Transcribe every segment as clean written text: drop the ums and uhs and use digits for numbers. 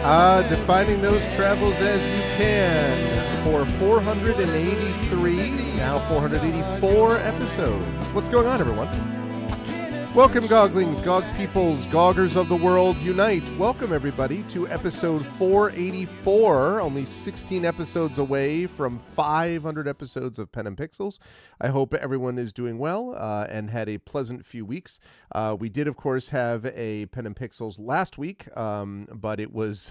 Defining those travels as you can for 483, now 484 episodes. What's going on, everyone? Welcome, Goglings, Gog Peoples, Goggers of the world, unite. Welcome, everybody, to episode 484, only 16 episodes away from 500 episodes of Pen and Pixels. I hope everyone is doing well and had a pleasant few weeks. We did, of course, have a Pen and Pixels last week, but it was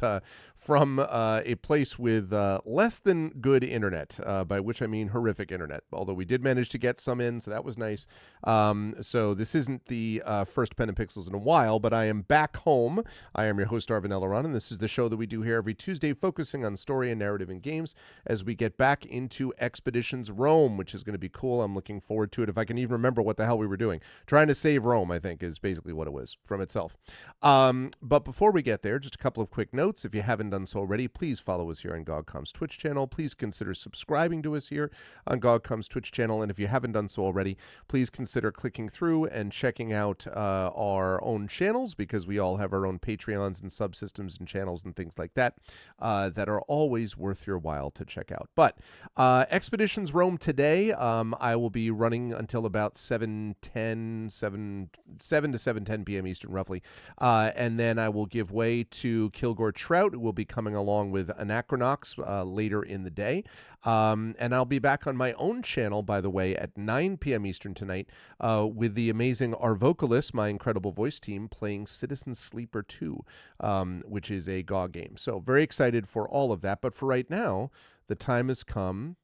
from a place with less than good internet, by which I mean horrific internet, although we did manage to get some in, so that was nice. So this isn't the first Pen and Pixels in a while, but I am back home. I am your host, Arvin Eleron, and this is the show that we do here every Tuesday, focusing on story and narrative in games as we get back into Expeditions Rome, which is going to be cool. I'm looking forward to it. If I can even remember what the hell we were doing. Trying to save Rome, I think, is basically what it was from itself. But before we get there, just a couple of quick notes. If you haven't done so already, please follow us here on GogCom's Twitch channel. Please consider subscribing to us here on GogCom's Twitch channel. And if you haven't done so already, please consider clicking through and checking out our own channels, because we all have our own Patreons and subsystems and channels and things like that that are always worth your while to check out. But Expeditions Rome today, I will be running until about 7 to 7:10 p.m. Eastern, roughly. And then I will give way to Kilgore Trout, who will be coming along with Anachronox later in the day. And I'll be back on my own channel, by the way, at 9 p.m. Eastern tonight with the amazing Arvocalist, my incredible voice team, playing Citizen Sleeper 2, which is a GOG game. So very excited for all of that. But for right now, the time has come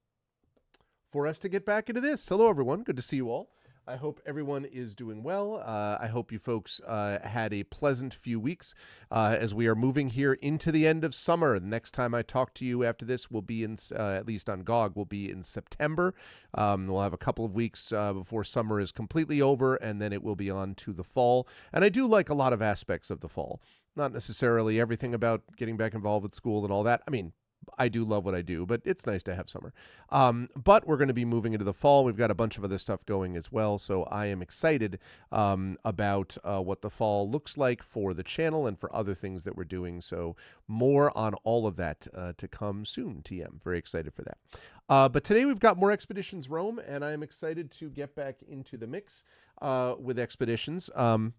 for us to get back into this. Hello, everyone. Good to see you all. I hope everyone is doing well. I hope you folks had a pleasant few weeks as we are moving here into the end of summer. The next time I talk to you after this will be in, at least on GOG, will be in September. We'll have a couple of weeks before summer is completely over, and then it will be on to the fall. And I do like a lot of aspects of the fall. Not necessarily everything about getting back involved with school and all that. I mean, I do love what I do, but it's nice to have summer. But we're going to be moving into the fall. We've got a bunch of other stuff going as well, so I am excited about what the fall looks like for the channel and for other things that we're doing. So more on all of that to come soon, TM. Very excited for that. But today we've got more Expeditions Rome, and I am excited to get back into the mix with Expeditions. I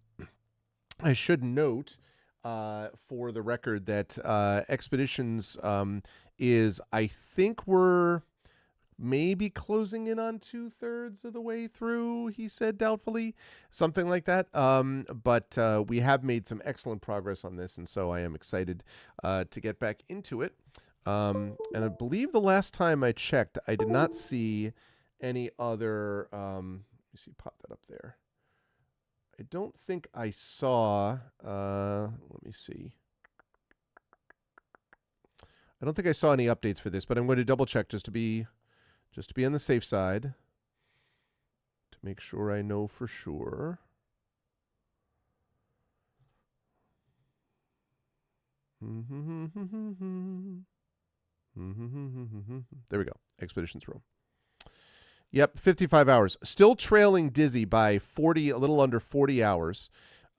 should note, for the record, that Expeditions is, I think we're maybe closing in on 2/3 of the way through, he said doubtfully, something like that. But we have made some excellent progress on this, and so I am excited to get back into it. And I believe the last time I checked, I did not see any other, let me see, pop that up there. I don't think I saw, let me see. I don't think I saw any updates for this, but I'm going to double check just to be on the safe side, to make sure I know for sure. There we go. Expeditions Rome. Yep, 55 hours. Still trailing Dizzy by 40, a little under 40 hours.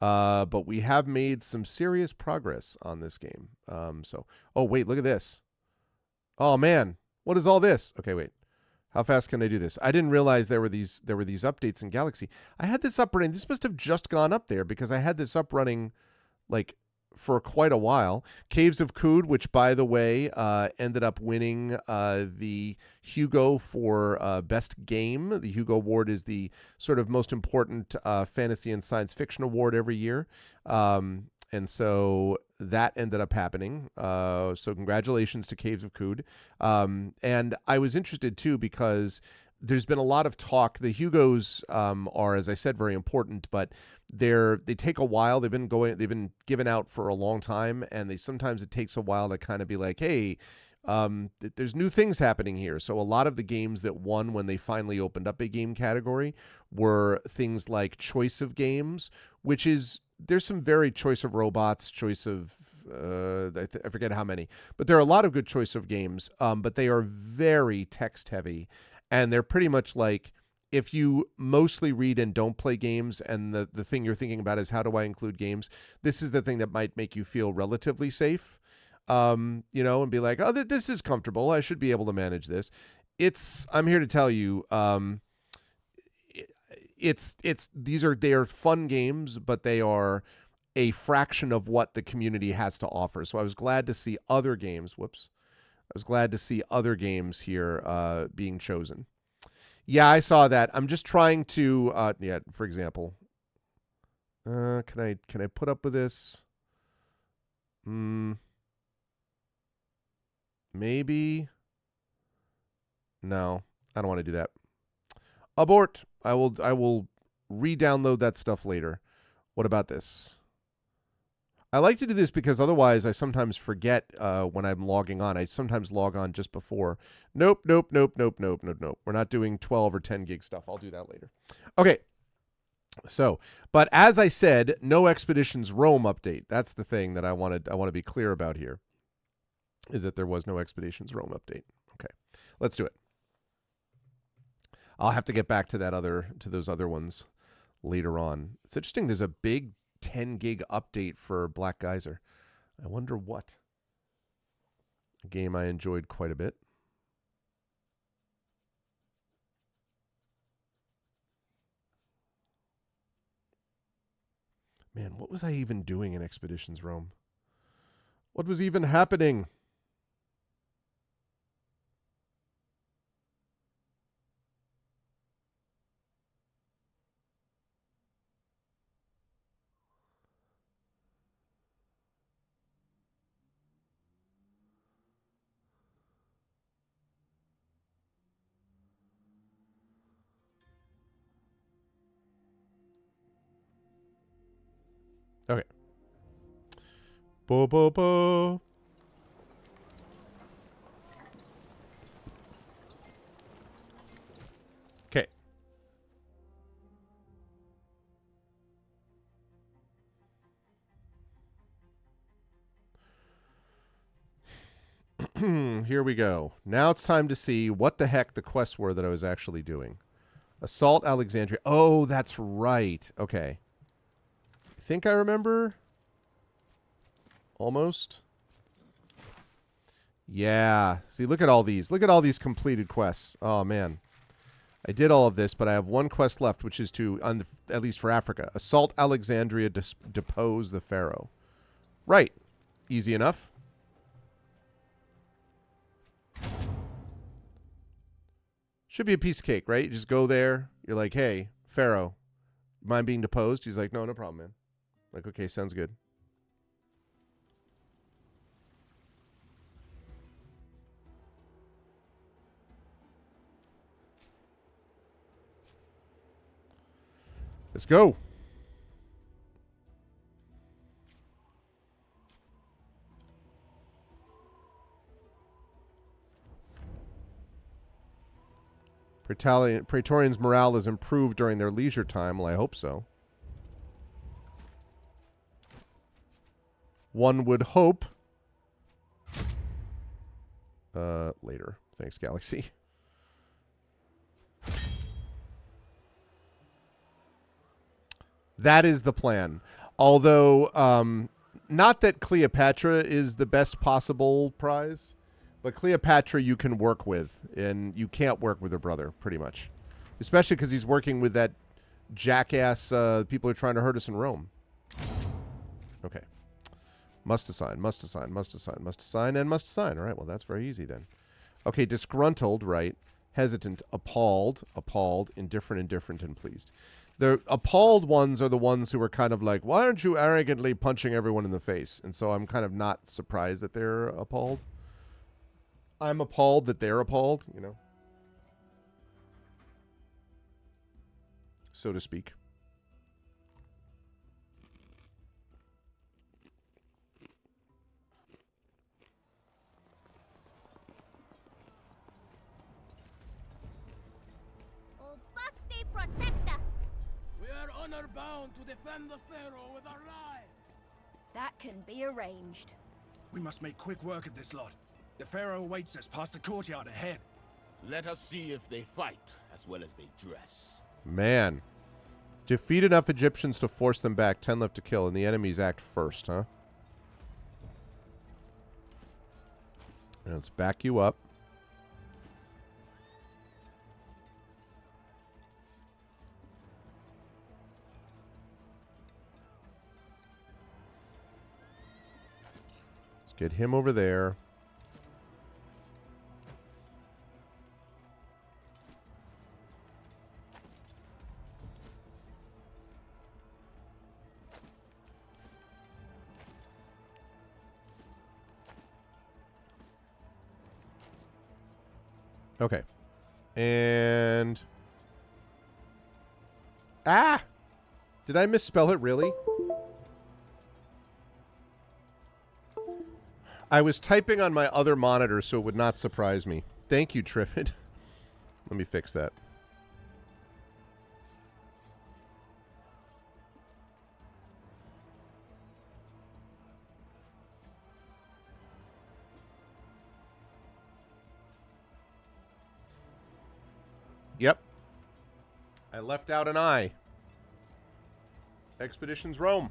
But we have made some serious progress on this game. Oh, wait, look at this. Oh, man, what is all this? Okay, wait. How fast can I do this? I didn't realize there were these updates in Galaxy. I had this up running. This must have just gone up there because I had this up running like for quite a while. Caves of Kood, which, by the way, ended up winning the Hugo for Best Game. The Hugo Award is the sort of most important fantasy and science fiction award every year. And so that ended up happening. So congratulations to Caves of Kood. And I was interested, too, because there's been a lot of talk. The Hugos are, as I said, very important, but they take a while. They've been given out for a long time, and sometimes it takes a while to kind of be like, hey, there's new things happening here. So a lot of the games that won when they finally opened up a game category were things like choice of games, which is, there's some very choice of robots, choice of I forget how many, but there are a lot of good choice of games, but they are very text heavy. And they're pretty much like, if you mostly read and don't play games, and the thing you're thinking about is how do I include games, this is the thing that might make you feel relatively safe. you know, and be like, oh, this is comfortable. I should be able to manage this. I'm here to tell you, they are fun games, but they are a fraction of what the community has to offer. So I was glad to see other games. I was glad to see other games here being chosen. Yeah, I saw that. I'm just trying to, for example, can I put up with this? Maybe. No, I don't want to do that. Abort. I will re-download that stuff later. What about this? I like to do this because otherwise I sometimes forget when I'm logging on. I sometimes log on just before. Nope. We're not doing 12 or 10 gig stuff. I'll do that later. Okay. So, but as I said, no Expeditions Rome update. That's the thing that I want to be clear about here. Is that there was no Expeditions Rome update. Okay. Let's do it. I'll have to get back to those other ones later on. It's interesting. There's a big 10 gig update for Black Geyser. I wonder what. A game I enjoyed quite a bit. Man, what was I even doing in Expeditions Rome? What was even happening? Okay. Bo. Okay. Here we go. Now it's time to see what the heck the quests were that I was actually doing. Assault Alexandria. Oh, that's right. Okay. I think I remember. Almost. Yeah. See, look at all these. Look at all these completed quests. Oh, man. I did all of this, but I have one quest left, which is to, at least for Africa, assault Alexandria, depose the pharaoh. Right. Easy enough. Should be a piece of cake, right? You just go there. You're like, hey, pharaoh, mind being deposed? He's like, no problem, man. Like, okay, sounds good. Let's go. Praetorians' morale is improved during their leisure time. Well, I hope so. One would hope. Later. Thanks, Galaxy. That is the plan. Although, not that Cleopatra is the best possible prize, but Cleopatra you can work with, and you can't work with her brother, pretty much. Especially because he's working with that jackass people who are trying to hurt us in Rome. Okay. Must assign. All right, well, that's very easy then. Okay, disgruntled, right. Hesitant, appalled, indifferent, and pleased. The appalled ones are the ones who are kind of like, why aren't you arrogantly punching everyone in the face? And so I'm kind of not surprised that they're appalled. I'm appalled that they're appalled, you know. So to speak. Protect us. We are honor-bound to defend the Pharaoh with our lives. That can be arranged. We must make quick work of this lot. The Pharaoh awaits us past the courtyard ahead. Let us see if they fight as well as they dress. Man. Defeat enough Egyptians to force them back. 10 left to kill, and the enemies act first, huh? Let's back you up. Let's get him over there. Okay. And... Ah! Did I misspell it, really? I was typing on my other monitor, so it would not surprise me. Thank you, Triffid. Let me fix that. Yep. I left out an I. Expeditions Rome.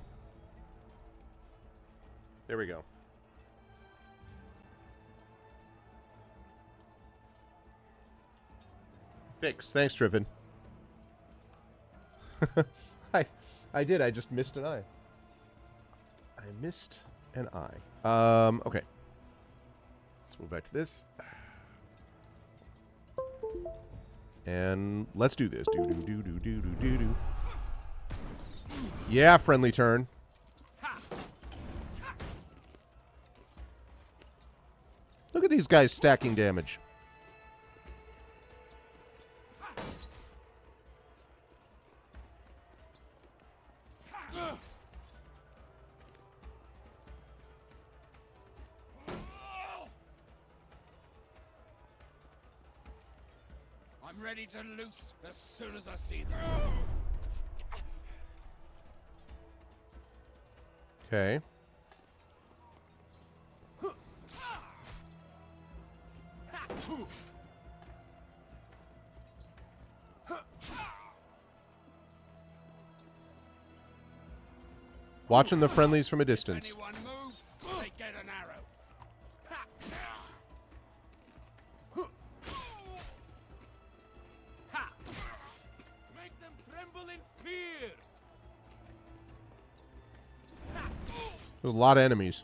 There we go. Fixed. Thanks, Triffin. I did. I just missed an I. I missed an I. Okay. Let's move back to this. And let's do this. Do do do do do do do do. Yeah, friendly turn. Look at these guys stacking damage. I'm ready to loose as soon as I see them. Okay. Watching the friendlies from a distance. If anyone moves, they get an arrow. Make them tremble in fear. There's a lot of enemies.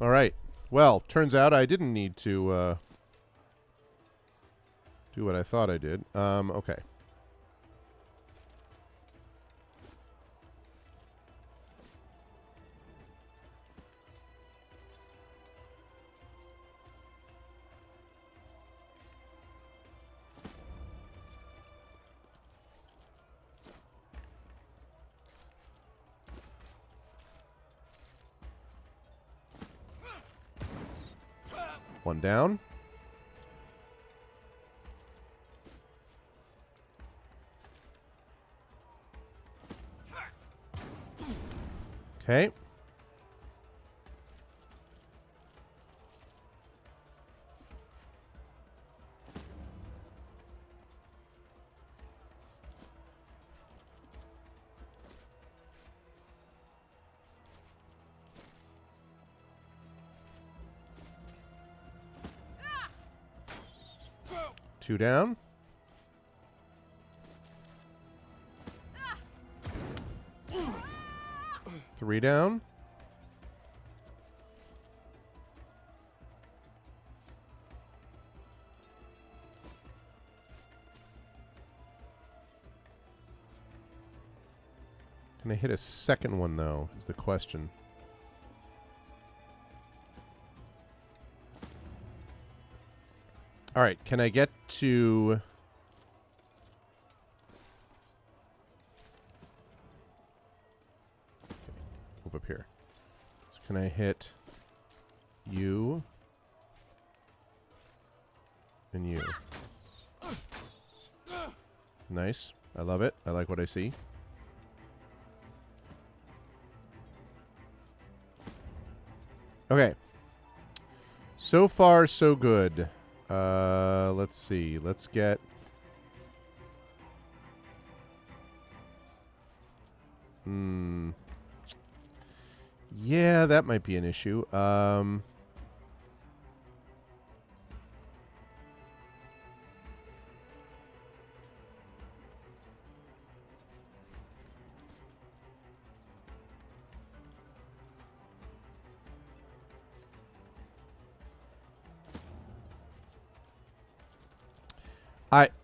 All right. Well, turns out I didn't need to do what I thought I did. Okay. One down. Okay. Two down. Three down. Can I hit a second one, though, is the question. All right, can I get to... Okay, move up here. So can I hit you and you? Nice. I love it. I like what I see. Okay. So far, so good. Let's see. Let's get... Yeah, that might be an issue.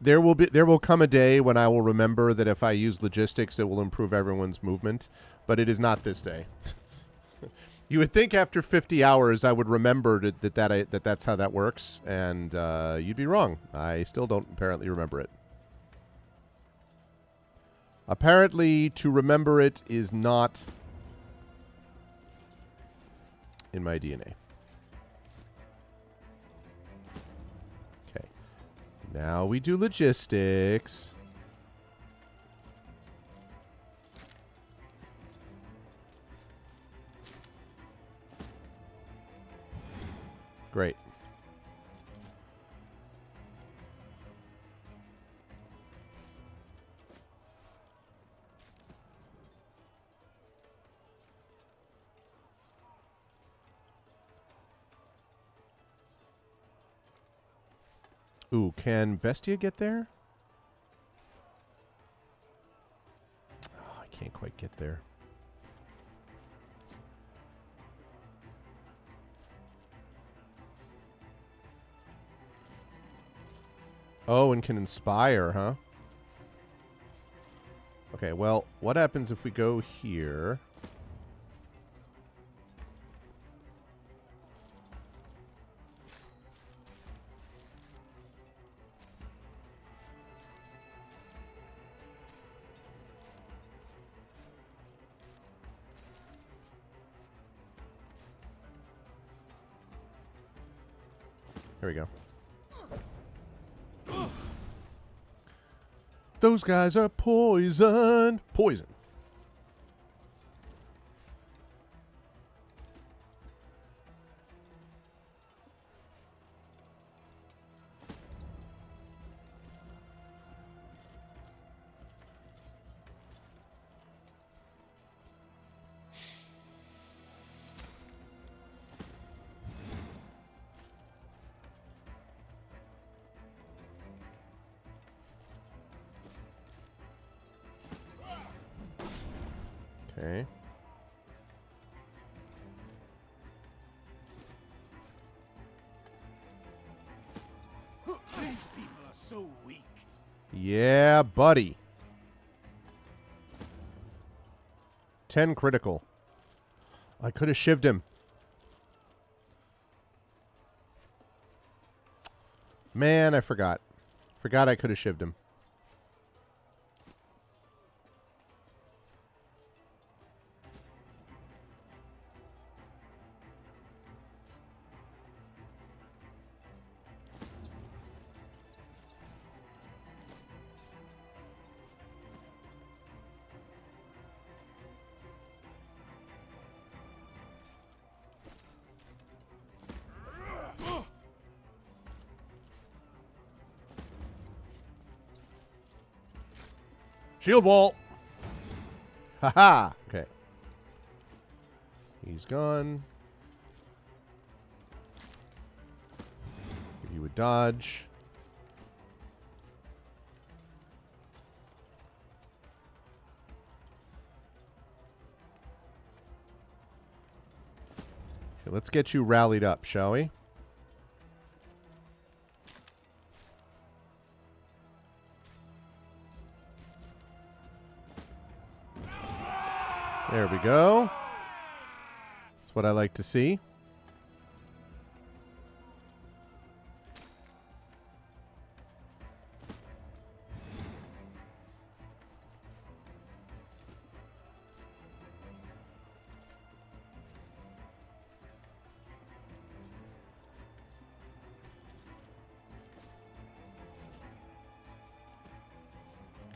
There will come a day when I will remember that if I use logistics, it will improve everyone's movement, but it is not this day. You would think after 50 hours I would remember that that's how that works, and you'd be wrong. I still don't apparently remember it. Apparently, to remember it is not in my DNA. Okay. Now we do logistics. Great. Ooh, can Bestia get there? Oh, I can't quite get there. Oh, and can inspire, huh? Okay, well, what happens if we go here? There we go. Those guys are poisoned. Poison. Okay. These people are so weak. Yeah, buddy. 10 critical. I could have shivved him. Man, I forgot. Forgot I could have shivved him. Shield wall. Haha. Okay. He's gone. Give you a dodge. Okay, let's get you rallied up, shall we? There we go. That's what I like to see.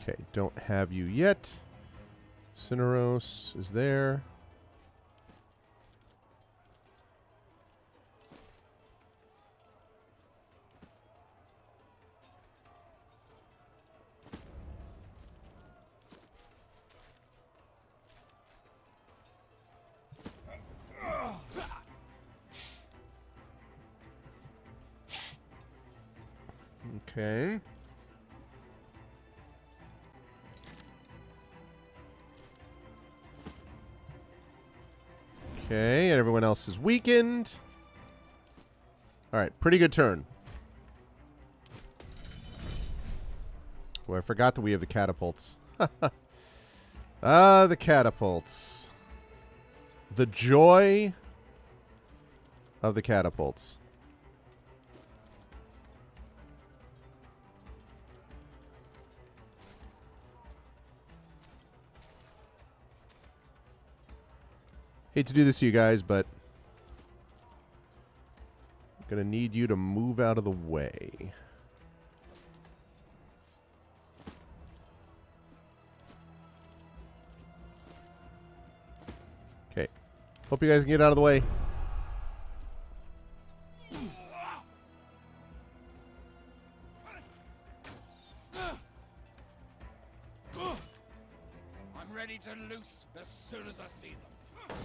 Okay, don't have you yet. Cineros is there. Okay. Okay, and everyone else is weakened. All right, pretty good turn. Oh, I forgot that we have the catapults. The catapults. The joy of the catapults. Hate to do this to you guys, but I'm going to need you to move out of the way. Okay. Hope you guys can get out of the way. I'm ready to loose as soon as I see them.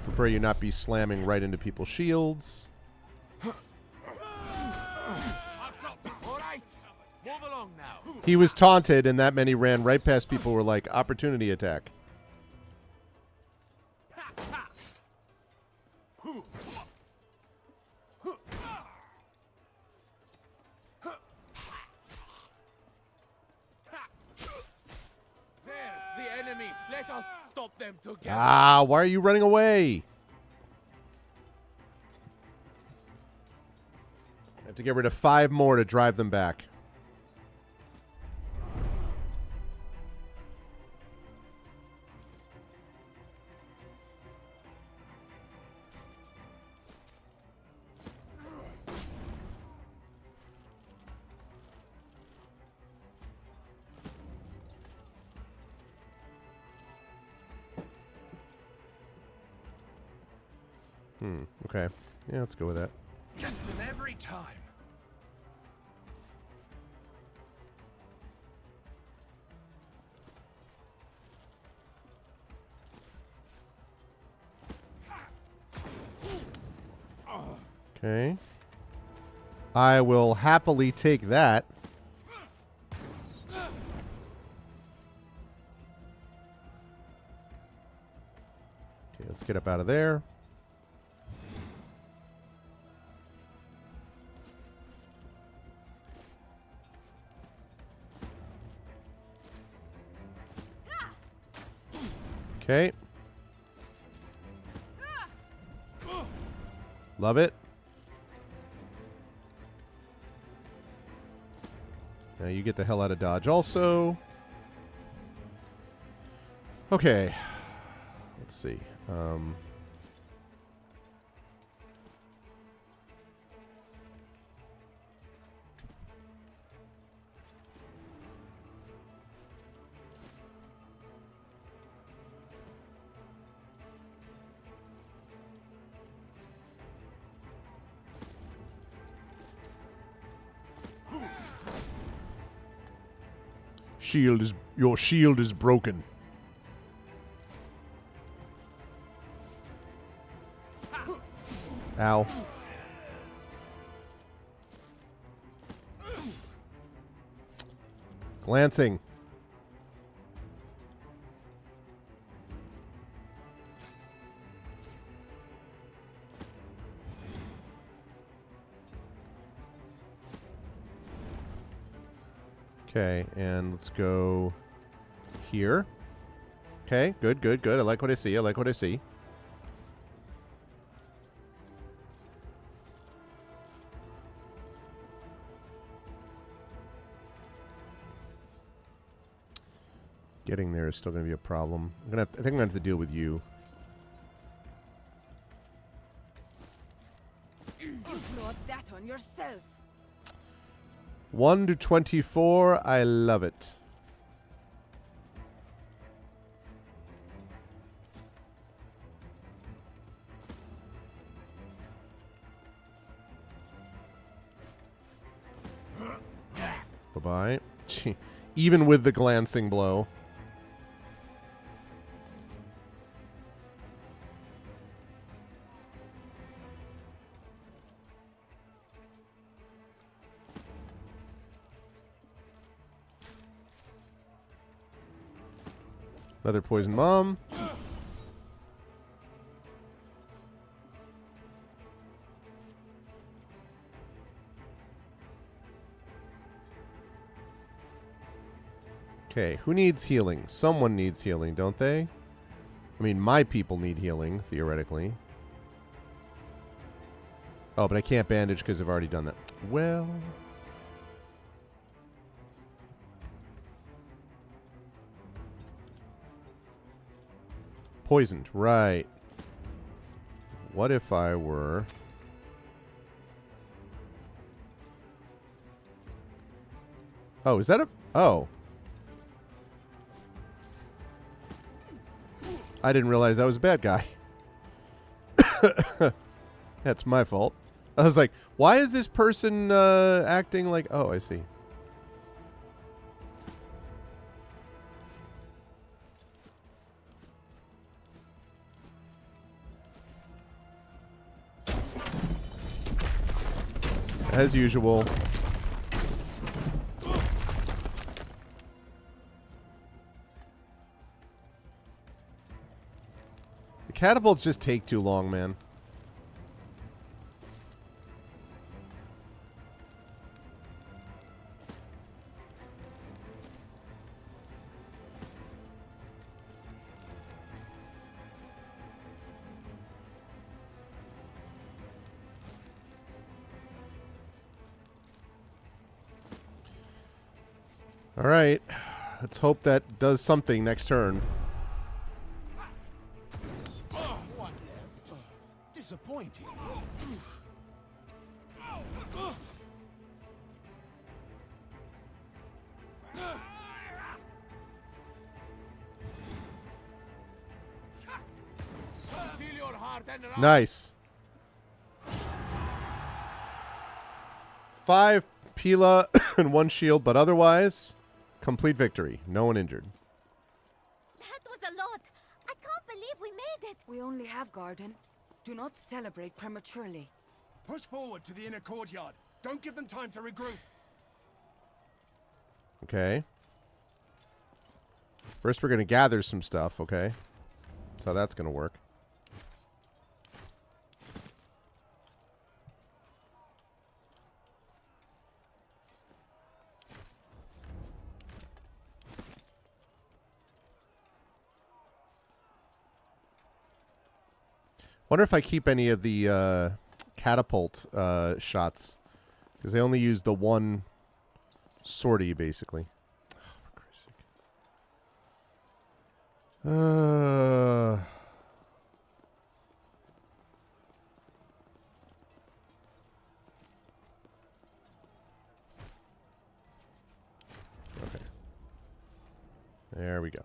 Prefer you not be slamming right into people's shields. I've got this. All right. Move along now. He was taunted, and that many ran right past people who were like, opportunity attack. There, the enemy. Let us stop them together. Ah, why are you running away? I have to get rid of 5 more to drive them back. Okay. Yeah, let's go with that. Gets them every time. Okay. I will happily take that. Okay, let's get up out of there. Okay. Love it. Now you get the hell out of Dodge also. Okay. Let's see. Your shield is broken. Ow. Glancing. Okay, and let's go here. Okay, good, good, good. I like what I see. I like what I see. Getting there is still going to be a problem. I think I'm going to have to deal with you. You brought that on yourself. 1 to 24. I love it. Bye-bye. Even with the glancing blow. Another poison bomb. Okay, who needs healing? Someone needs healing, don't they? I mean, my people need healing, theoretically. Oh, but I can't bandage because I've already done that. Well... Poisoned, right. What if I were... Oh, is that a... Oh. I didn't realize I was a bad guy. That's my fault. I was like, why is this person acting like... Oh, I see. As usual. The catapults just take too long, man. All right. Let's hope that does something next turn. One left. Disappointing. Seal your heart and run. Nice. 5 Pila and 1 shield, but otherwise, complete victory. No one injured. That was a lot. I can't believe we made it. We only have Garden. Do not celebrate prematurely. Push forward to the inner courtyard. Don't give them time to regroup. Okay. First, we're going to gather some stuff, okay? That's how that's going to work. Wonder if I keep any of the catapult shots, because they only use the one sortie, basically. Oh, for Christ's sake. Okay. There we go.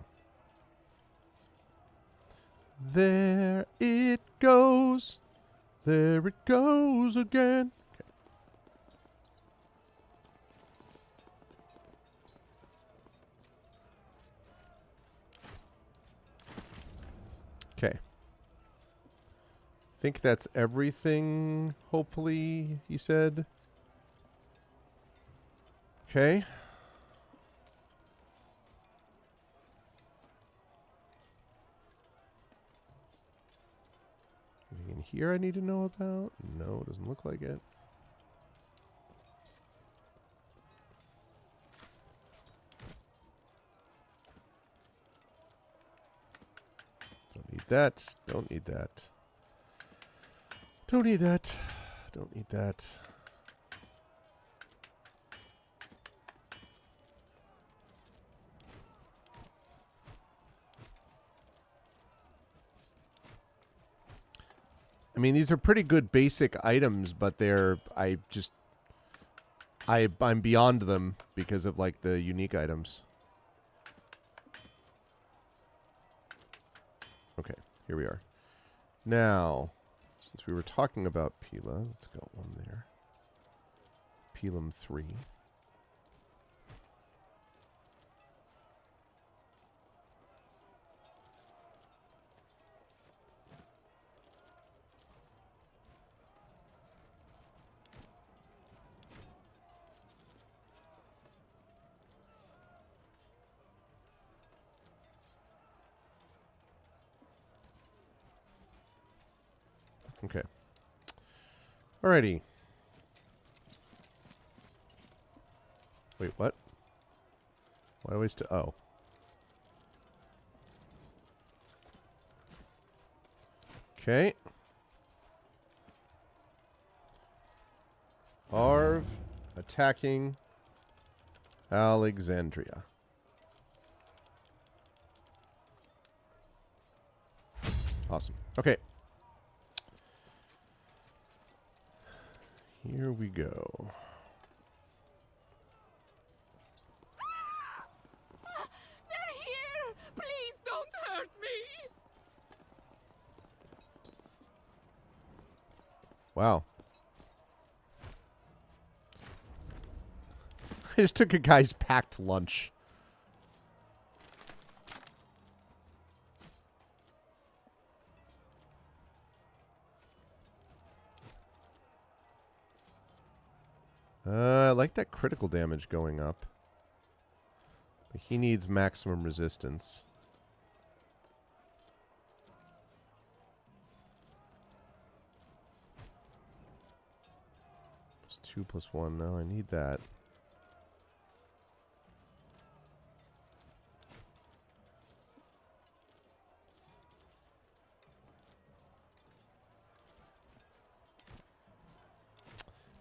There it goes. There it goes again. Okay. Think that's everything, hopefully, he said. Okay. Anything in here I need to know about? No, doesn't look like it. Don't need that. Don't need that. Don't need that. Don't need that. I mean, these are pretty good basic items, but they're, I'm beyond them because of, like, the unique items. Okay, here we are. Now, since we were talking about Pila, let's go one there. Pilum 3. Okay. Alrighty. Wait, what? Why do I still... Oh. Okay. Arv attacking Alexandria. Awesome. Okay. Here we go. They're here! Please don't hurt me! Wow. I just took a guy's packed lunch. I like that critical damage going up. But he needs maximum resistance. It's 2 plus 1. No, I need that.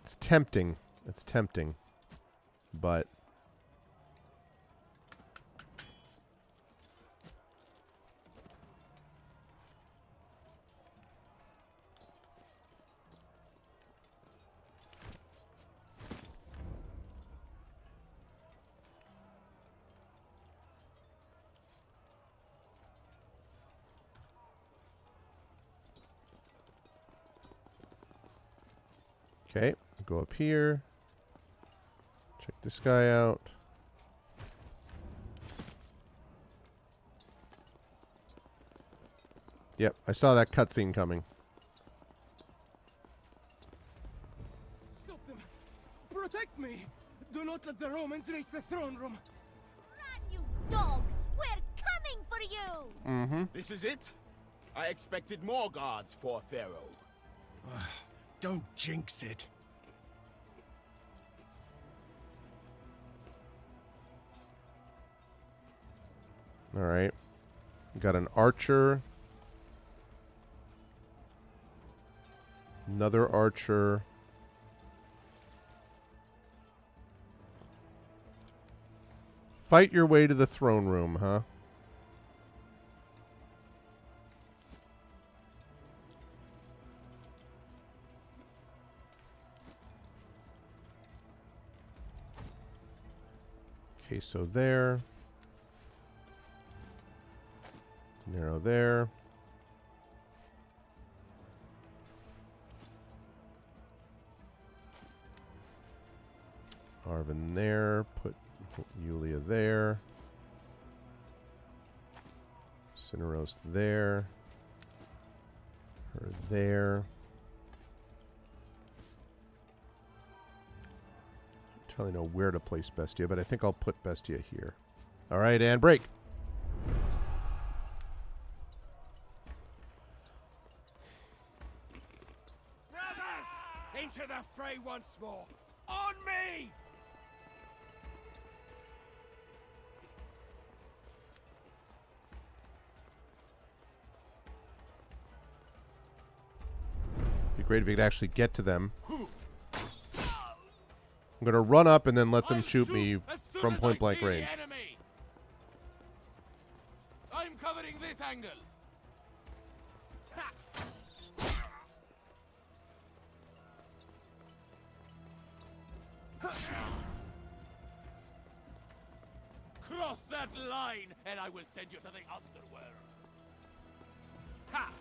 It's tempting. It's tempting. But okay, go up here. Check this guy out. Yep, I saw that cutscene coming. Stop them! Protect me! Do not let the Romans reach the throne room! Run, you dog! We're coming for you! This is it? I expected more guards for Pharaoh. Don't jinx it. All right. Got an archer. Another archer. Fight your way to the throne room, huh? Okay, so there. Narrow there. Arvin there. Put Yulia there. Cineros there. Her there. I don't really know where to place Bestia, but I think I'll put Bestia here. All right, and break. Brothers! Into the fray once more! On me! Be great if we could actually get to them. I'm going to run up and then let them I'll shoot me as soon from as point I blank see the range. enemy. I'm covering this angle. Ha! Cross that line, and I will send you to the underworld. Ha!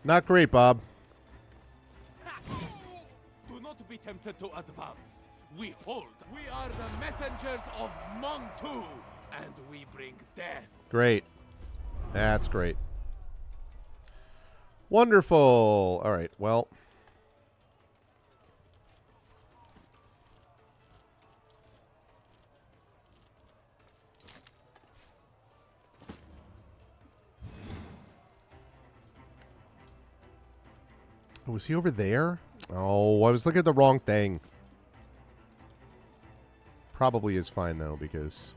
Not great, Bob. Do not be tempted to advance. We hold. We are the messengers of Montu, and we bring death. Great. That's great. Wonderful. All right, well. Oh, was he over there? Oh, I was looking at the wrong thing. Probably is fine, though, because...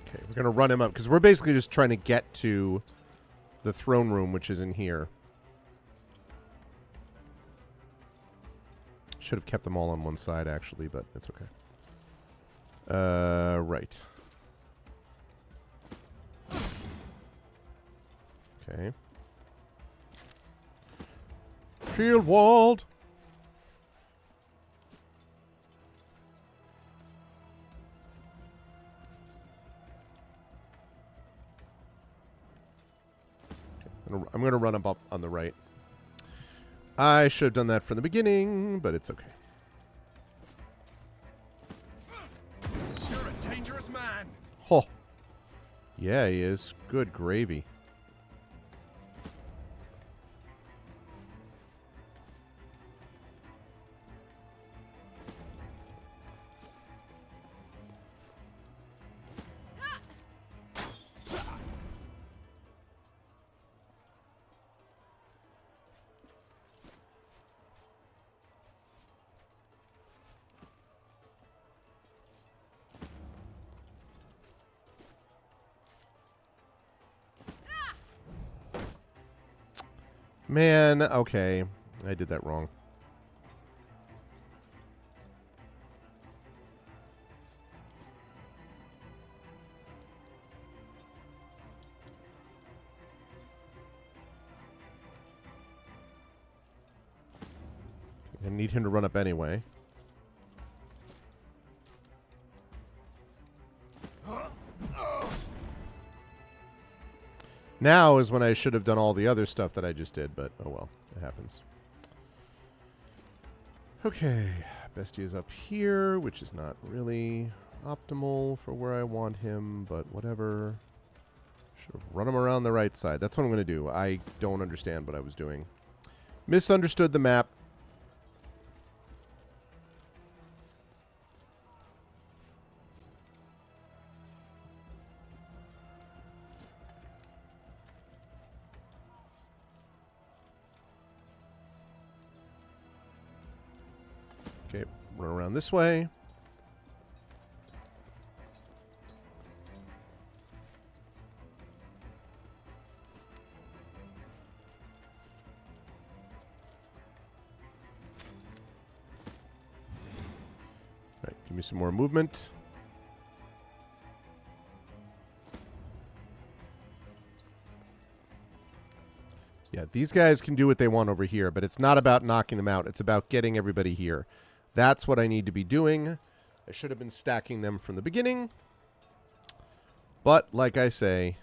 Okay, we're going to run him up, because we're basically just trying to get to the throne room, which is in here. Should have kept them all on one side, actually, but it's okay. Right. Okay. Shield walled! I'm going to run up on the right. I should have done that from the beginning, but it's okay. You're a dangerous man. Oh. Yeah, he is. Good gravy. Man, okay. I did that wrong. I need him to run up anyway. Now is when I should have done all the other stuff that I just did, but oh well, it happens. Okay, Bestie is up here, which is not really optimal for where I want him, but whatever. Should have run him around the right side. That's what I'm going to do. I don't understand what I was doing. Misunderstood the map. Okay, run around this way. All right, give me some more movement. Yeah, these guys can do what they want over here, but it's not about knocking them out. It's about getting everybody here. That's what I need to be doing. I should have been stacking them from the beginning. But, like I say...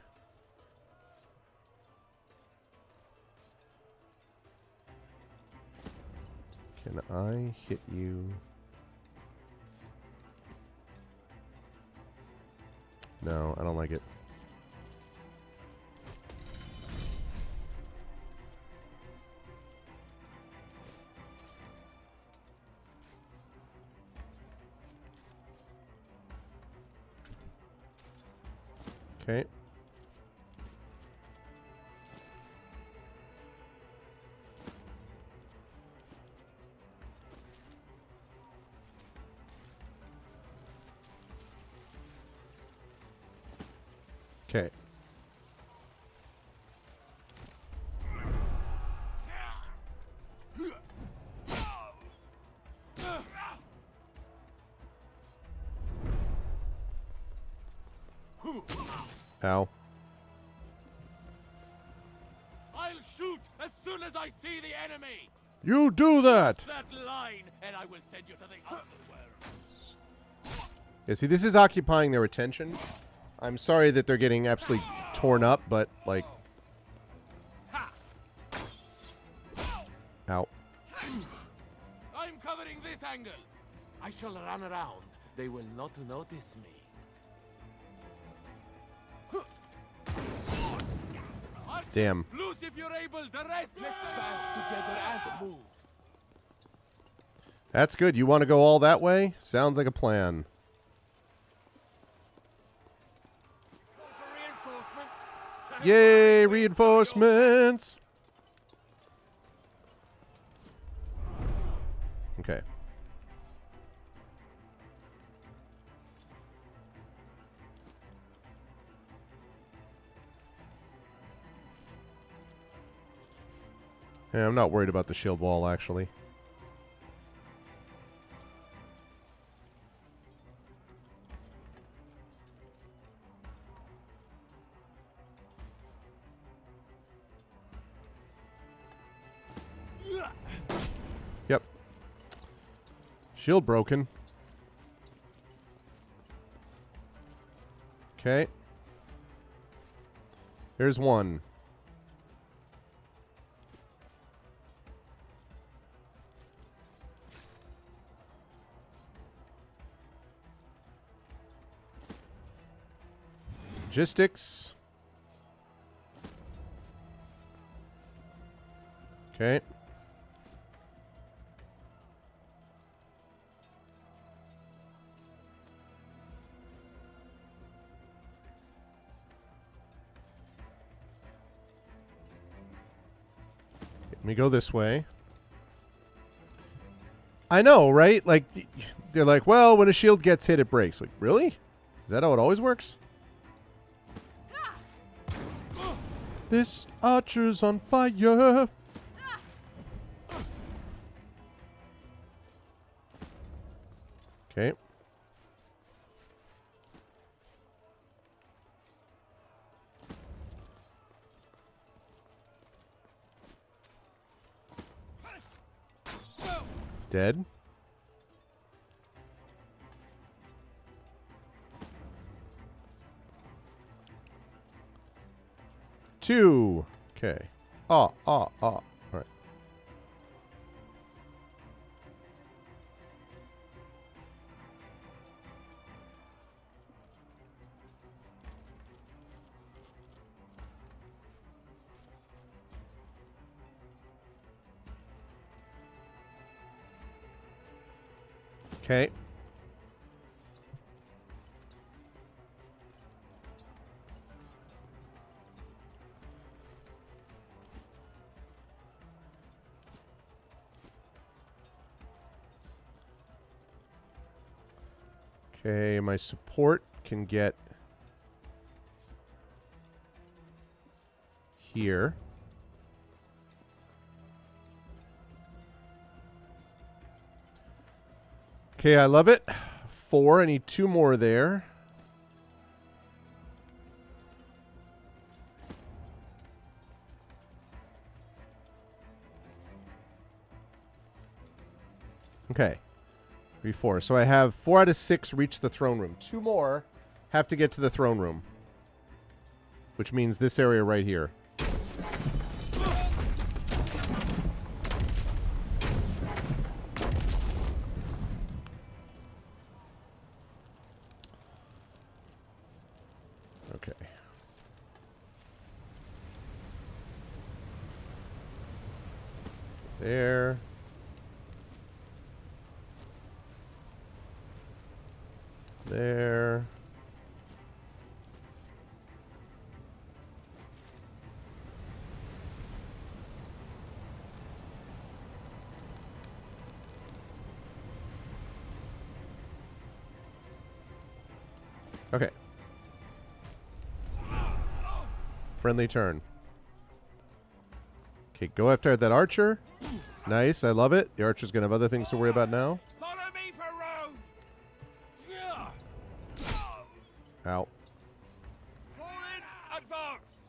Can I hit you? No, I don't like it. Okay. Okay. Ow. I'll shoot as soon as I see the enemy. You do that! That line, and I will send you to the underworld. Yeah, see, this is occupying their attention. I'm sorry that they're getting absolutely torn up, but, like... Ow. I'm covering this angle. I shall run around. They will not notice me. Damn. Loose if you're able, The rest, let's band together and move. That's good. You want to go all that way? Sounds like a plan. Yay, reinforcements! Okay. Yeah, I'm not worried about the shield wall, actually. Yep. Shield broken. Okay. Here's one. Logistics. Okay. Let me go this way. I know, right? Like, they're like, well, when a shield gets hit, it breaks. Like, really? Is that how it always works? This archer's on fire. Okay. Dead. Two. Okay. All right. Okay. Okay, my support can get here. Okay, I love it. 4. I need 2 more there. Okay. 3, 4. So I have 4 out of 6 reach the throne room. 2 more have to get to the throne room. Which means this area right here. Okay. There. There. Okay. Friendly turn. Okay, go after that archer. Nice, I love it. The archer's gonna have other things to worry about now. Follow me for road. Ow. Fall in, advance.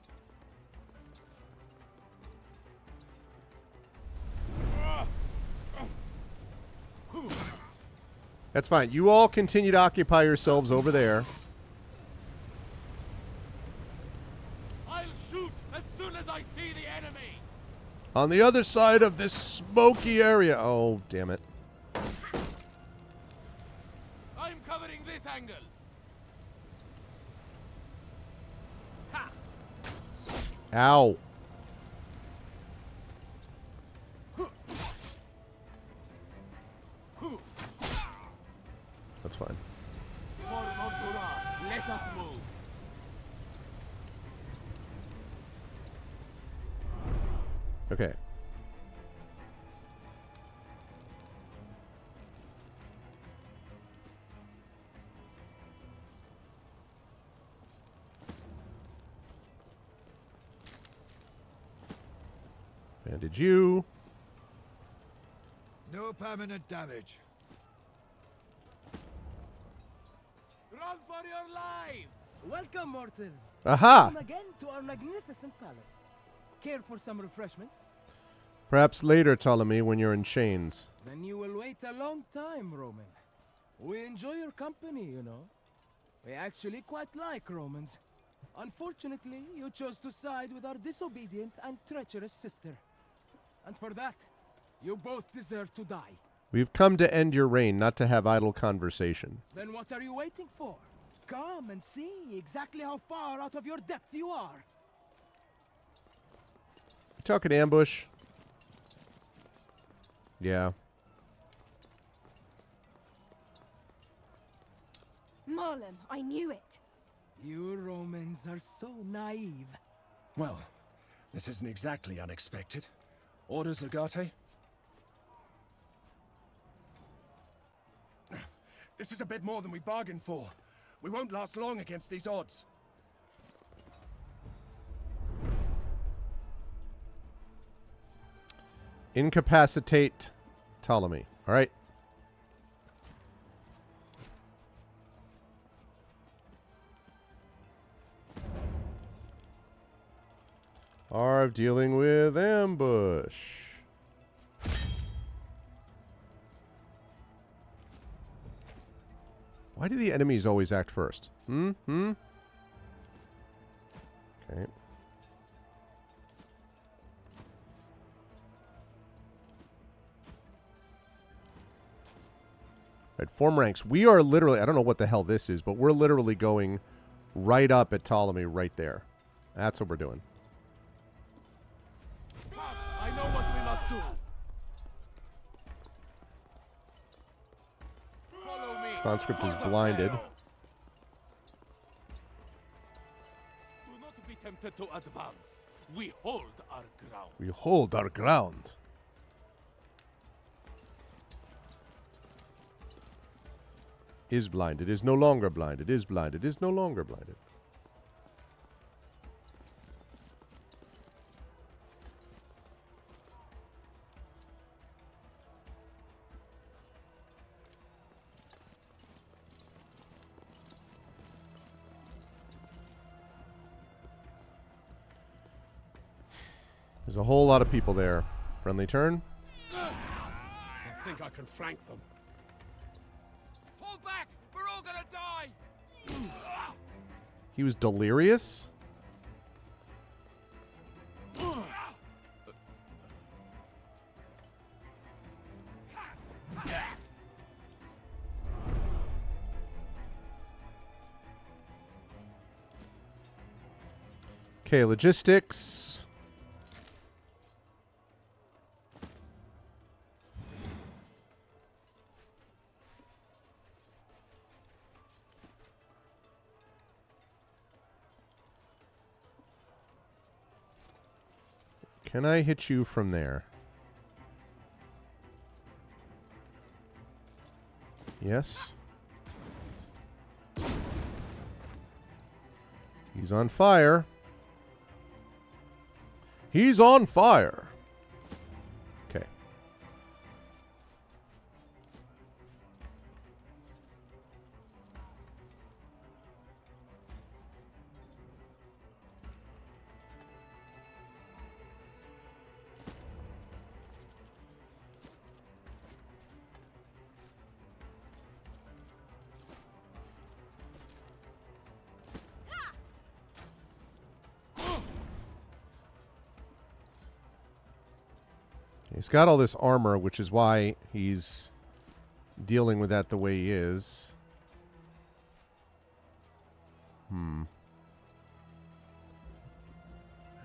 That's fine. You all continue to occupy yourselves over there. I'll shoot as soon as I see the enemy. On the other side of this smoky area. Oh, damn it. I'm covering this angle. Ha! Ow. Okay. Bandage you. No permanent damage. Run for your lives! Welcome, mortals. Aha! Welcome again to our magnificent palace. Care for some refreshments? Perhaps later, Ptolemy, when you're in chains. Then you will wait a long time, Roman. We enjoy your company, you know. We actually quite like Romans. Unfortunately, you chose to side with our disobedient and treacherous sister. And for that, you both deserve to die. We've come to end your reign, not to have idle conversation. Then what are you waiting for? Come and see exactly how far out of your depth you are. You talking ambush? Yeah. Marlem, I knew it. You Romans are so naive. Well, this isn't exactly unexpected. Orders, Legate? This is a bit more than we bargained for. We won't last long against these odds. Incapacitate Ptolemy. All right. Arv dealing with ambush. Why do the enemies always act first? Okay. Right, form ranks. We are literally, I don't know what the hell this is, but we're literally going right up at Ptolemy right there. That's what we're doing. I know what we must do. Follow me. Conscript is For the blinded. Pharaoh. Do not be tempted to advance. We hold our ground. We hold our ground. Is blinded. Is no longer blinded. Is blinded. Is no longer blinded. There's a whole lot of people there. Friendly turn. I think I can flank them. Fall back! We're all gonna die! He was delirious? Okay, logistics. Can I hit you from there? Yes. He's on fire. He's on fire. Okay. He's got all this armor, which is why he's dealing with that the way he is. I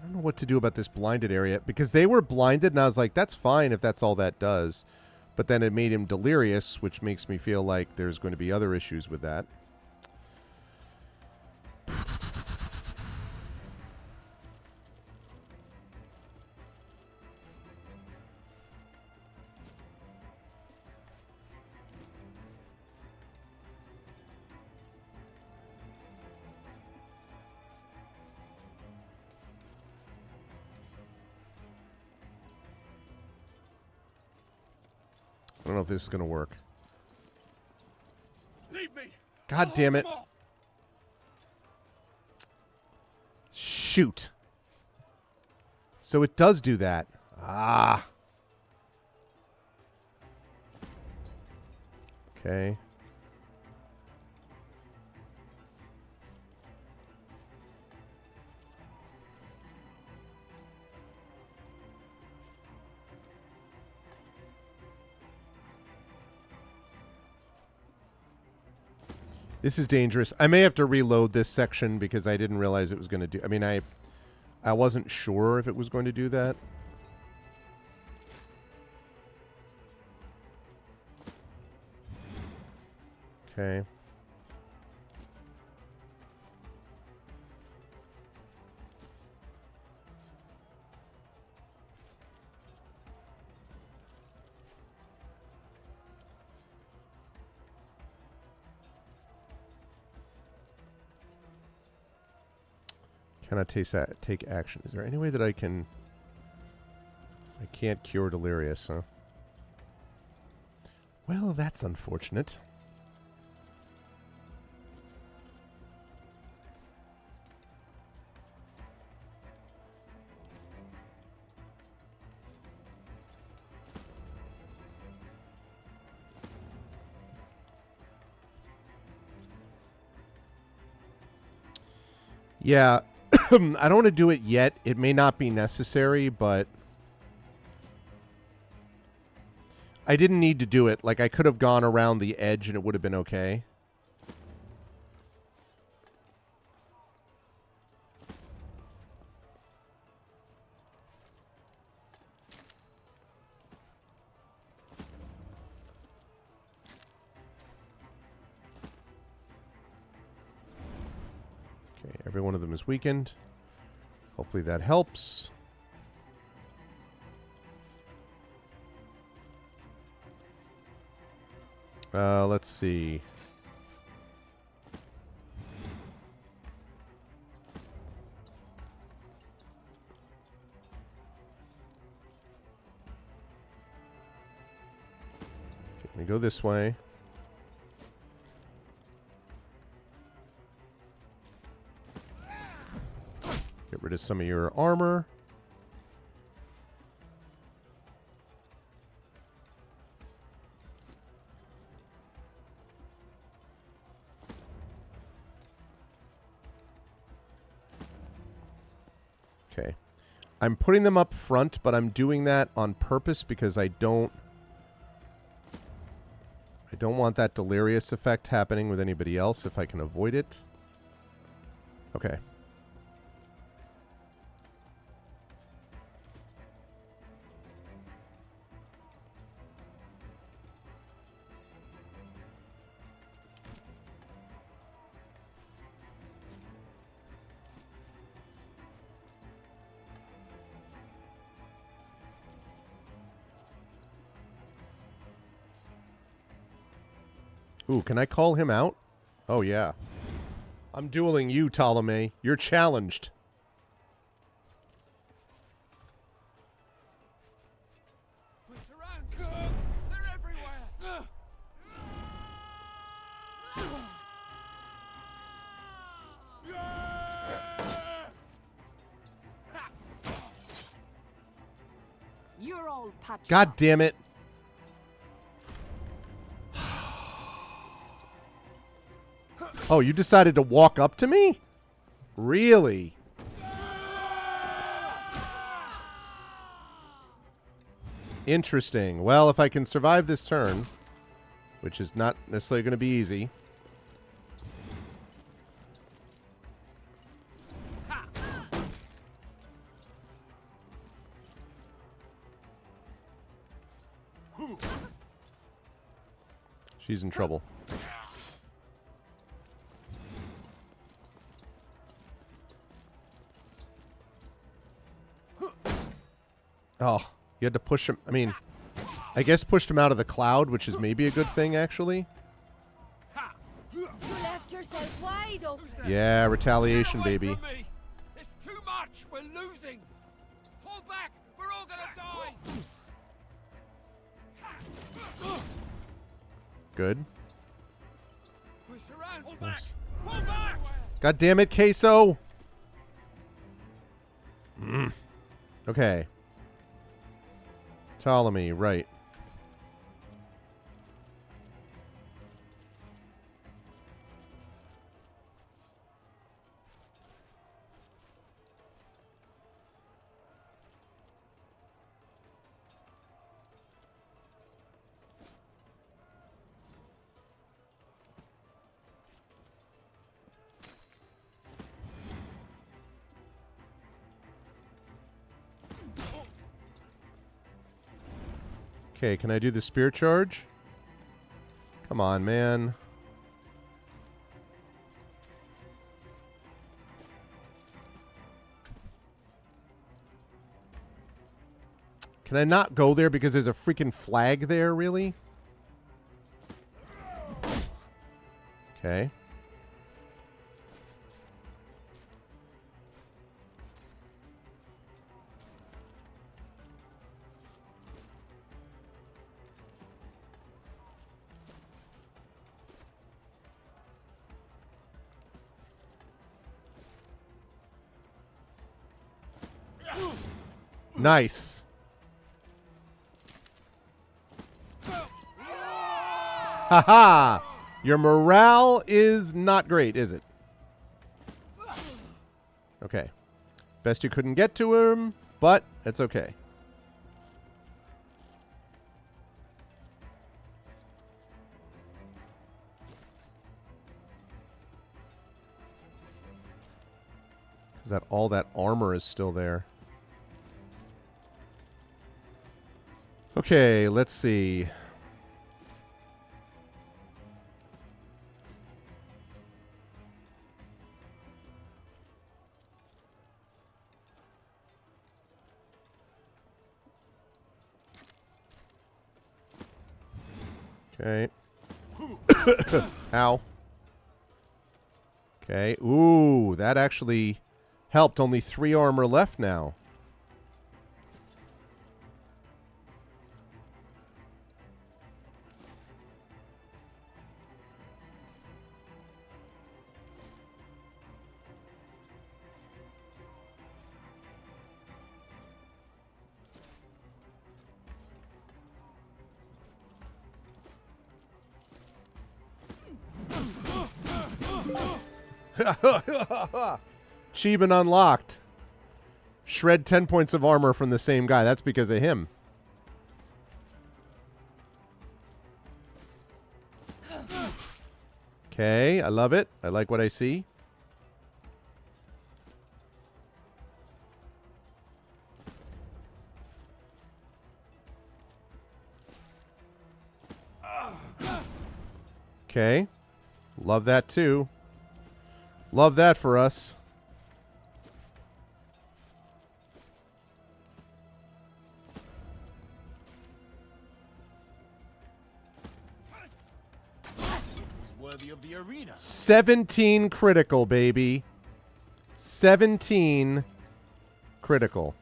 don't know what to do about this blinded area, because they were blinded, and I was like, that's fine if that's all that does. But then it made him delirious, which makes me feel like there's going to be other issues with that. I don't know if this is going to work. Leave me. God I'll damn hold it. them off. Shoot. So it does do that. Ah. Okay. This is dangerous. I may have to reload this section because I didn't realize it was going to do... I mean, I wasn't sure if it was going to do that. Okay. Cannot take action. Is there any way that I can... I can't cure Delirious, huh? Well, that's unfortunate. Yeah. I don't want to do it yet. It may not be necessary, but I didn't need to do it. Like, I could have gone around the edge and it would have been okay. Okay, every one of them is weakened. Hopefully that helps. Let's see. Okay, let me go this way. Get rid of some of your armor. Okay. I'm putting them up front, but I'm doing that on purpose because I don't want that delirious effect happening with anybody else if I can avoid it. Okay. Ooh, can I call him out? Oh, yeah. I'm dueling you, Ptolemy. You're challenged. Push around. They're everywhere. You're all patched God up. damn it. Oh, you decided to walk up to me? Really? Interesting. Well, if I can survive this turn, which is not necessarily going to be easy. She's in trouble. Oh, you had to push him. I mean, I guess pushed him out of the cloud, which is maybe a good thing, actually. You left yourself wide open. Yeah, retaliation, Get away baby. from me. It's too much. We're losing. Fall back. We're all gonna die. Good. Push around. Pull back. Pull back. God damn it, Queso! Okay. Ptolemy, right. Okay, can I do the spear charge? Come on, man. Can I not go there because there's a freaking flag there, really? Okay. Nice. Haha! Your morale is not great, is it? Okay. Best you couldn't get to him, but it's okay. Is that all that armor is still there? Okay, let's see. Okay. Ow. Okay. Ooh, that actually helped. Only 3 armor left now. Chiban unlocked. Shred 10 points of armor from the same guy. That's because of him. Okay, I love it. I like what I see. Okay. Love that too. Love that for us. It's worthy of the arena. 17 critical, baby. 17 critical.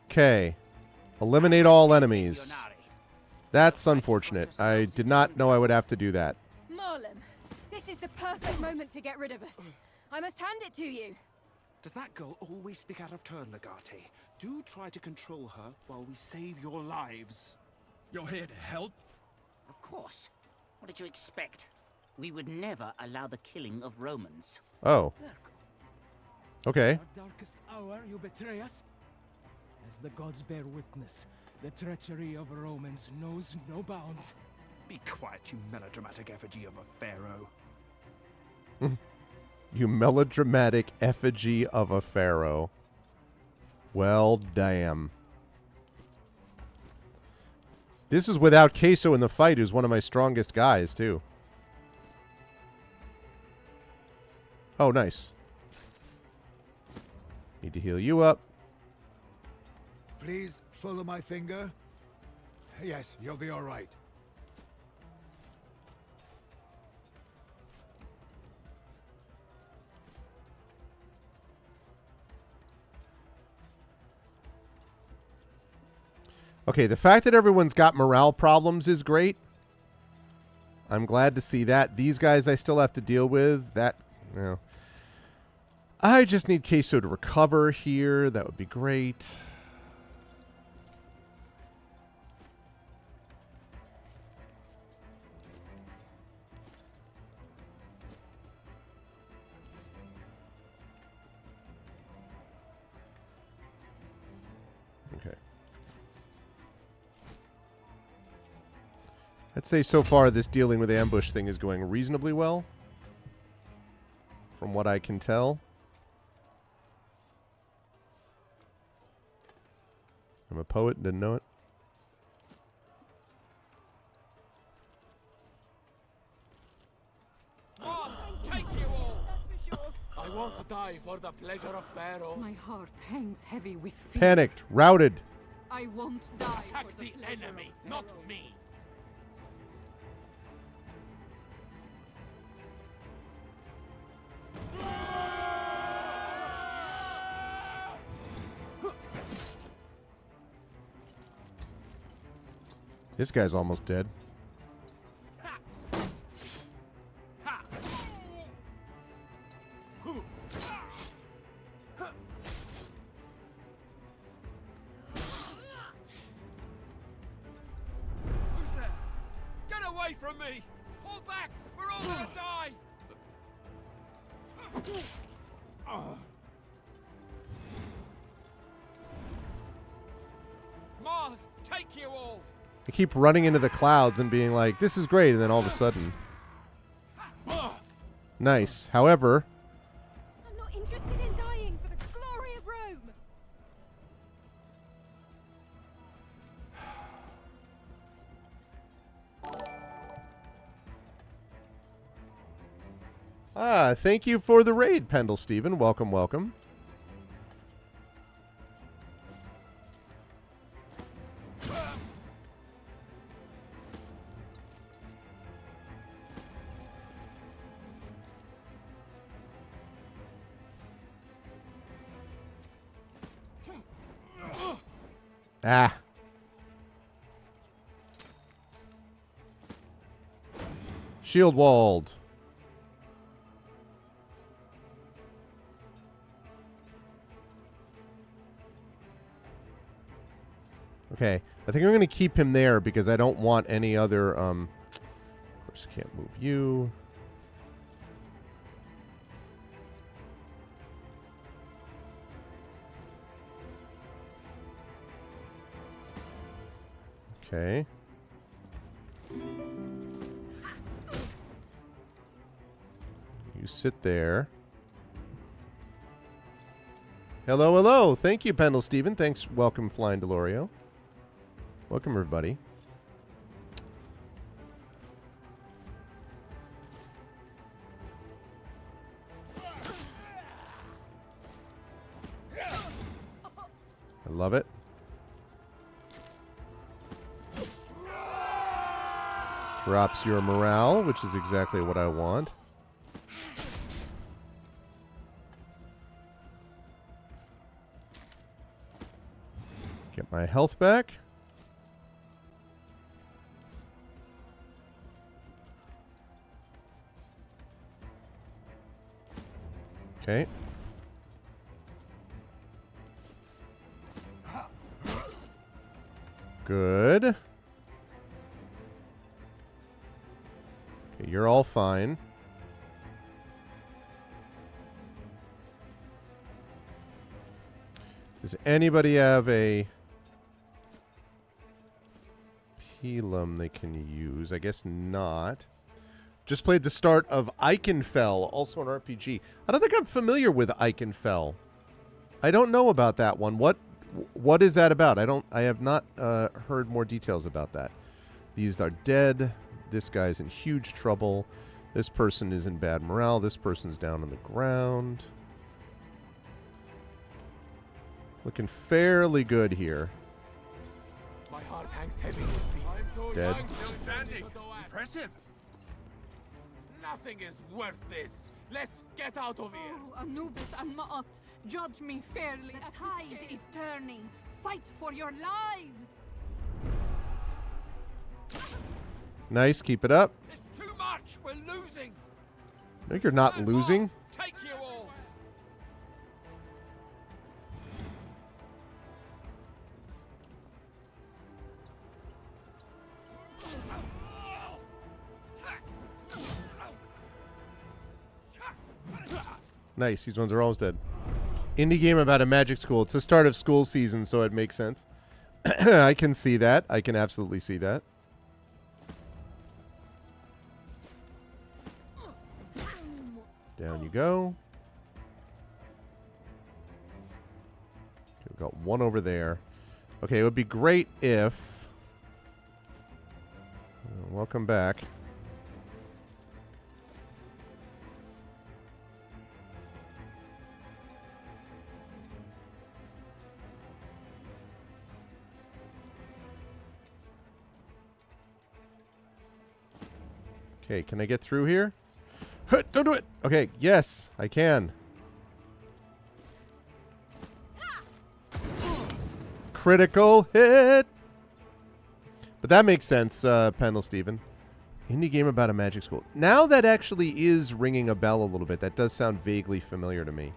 Okay. Eliminate all enemies. That's unfortunate. I did not know I would have to do that. Marlem, this is the perfect moment to get rid of us. I must hand it to you. Does that girl always speak out of turn, Legate? Do try to control her while we save your lives. You're here to help? Of course. What did you expect? We would never allow the killing of Romans. Oh. Okay. Our darkest hour, you betray us? As the gods bear witness, the treachery of Romans knows no bounds. Be quiet, you melodramatic effigy of a pharaoh. You melodramatic effigy of a pharaoh. Well, damn. This is without Queso in the fight, who's one of my strongest guys, too. Oh, nice. Need to heal you up. Please follow my finger. Yes, you'll be all right. Okay, the fact that everyone's got morale problems is great. I'm glad to see that. These guys I still have to deal with. That, you know. I just need Queso to recover here. That would be great. Okay. I'd say so far this dealing with the ambush thing is going reasonably well. From what I can tell. I'm a poet, didn't know it. Take you all! That's for sure. I won't die for the pleasure of Pharaoh. My heart hangs heavy with fear. Panicked, routed. I won't die Attack for the the pleasure enemy, of not Pharaoh. me. This guy's almost dead. Who's there? Get away from me! Fall back! We're all gonna die! Mars, take you all! I keep running into the clouds and being like, this is great, and then all of a sudden... Nice. However... I'm not interested in dying for the glory of Rome. Thank you for the raid, Pendle Steven. Welcome, welcome. Ah. Shield walled. Okay, I think I'm going to keep him there because I don't want any other, of course, can't move you. Okay. You sit there. Hello, hello. Thank you, Pendle Steven. Thanks. Welcome, Flying Delorio. Welcome, everybody. I love it. Drops your morale, which is exactly what I want. Get my health back. Okay. Good. Okay, you're all fine. Does anybody have a Pelum they can use? I guess not. Just played the start of Eichenfell, also an RPG. I don't think I'm familiar with Eichenfell. I don't know about that one. What is that about? I have not heard more details about that. These are dead. This guy's in huge trouble. This person is in bad morale. This person's down on the ground. Looking fairly good here. My heart hangs heavy with fear. I'm too Dead. young, still standing. Impressive. Nothing is worth this. Let's get out of here. Oh, Anubis and Ma'at, judge me fairly. The tide is turning. Fight for your lives. Nice. Keep it up. It's too much. We're losing. No, you're not losing. Take you all. Nice. These ones are almost dead. Indie game about a magic school. It's the start of school season, so it makes sense. I can see that. I can absolutely see that. Down you go. Okay, we've got one over there. Okay, it would be great if... welcome back. Okay, can I get through here? Don't do it! Okay, yes, I can. Critical hit! But that makes sense, Pendle Steven. Indie game about a magic school. Now that actually is ringing a bell a little bit. That does sound vaguely familiar to me.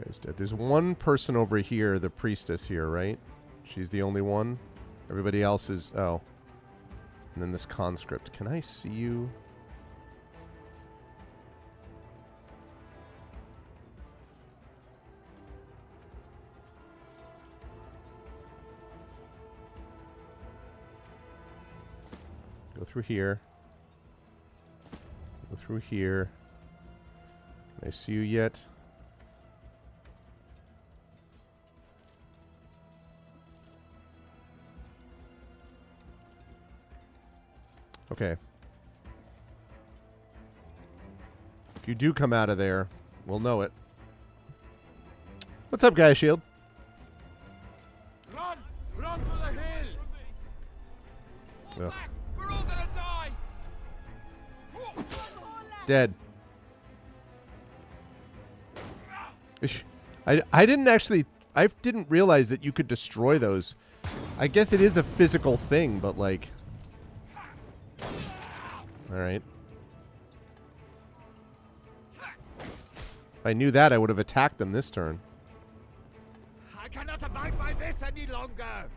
Guy's dead. There's one person over here, the priestess here, right? She's the only one. Everybody else is... oh. And then this conscript. Can I see you? Go through here. Go through here. Can I see you yet? Okay. If you do come out of there, we'll know it. What's up, Guy Shield? Run! Run to the hills! Ugh. Back! We're all gonna die! Dead. I didn't actually... I didn't realize that you could destroy those. I guess it is a physical thing, but like... Alright. If I knew that, I would have attacked them this turn. I cannot abide by this any longer!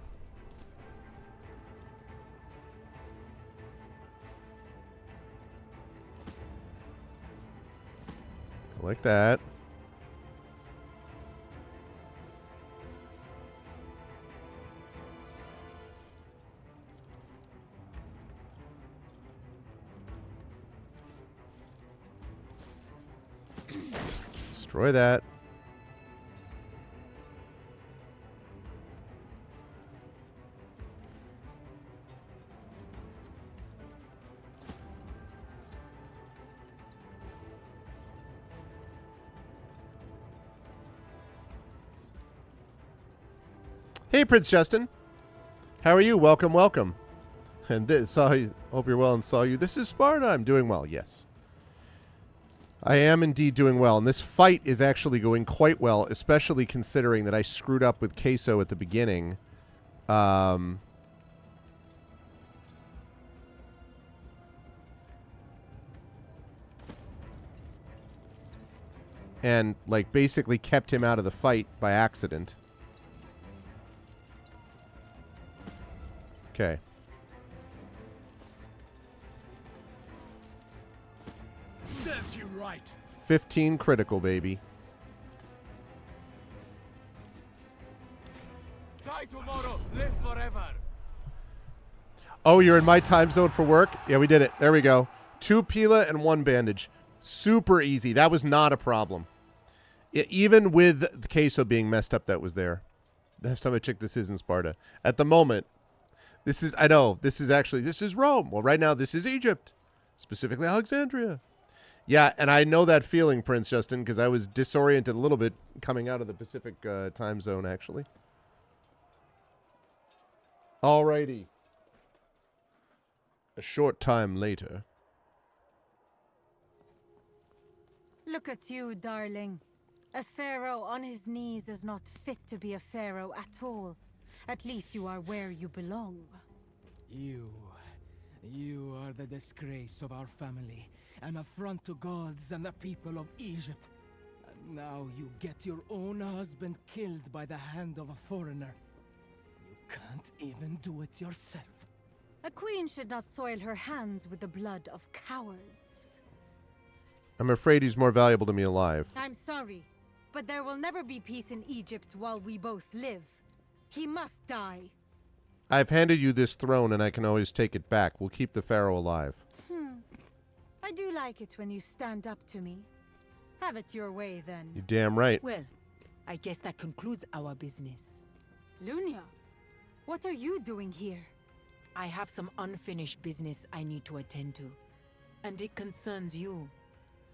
Like that. Destroy that. Hey, Prince Justin. How are you? Welcome, welcome. And this, hope you're well and saw you. This is Sparta. I'm doing well, yes. I am indeed doing well, and this fight is actually going quite well, especially considering that I screwed up with Queso at the beginning. And, like, basically kept him out of the fight by accident. Okay. Serves you right. 15 critical, baby. Die tomorrow, live forever! Oh, you're in my time zone for work? Yeah, we did it. There we go. 2 Pila and 1 bandage. Super easy. That was not a problem. Even with the Queso being messed up, that was there. Last time I checked, this is in Sparta. At the moment, this is, I know, this is Rome. Well, right now, this is Egypt. Specifically Alexandria. Yeah, and I know that feeling, Prince Justin, because I was disoriented a little bit coming out of the Pacific time zone, actually. Alrighty. A short time later. Look at you, darling. A pharaoh on his knees is not fit to be a pharaoh at all. At least you are where you belong. You are the disgrace of our family, an affront to gods and the people of Egypt. And now you get your own husband killed by the hand of a foreigner. You can't even do it yourself. A queen should not soil her hands with the blood of cowards. I'm afraid he's more valuable to me alive. I'm sorry, but there will never be peace in Egypt while we both live. He must die. I've handed you this throne and I can always take it back. We'll keep the pharaoh alive. I do like it when you stand up to me. Have it your way, then. You're damn right. Well, I guess that concludes our business. Lunia, what are you doing here? I have some unfinished business I need to attend to. And it concerns you,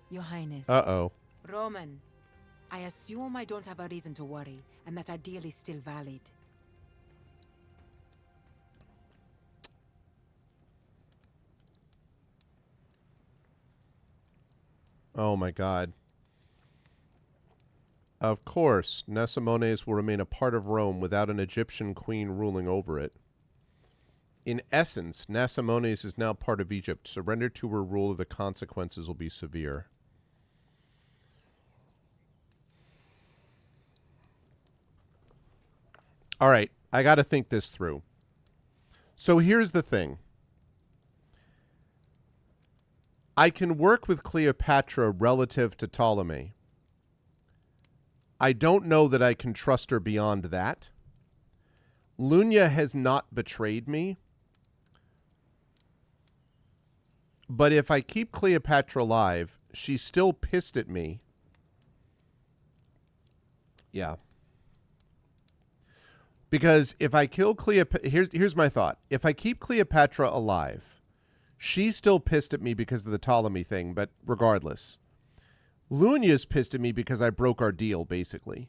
Your Highness. Uh-oh. Roman, I assume I don't have a reason to worry, and that our deal is still valid. Oh my god. Of course, Nasamones will remain a part of Rome without an Egyptian queen ruling over it. In essence, Nasamones is now part of Egypt. Surrender to her rule or the consequences will be severe. All right, I got to think this through. So here's the thing. I can work with Cleopatra relative to Ptolemy. I don't know that I can trust her beyond that. Lunia has not betrayed me. But if I keep Cleopatra alive, she's still pissed at me. Yeah. Because if I kill Cleopatra... Here's my thought. If I keep Cleopatra alive... She's still pissed at me because of the Ptolemy thing, but regardless. Lunia's pissed at me because I broke our deal, basically.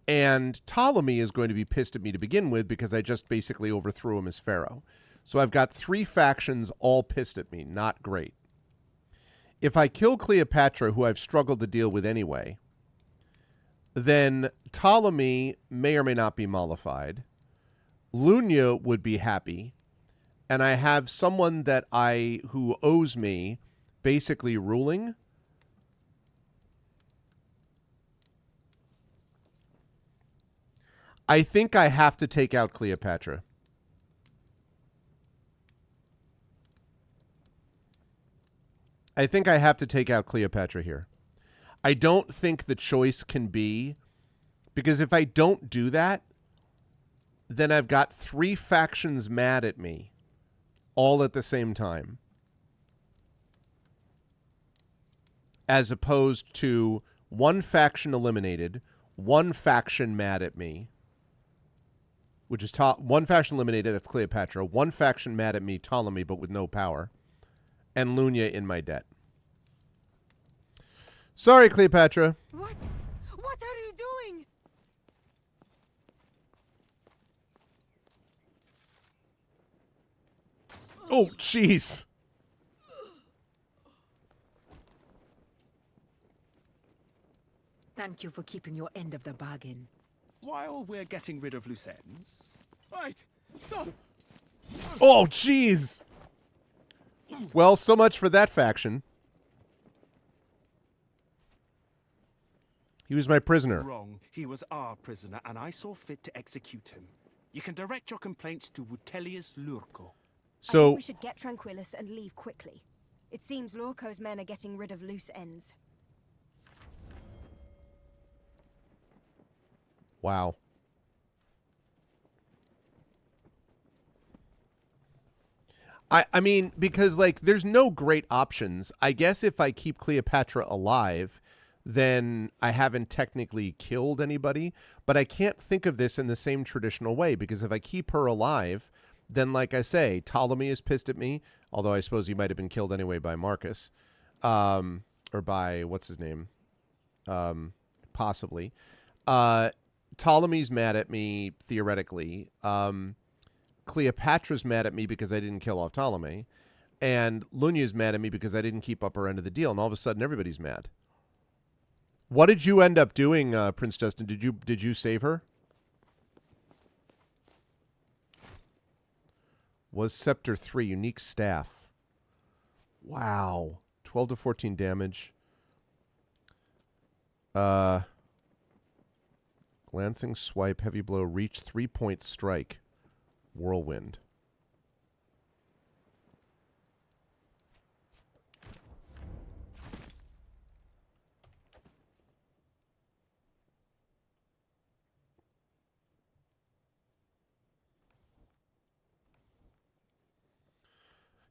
And Ptolemy is going to be pissed at me to begin with because I just basically overthrew him as pharaoh. So I've got 3 factions all pissed at me. Not great. If I kill Cleopatra, who I've struggled to deal with anyway, then Ptolemy may or may not be mollified. Lunia would be happy. And I have someone who owes me basically ruling. I think I have to take out Cleopatra. I think I have to take out Cleopatra here. I don't think the choice can be, because if I don't do that, then I've got 3 factions mad at me. All at the same time. As opposed to 1 faction eliminated, 1 faction mad at me, which is 1 faction eliminated, that's Cleopatra, 1 faction mad at me, Ptolemy, but with no power, and Lunia in my debt. Sorry, Cleopatra. What? What are you doing? Oh, jeez. Thank you for keeping your end of the bargain. While we're getting rid of loose ends... Right! Stop! Oh, jeez. Well, so much for that faction. He was my prisoner. Wrong. He was our prisoner, and I saw fit to execute him. You can direct your complaints to Vitellius Lurco. I think we should get Tranquillus and leave quickly. It seems Lurco's men are getting rid of loose ends. Wow. I mean, because, like, there's no great options. I guess if I keep Cleopatra alive, then I haven't technically killed anybody. But I can't think of this in the same traditional way, because if I keep her alive, then like I say, Ptolemy is pissed at me, although I suppose he might have been killed anyway by Marcus, or by, what's his name? Possibly. Ptolemy's mad at me, theoretically. Cleopatra's mad at me because I didn't kill off Ptolemy. And Lunya's mad at me because I didn't keep up her end of the deal. And all of a sudden, everybody's mad. What did you end up doing, Prince Justin? Did you save her? Was Scepter 3, unique staff. Wow. 12 to 14 damage. Glancing swipe, heavy blow, reach, 3-point strike. Whirlwind.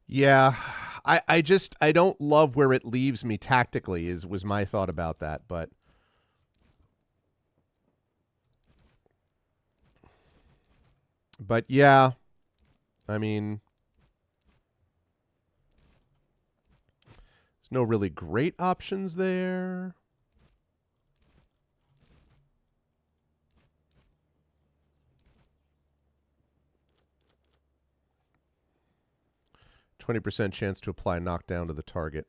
Yeah, I don't love where it leaves me tactically was my thought about that, but yeah, I mean, there's no really great options there. %20 chance to apply knockdown to the target.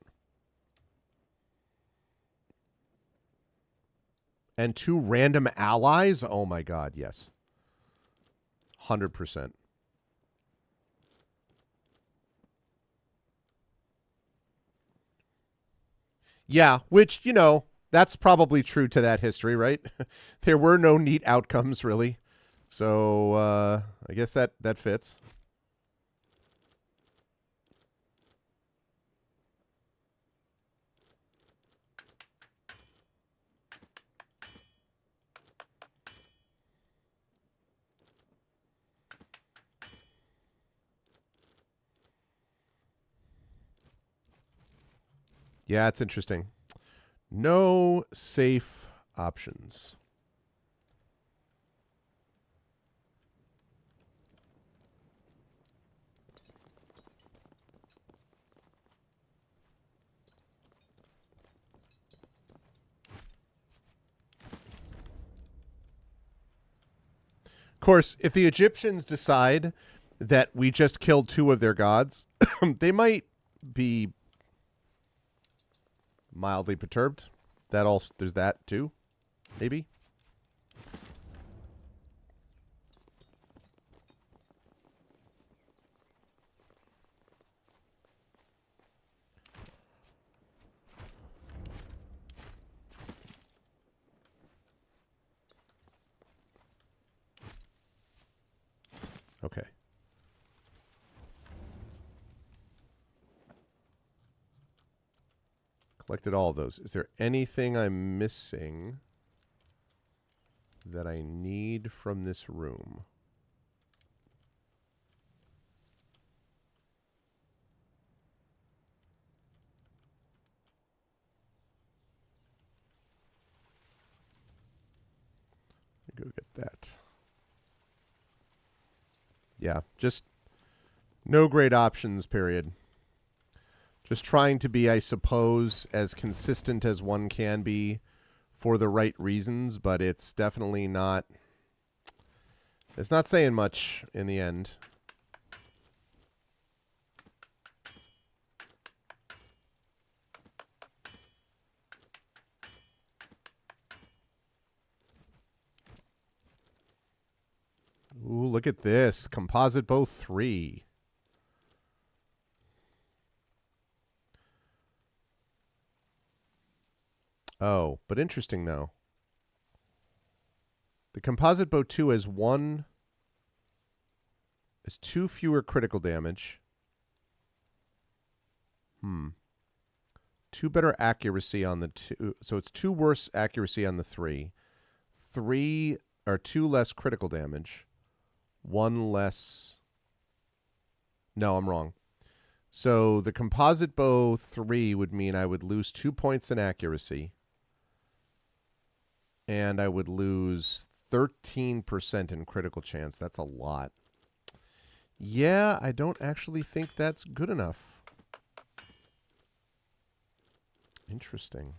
And 2 random allies? Oh my god, yes. 100%. Yeah, which, you know, that's probably true to that history, right? There were no neat outcomes, really. So, I guess that fits. Yeah, it's interesting. No safe options. Of course, if the Egyptians decide that we just killed 2 of their gods, they might be mildly perturbed. There's that too, maybe. Okay. Collected all of those. Is there anything I'm missing that I need from this room? Go get that. Yeah, just no great options, period. Just trying to be, I suppose, as consistent as one can be for the right reasons, but it's definitely not... It's not saying much in the end. Ooh, look at this. Composite bow 3. Oh, but interesting, though. The composite bow 2 has 2 fewer critical damage. 2 better accuracy on the 2. So it's 2 worse accuracy on the 3. 2 less critical damage. 1 less... No, I'm wrong. So the composite bow 3 would mean I would lose 2 points in accuracy. And I would lose 13% in critical chance. That's a lot. Yeah, I don't actually think that's good enough. Interesting.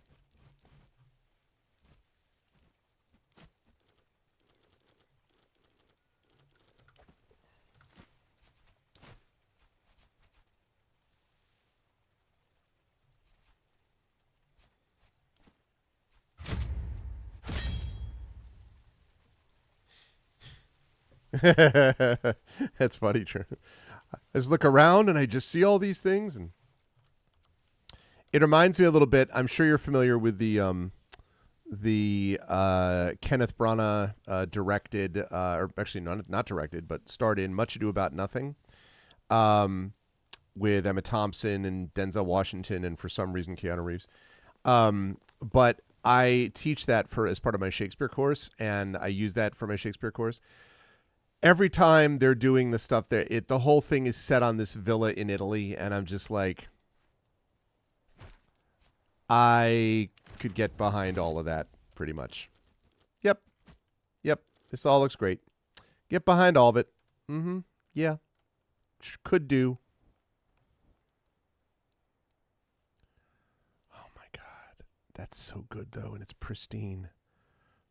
That's funny, true. I just look around and I just see all these things, and it reminds me a little bit. I'm sure you're familiar with the Kenneth Branagh directed, or actually not directed, but starred in Much Ado About Nothing, with Emma Thompson and Denzel Washington, and for some reason Keanu Reeves. But I teach that as part of my Shakespeare course, and I use that for my Shakespeare course. Every time they're doing the stuff there, the whole thing is set on this villa in Italy, and I'm just like, I could get behind all of that pretty much. Yep. This all looks great. Get behind all of it. Yeah. Could do. Oh my God. That's so good though, and it's pristine.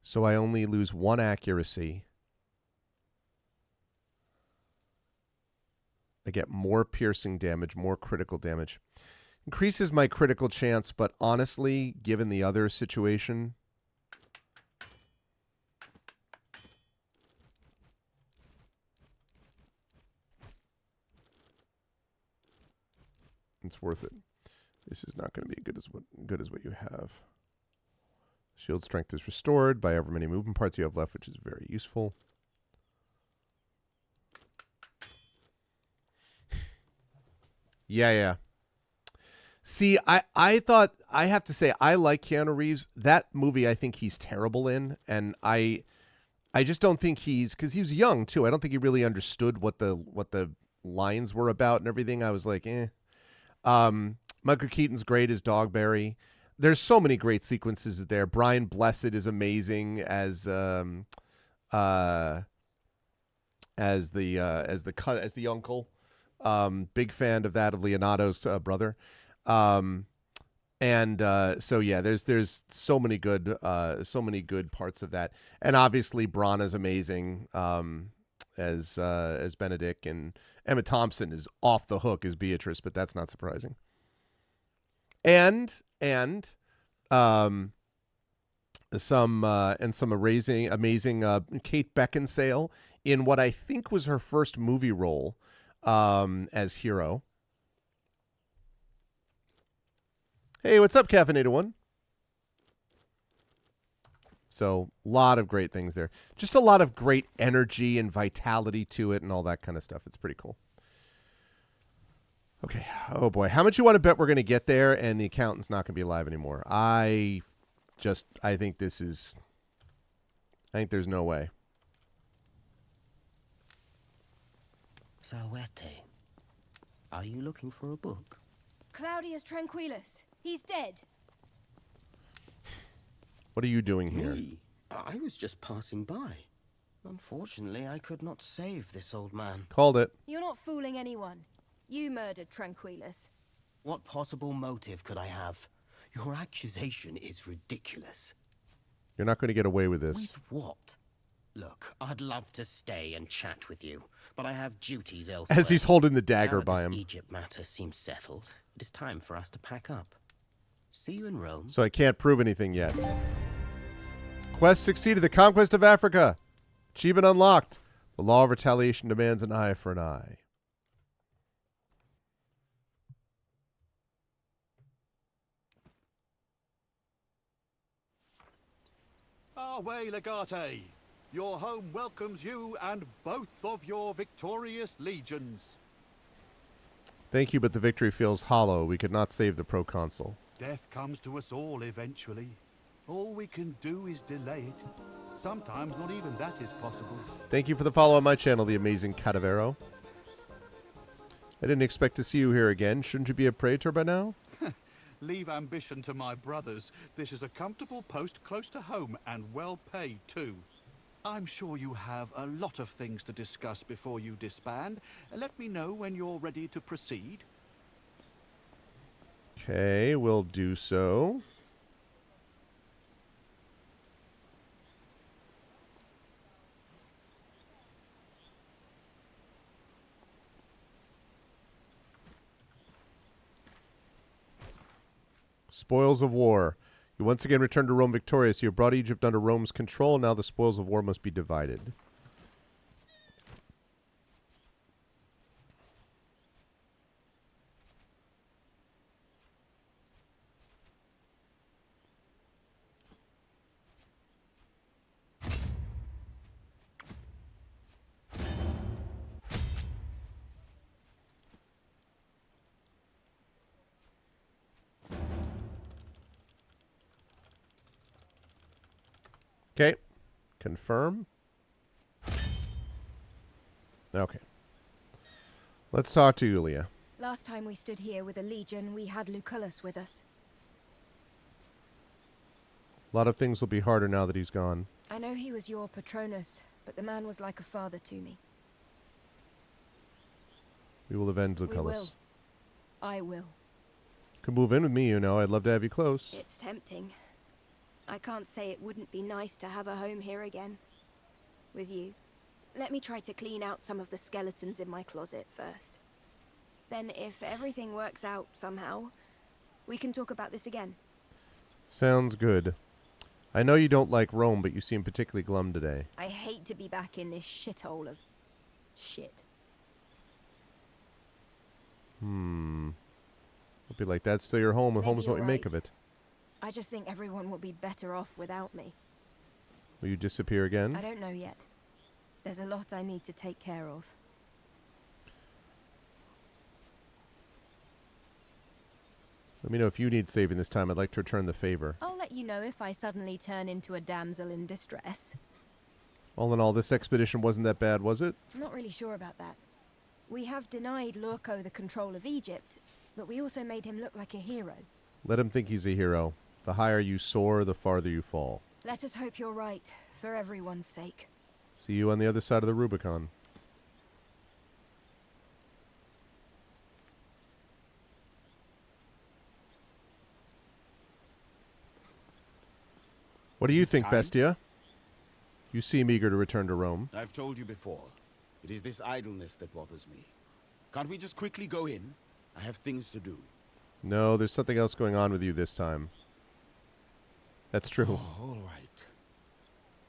So I only lose 1 accuracy. I get more piercing damage, more critical damage. Increases my critical chance, but honestly, given the other situation, it's worth it. This is not going to be good as what you have. Shield strength is restored by however many movement parts you have left, which is very useful. Yeah. See, I thought, I have to say, I like Keanu Reeves. That movie, I think he's terrible in, and I just don't think because he was young too. I don't think he really understood what the lines were about and everything. I was like, eh. Michael Keaton's great as Dogberry. There's so many great sequences there. Brian Blessed is amazing as the uncle. Big fan of that, of Leonardo's brother. So yeah, there's so many good parts of that, and obviously Branagh is amazing as Benedict, and Emma Thompson is off the hook as Beatrice, but that's not surprising. And some amazing Kate Beckinsale in what I think was her first movie role as Hero. Hey, what's up, Caffeinated One? So, a lot of great things there. Just a lot of great energy and vitality to it and all that kind of stuff. It's pretty cool. Okay. Oh, boy. How much you want to bet we're going to get there and the accountant's not going to be alive anymore? I think there's no way. Salvete, are you looking for a book? Claudius Tranquillus. He's dead. What are you doing here? Me? I was just passing by. Unfortunately, I could not save this old man. Called it. You're not fooling anyone. You murdered Tranquillus. What possible motive could I have? Your accusation is ridiculous. You're not going to get away with this. With what? Look, I'd love to stay and chat with you, but I have duties elsewhere. As he's holding the dagger now by him. This Egypt matter seems settled. It is time for us to pack up. See you in Rome. So I can't prove anything yet. Quest succeeded. The conquest of Africa. Achievement unlocked. The law of retaliation demands an eye for an eye. Away, Legate! Your home welcomes you and both of your victorious legions. Thank you, but the victory feels hollow. We could not save the proconsul. Death comes to us all eventually. All we can do is delay it. Sometimes not even that is possible. Thank you for the follow on my channel, the amazing Cadavero. I didn't expect to see you here again. Shouldn't you be a praetor by now? Leave ambition to my brothers. This is a comfortable post close to home and well paid too. I'm sure you have a lot of things to discuss before you disband. Let me know when you're ready to proceed. Okay, we'll do so. Spoils of war. You once again return to Rome victorious. You have brought Egypt under Rome's control. Now the spoils of war must be divided. Okay. Confirm. Okay. Let's talk to Yulia. Last time we stood here with a legion, we had Lucullus with us. A lot of things will be harder now that he's gone. I know he was your Patronus, but the man was like a father to me. We will avenge We Lucullus. will. I will. Could move in with me, you know. I'd love to have you close. It's tempting. I can't say it wouldn't be nice to have a home here again. With you. Let me try to clean out some of the skeletons in my closet first. Then if everything works out somehow, we can talk about this again. Sounds good. I know you don't like Rome, but you seem particularly glum today. I hate to be back in this shithole of shit. It'll be like that's still your home, and Maybe home's what we you're make right. of it. I just think everyone will be better off without me. Will you disappear again? I don't know yet. There's a lot I need to take care of. Let me know if you need saving this time. I'd like to return the favor. I'll let you know if I suddenly turn into a damsel in distress. All in all, this expedition wasn't that bad, was it? I'm not really sure about that. We have denied Lurko the control of Egypt, but we also made him look like a hero. Let him think he's a hero. The higher you soar, the farther you fall. Let us hope you're right, for everyone's sake. See you on the other side of the Rubicon. What do you think, Bestia? You seem eager to return to Rome. I've told you before. It is this idleness that bothers me. Can't we just quickly go in? I have things to do. No, there's something else going on with you this time. That's true. Oh, all right.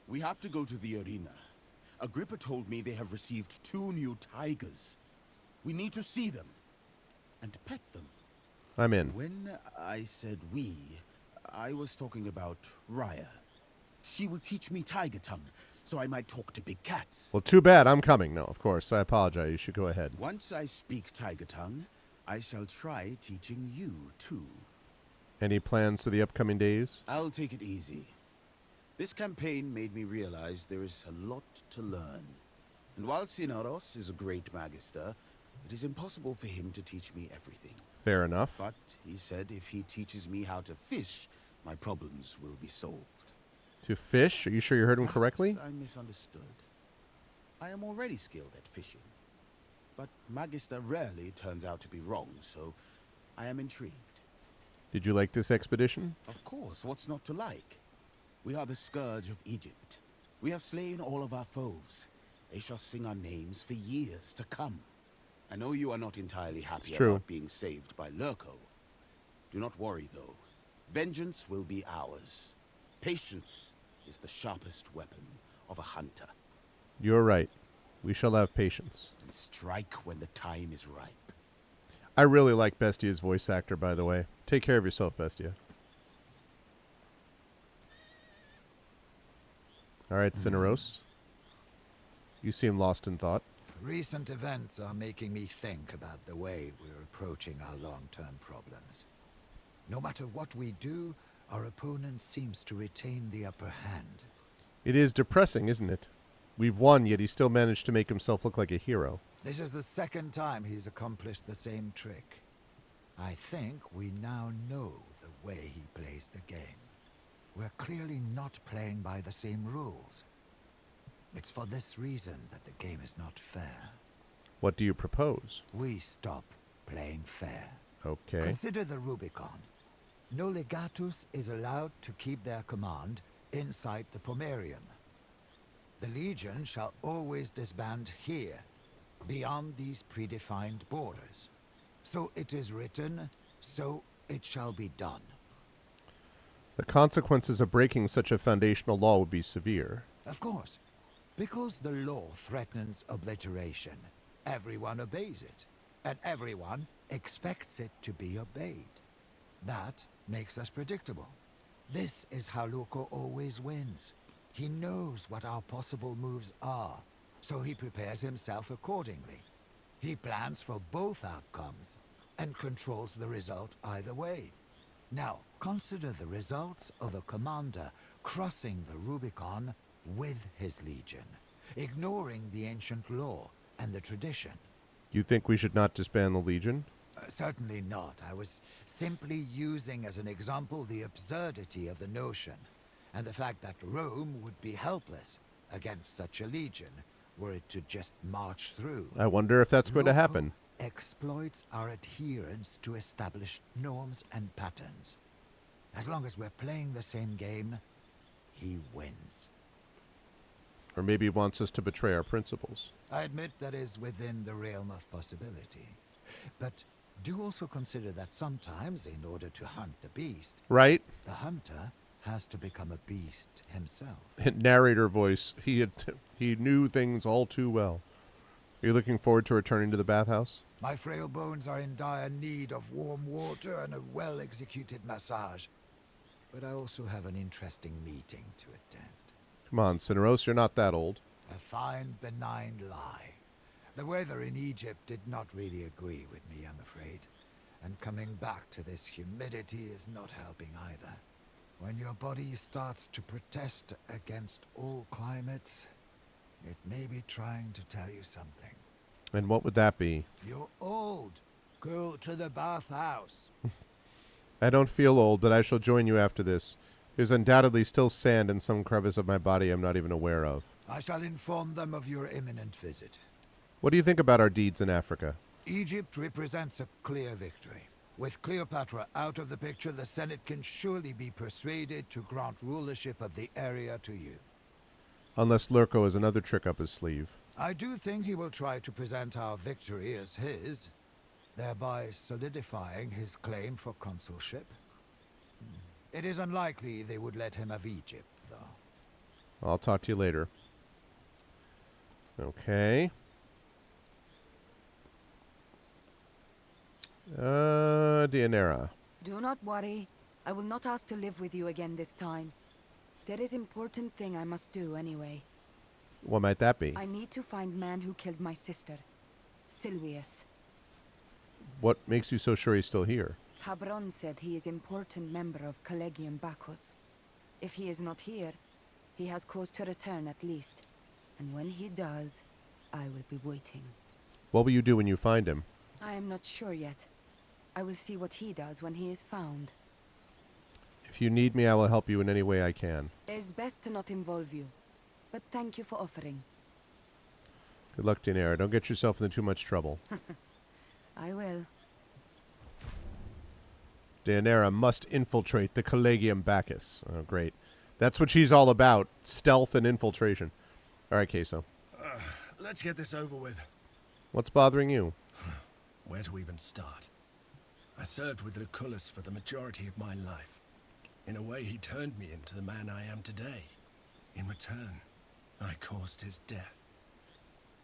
We have to go to the arena. Agrippa told me they have received 2 new tigers. We need to see them and pet them. I'm in. When I said we, I was talking about Raya. She will teach me tiger tongue, so I might talk to big cats. Well, too bad. I'm coming. No, of course. I apologize. You should go ahead. Once I speak tiger tongue, I shall try teaching you, too. Any plans for the upcoming days? I'll take it easy. This campaign made me realize there is a lot to learn. And while Sinaros is a great magister, it is impossible for him to teach me everything. Fair enough. But he said if he teaches me how to fish, my problems will be solved. To fish? Are you sure you heard him correctly? I misunderstood. I am already skilled at fishing. But Magister rarely turns out to be wrong, so I am intrigued. Did you like this expedition? Of course, what's not to like? We are the scourge of Egypt. We have slain all of our foes. They shall sing our names for years to come. I know you are not entirely happy about being saved by Lurko. Do not worry, though. Vengeance will be ours. Patience is the sharpest weapon of a hunter. You're right. We shall have patience. And strike when the time is ripe. I really like Bestia's voice actor, by the way. Take care of yourself, Bestia. All right, Cineros. You seem lost in thought. Recent events are making me think about the way we're approaching our long-term problems. No matter what we do, our opponent seems to retain the upper hand. It is depressing, isn't it? We've won, yet he still managed to make himself look like a hero. This is the second time he's accomplished the same trick. I think we now know the way he plays the game. We're clearly not playing by the same rules. It's for this reason that the game is not fair. What do you propose? We stop playing fair. Okay. Consider the Rubicon. No legatus is allowed to keep their command inside the Pomerium. The Legion shall always disband here, beyond these predefined borders. So it is written, so it shall be done. The consequences of breaking such a foundational law would be severe. Of course. Because the law threatens obliteration, everyone obeys it, and everyone expects it to be obeyed. That makes us predictable. This is how Luco always wins. He knows what our possible moves are, so he prepares himself accordingly. He plans for both outcomes, and controls the result either way. Now, consider the results of a commander crossing the Rubicon with his legion, ignoring the ancient law and the tradition. You think we should not disband the Legion? Certainly not. I was simply using as an example the absurdity of the notion, and the fact that Rome would be helpless against such a legion were it to just march through. I wonder if that's going to happen. Exploits our adherence to established norms and patterns. As long as we're playing the same game, he wins. Or maybe he wants us to betray our principles. I admit that is within the realm of possibility. But do also consider that sometimes, in order to hunt the beast, right, the hunter has to become a beast himself. Narrator voice. He knew things all too well. Are you looking forward to returning to the bathhouse? My frail bones are in dire need of warm water and a well-executed massage. But I also have an interesting meeting to attend. Come on, Cineros, you're not that old. A fine, benign lie. The weather in Egypt did not really agree with me, I'm afraid. And coming back to this humidity is not helping either. When your body starts to protest against all climates, it may be trying to tell you something. And what would that be? You're old. Go to the bathhouse. I don't feel old, but I shall join you after this. There's undoubtedly still sand in some crevice of my body I'm not even aware of. I shall inform them of your imminent visit. What do you think about our deeds in Africa? Egypt represents a clear victory. With Cleopatra out of the picture, the Senate can surely be persuaded to grant rulership of the area to you. Unless Lurko has another trick up his sleeve. I do think he will try to present our victory as his, thereby solidifying his claim for consulship. It is unlikely they would let him have Egypt, though. I'll talk to you later. Okay. Deianira. Do not worry. I will not ask to live with you again this time. There is important thing I must do anyway. What might that be? I need to find man who killed my sister, Silvius. What makes you so sure he's still here? Habron said he is important member of Collegium Bacchus. If he is not here, he has cause to return at least. And when he does, I will be waiting. What will you do when you find him? I am not sure yet. I will see what he does when he is found. If you need me, I will help you in any way I can. It is best to not involve you. But thank you for offering. Good luck, Deianira. Don't get yourself into too much trouble. I will. Deianira must infiltrate the Collegium Bacchus. Oh, great. That's what she's all about. Stealth and infiltration. All right, Queso. Let's get this over with. What's bothering you? Where to even start? I served with Lucullus for the majority of my life. In a way, he turned me into the man I am today. In return, I caused his death.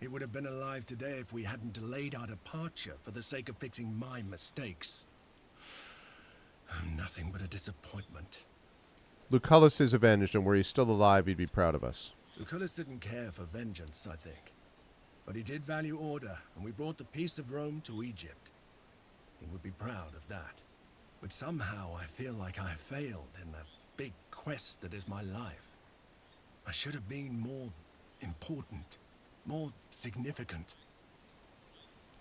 He would have been alive today if we hadn't delayed our departure for the sake of fixing my mistakes. Nothing but a disappointment. Lucullus is avenged, and were he still alive, he'd be proud of us. Lucullus didn't care for vengeance, I think. But he did value order, and we brought the peace of Rome to Egypt. He would be proud of that. But somehow I feel like I failed in that big quest that is my life. I should have been more important, more significant.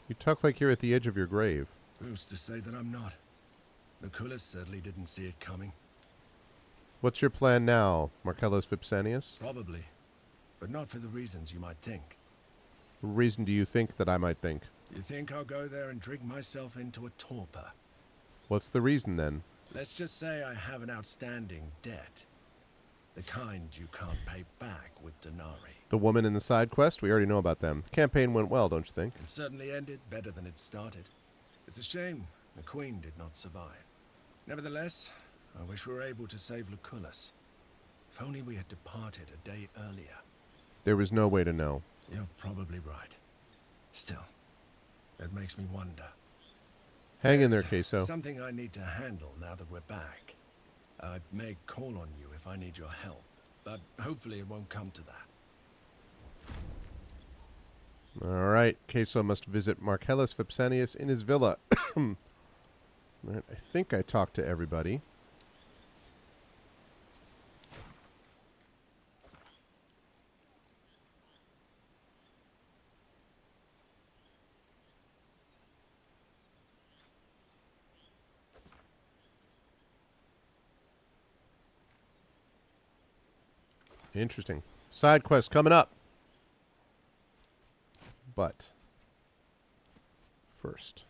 You talk like you're at the edge of your grave. Who's to say that I'm not? Lucullus certainly didn't see it coming. What's your plan now, Marcellus Vipsanius? Probably. but not for the reasons you might think. What reason do you think that I might think? You think I'll go there and drink myself into a torpor? What's the reason then? Let's just say I have an outstanding debt. The kind you can't pay back with Denari. The woman in the side quest? We already know about them. The campaign went well, don't you think? It certainly ended better than it started. It's a shame the Queen did not survive. Nevertheless, I wish we were able to save Lucullus. If only we had departed a day earlier. There was no way to know. You're probably right. Still, that makes me wonder. Hang in there, Queso. Something I need to handle now that we're back. I may call on you if I need your help, but hopefully it won't come to that. All right. Queso must visit Marcellus Vipsanius in his villa. All right, I think I talked to everybody. Interesting. Side quest coming up. But first,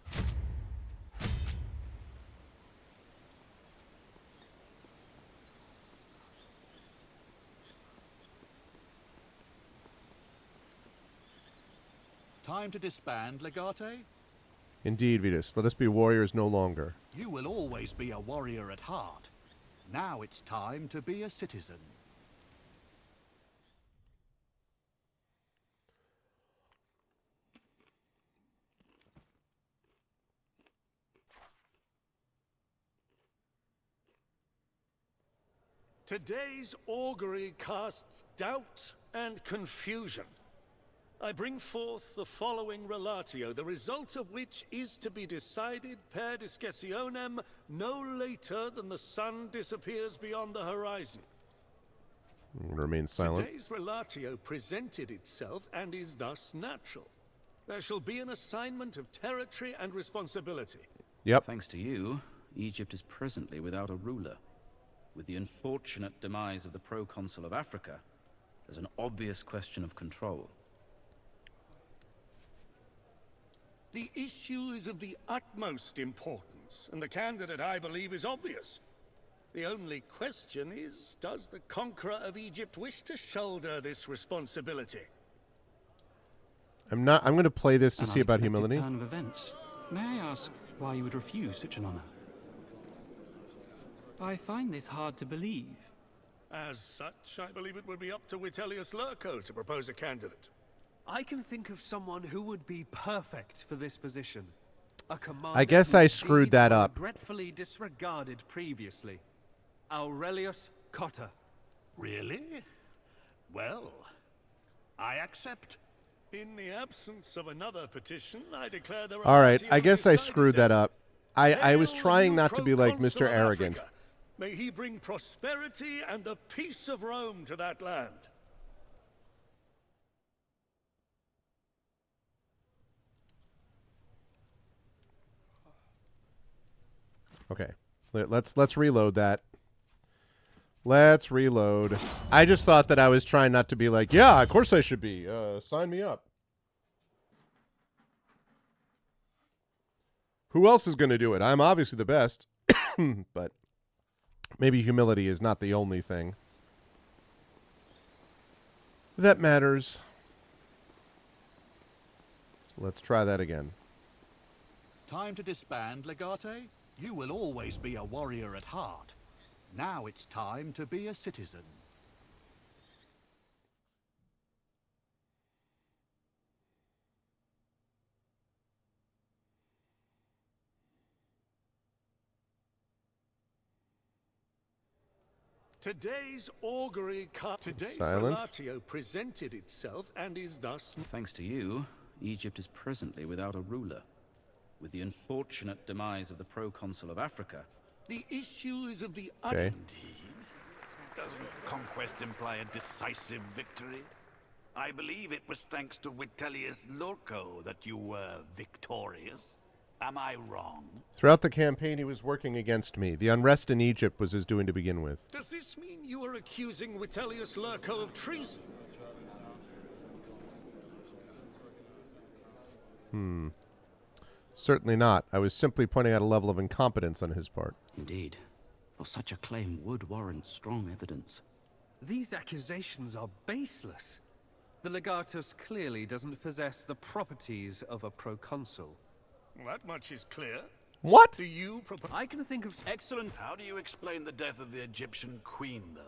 Time to disband, Legate? indeed, Vetus, let us be warriors no longer. You will always be a warrior at heart. Now it's time to be a citizen. Today's augury casts doubt and confusion. I bring forth the following relatio, the result of which is to be decided per discretionem no later than the sun disappears beyond the horizon. Remain silent. Today's relatio presented itself and is thus natural. There shall be an assignment of territory and responsibility. Yep. Thanks to you, Egypt is presently without a ruler. With the unfortunate demise of the proconsul of Africa, there's an obvious question of control. The issue is of the utmost importance, and the candidate, I believe, is obvious. The only question is, does the conqueror of Egypt wish to shoulder this responsibility? I'm going to play this to see about humility. Turn of events. May I ask why you would refuse such an honor? I find this hard to believe. As such, I believe it would be up to Vitellius Lurco to propose a candidate. I can think of someone who would be perfect for this position. A commander I guess I screwed that up. Regretfully disregarded previously. Aurelius Cotta. Really? Well, I accept. In the absence of another petition, I declare the All right, I guess I screwed that up. I was trying not to be like Mr. Arrogant. May he bring prosperity and the peace of Rome to that land. Okay, let's reload that. Let's reload. I just thought that I was trying not to be like, yeah, of course I should be. Sign me up. Who else is going to do it? I'm obviously the best. But maybe humility is not the only thing that matters. Let's try that again. Time to disband, Legate? You will always be a warrior at heart. Now it's time to be a citizen. Today's augury today's Silence. relatio presented itself and is thus. Thanks to you, Egypt is presently without a ruler. With the unfortunate demise of the proconsul of Africa, The issue is of the Okay. Doesn't conquest imply a decisive victory? I believe it was thanks to Vitellius Lurco that you were victorious. Am I wrong? Throughout the campaign, he was working against me. The unrest in Egypt was his doing to begin with. Does this mean you are accusing Vitellius Lurco of treason? Certainly not. I was simply pointing out a level of incompetence on his part. Indeed. For such a claim would warrant strong evidence. These accusations are baseless. The Legatus clearly doesn't possess the properties of a proconsul. That much is clear. What? Do you propose? I can think of excellent. How do you explain the death of the Egyptian queen, though?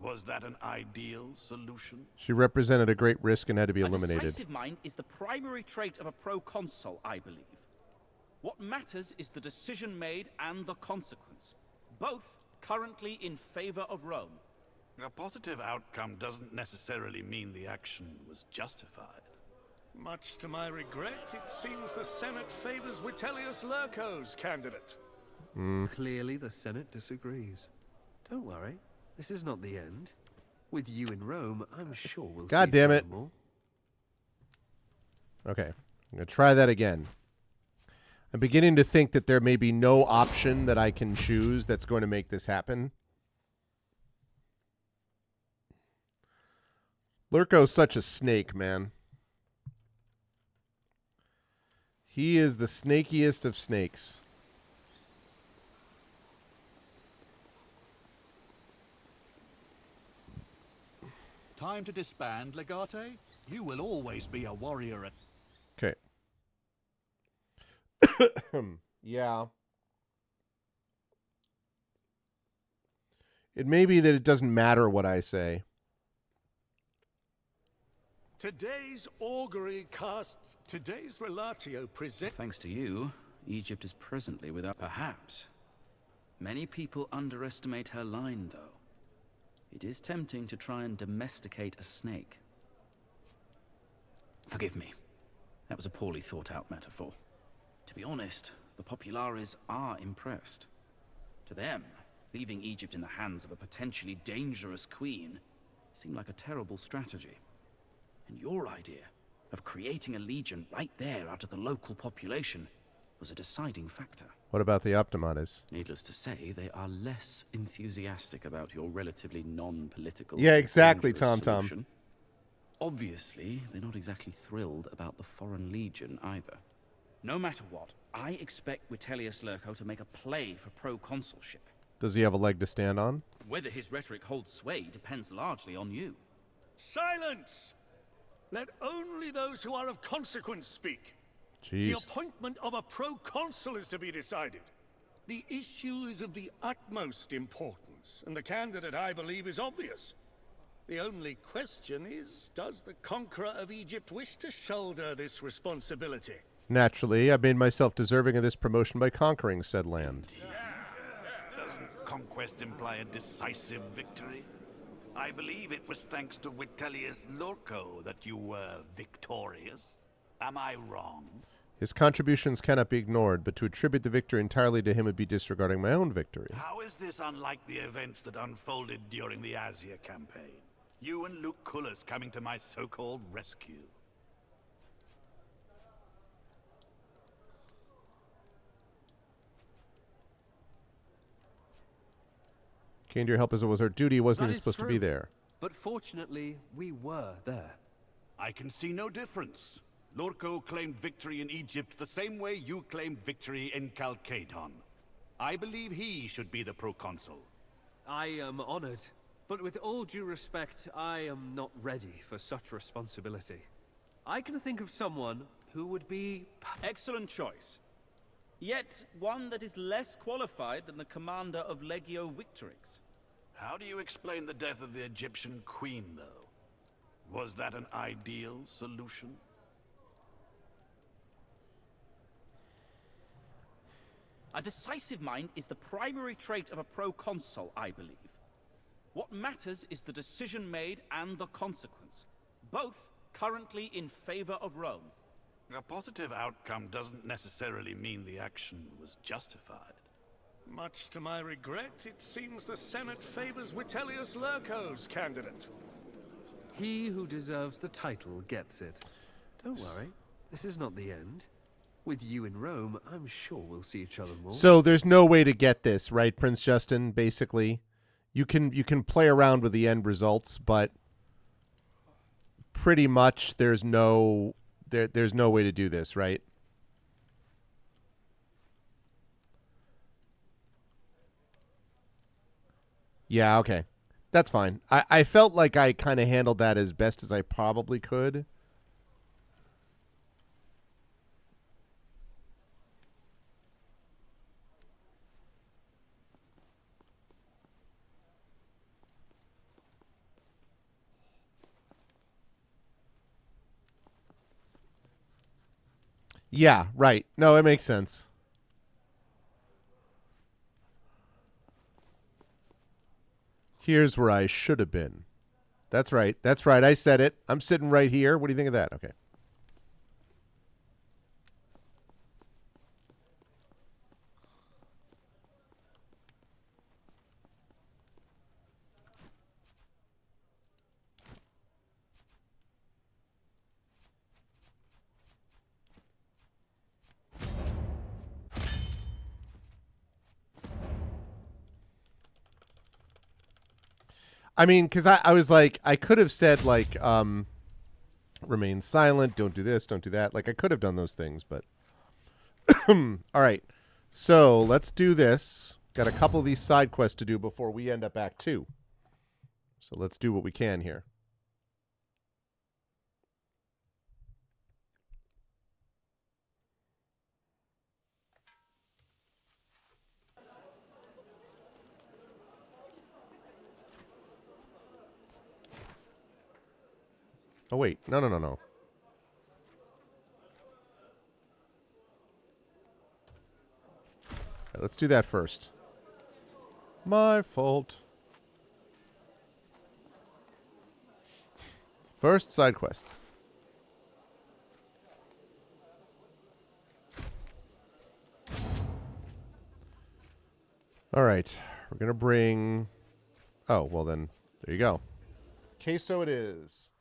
Was that an ideal solution? She represented a great risk and had to be eliminated. A decisive mind is the primary trait of a proconsul, I believe. What matters is the decision made and the consequence, both currently in favor of Rome. A positive outcome doesn't necessarily mean the action was justified. Much to my regret, it seems the Senate favors Vitellius Lurko's candidate. Clearly the Senate disagrees. Don't worry, this is not the end. With you in Rome, I'm sure we'll God see damn it. more. Okay, I'm going to try that again. I'm beginning to think that there may be no option that I can choose that's going to make this happen. Lurko's such a snake, man. He is the snakiest of snakes. Time to disband, Legate? You will always be a warrior at... Okay. Yeah. It may be that it doesn't matter what I say. Today's augury casts... Today's relatio present... Thanks to you, Egypt is presently without... Perhaps. Many people underestimate her line, though. It is tempting to try and domesticate a snake. Forgive me. That was a poorly thought-out metaphor. To be honest, the Populares are impressed. To them, leaving Egypt in the hands of a potentially dangerous queen seemed like a terrible strategy. And your idea of creating a legion right there out of the local population was a deciding factor. What about the Optimates? Needless to say, they are less enthusiastic about your relatively non-political... Yeah, exactly, dangerous Tom. solution. Obviously, they're not exactly thrilled about the Foreign Legion either. No matter what, I expect Vitellius Lurko to make a play for proconsulship. Does he have a leg to stand on? Whether his rhetoric holds sway depends largely on you. Silence! Let only those who are of consequence speak. Jeez. The appointment of a proconsul is to be decided. The issue is of the utmost importance, and the candidate, I believe, is obvious. The only question is, does the conqueror of Egypt wish to shoulder this responsibility? Naturally, I made myself deserving of this promotion by conquering said land. Doesn't conquest imply a decisive victory? I believe it was thanks to Vitellius Lurko that you were victorious. Am I wrong? His contributions cannot be ignored, but to attribute the victory entirely to him would be disregarding my own victory. How is this unlike the events that unfolded during the Asia campaign? You and Lucullus coming to my so-called rescue. Came to your help as it was our duty. He wasn't That even is supposed to true. be there. But fortunately, we were there. I can see no difference. Lurko claimed victory in Egypt the same way you claimed victory in Chalcedon. I believe he should be the proconsul. I am honored, but with all due respect, I am not ready for such responsibility. I can think of someone who would be... Excellent choice. Yet one that is less qualified than the commander of Legio Victrix. How do you explain the death of the Egyptian queen, though? Was that an ideal solution? A decisive mind is the primary trait of a proconsul, I believe. What matters is the decision made and the consequence, both currently in favor of Rome. A positive outcome doesn't necessarily mean the action was justified. Much to my regret, it seems the Senate favors Vitellius Lurko's candidate. He who deserves the title gets it. Don't worry, this is not the end. With you in Rome, I'm sure we'll see each other more. So there's no way to get this, right, Prince Justin? Basically, you can play around with the end results, but pretty much there's no there's no way to do this, right? Yeah, okay. That's fine. I felt like I kind of handled that as best as I probably could. Yeah, right. No, it makes sense. Here's where I should have been. That's right. That's right. I said it. I'm sitting right here. What do you think of that? Okay. I mean, because I was like, I could have said, like, remain silent, don't do this, don't do that. Like, I could have done those things, but. All right. So, let's do this. Got a couple of these side quests to do before we end up Act 2. So, let's do what we can here. Oh, wait. No. Okay, let's do that first. My fault. First, side quests. All right. We're going to bring... Oh, well then, there you go. Queso it is.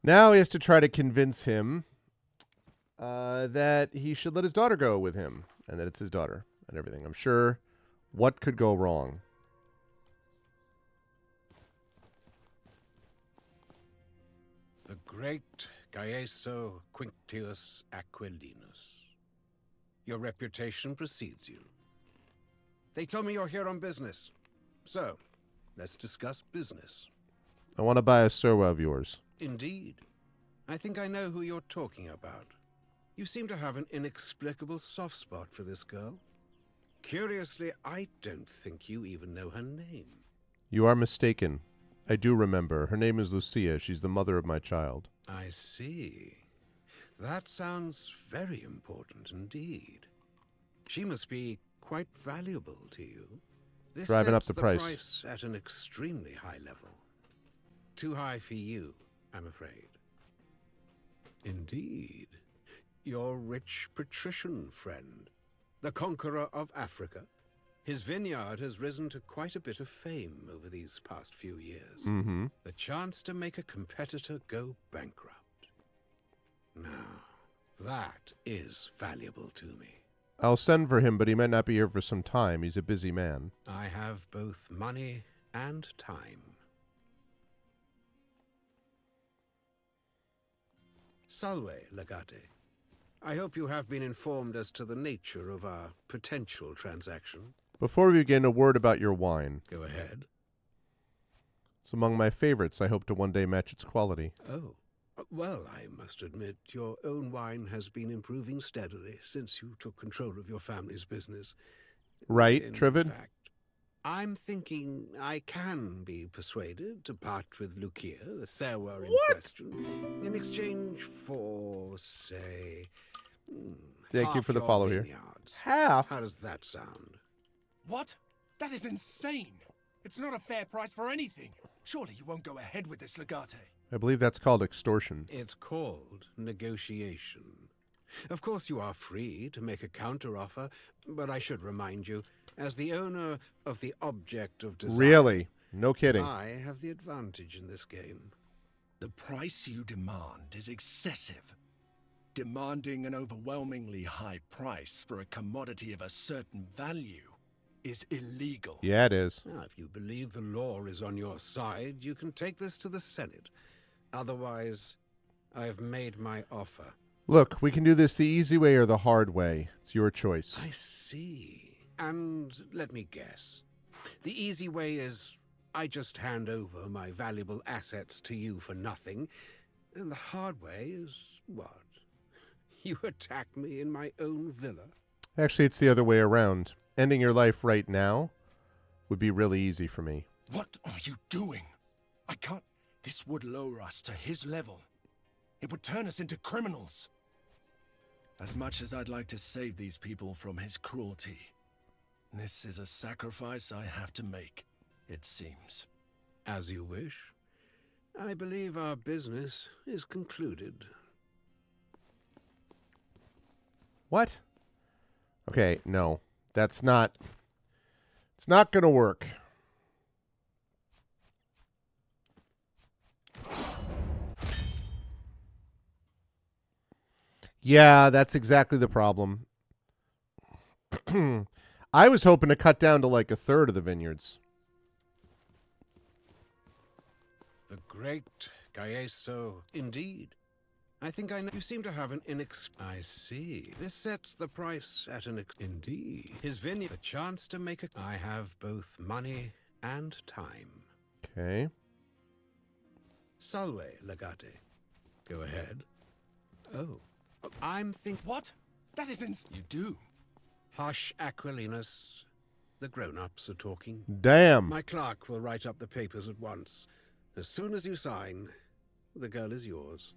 Now he has to try to convince him that he should let his daughter go with him, and that it's his daughter and everything. I'm sure what could go wrong? The great Gaeso Quinctius Aquilinus. Your reputation precedes you. They tell me you're here on business. So, let's discuss business. I want to buy a Serwa of yours. Indeed. I think I know who you're talking about. You seem to have an inexplicable soft spot for this girl. Curiously, I don't think you even know her name. You are mistaken. I do remember. Her name is Lucia. She's the mother of my child. I see. That sounds very important indeed. She must be quite valuable to you. This Driving up sets the price. at an extremely high level. Too high for you, I'm afraid. Indeed. Your rich patrician friend, the conqueror of Africa. His vineyard has risen to quite a bit of fame over these past few years. Mm-hmm. The chance to make a competitor go bankrupt. Now, that is valuable to me. I'll send for him, but he might not be here for some time. He's a busy man. I have both money and time. Salve, Legate. I hope you have been informed as to the nature of our potential transaction. Before we begin, a word about your wine. Go ahead. It's among my favorites. I hope to one day match its quality. Oh. Well, I must admit, your own wine has been improving steadily since you took control of your family's business. Right, Trivid? Fact, I'm thinking I can be persuaded to part with Lucia, the Serwa in question, in exchange for, say... Thank you for the follow here. Half? How does that sound? What? That is insane. It's not a fair price for anything. Surely you won't go ahead with this, Legate. I believe that's called extortion. It's called negotiation. Of course, you are free to make a counteroffer, but I should remind you, as the owner of the object of desire... Really? No kidding. I have the advantage in this game. The price you demand is excessive. Demanding an overwhelmingly high price for a commodity of a certain value is illegal. Yeah, it is. Now, if you believe the law is on your side, you can take this to the Senate. Otherwise, I have made my offer. Look, we can do this the easy way or the hard way. It's your choice. I see. And let me guess. The easy way is I just hand over my valuable assets to you for nothing. And the hard way is what? You attack me in my own villa? Actually, it's the other way around. Ending your life right now would be really easy for me. What are you doing? I can't. This would lower us to his level. It would turn us into criminals. As much as I'd like to save these people from his cruelty, this is a sacrifice I have to make, it seems. As you wish. I believe our business is concluded. What? Okay, no. That's not... It's not gonna work. Yeah, that's exactly the problem. I was hoping to cut down to like a third of the vineyards. The great Gaeso, indeed. I think I know. You seem to have an I see. This sets the price at an indeed. His vineyard, a chance to make a... I have both money and time. Okay. Salve, Legate. Go ahead. Oh. I'm What? That isn't... You do. Hush, Aquilinus. The grown-ups are talking. Damn. My clerk will write up the papers at once. As soon as you sign, the girl is yours.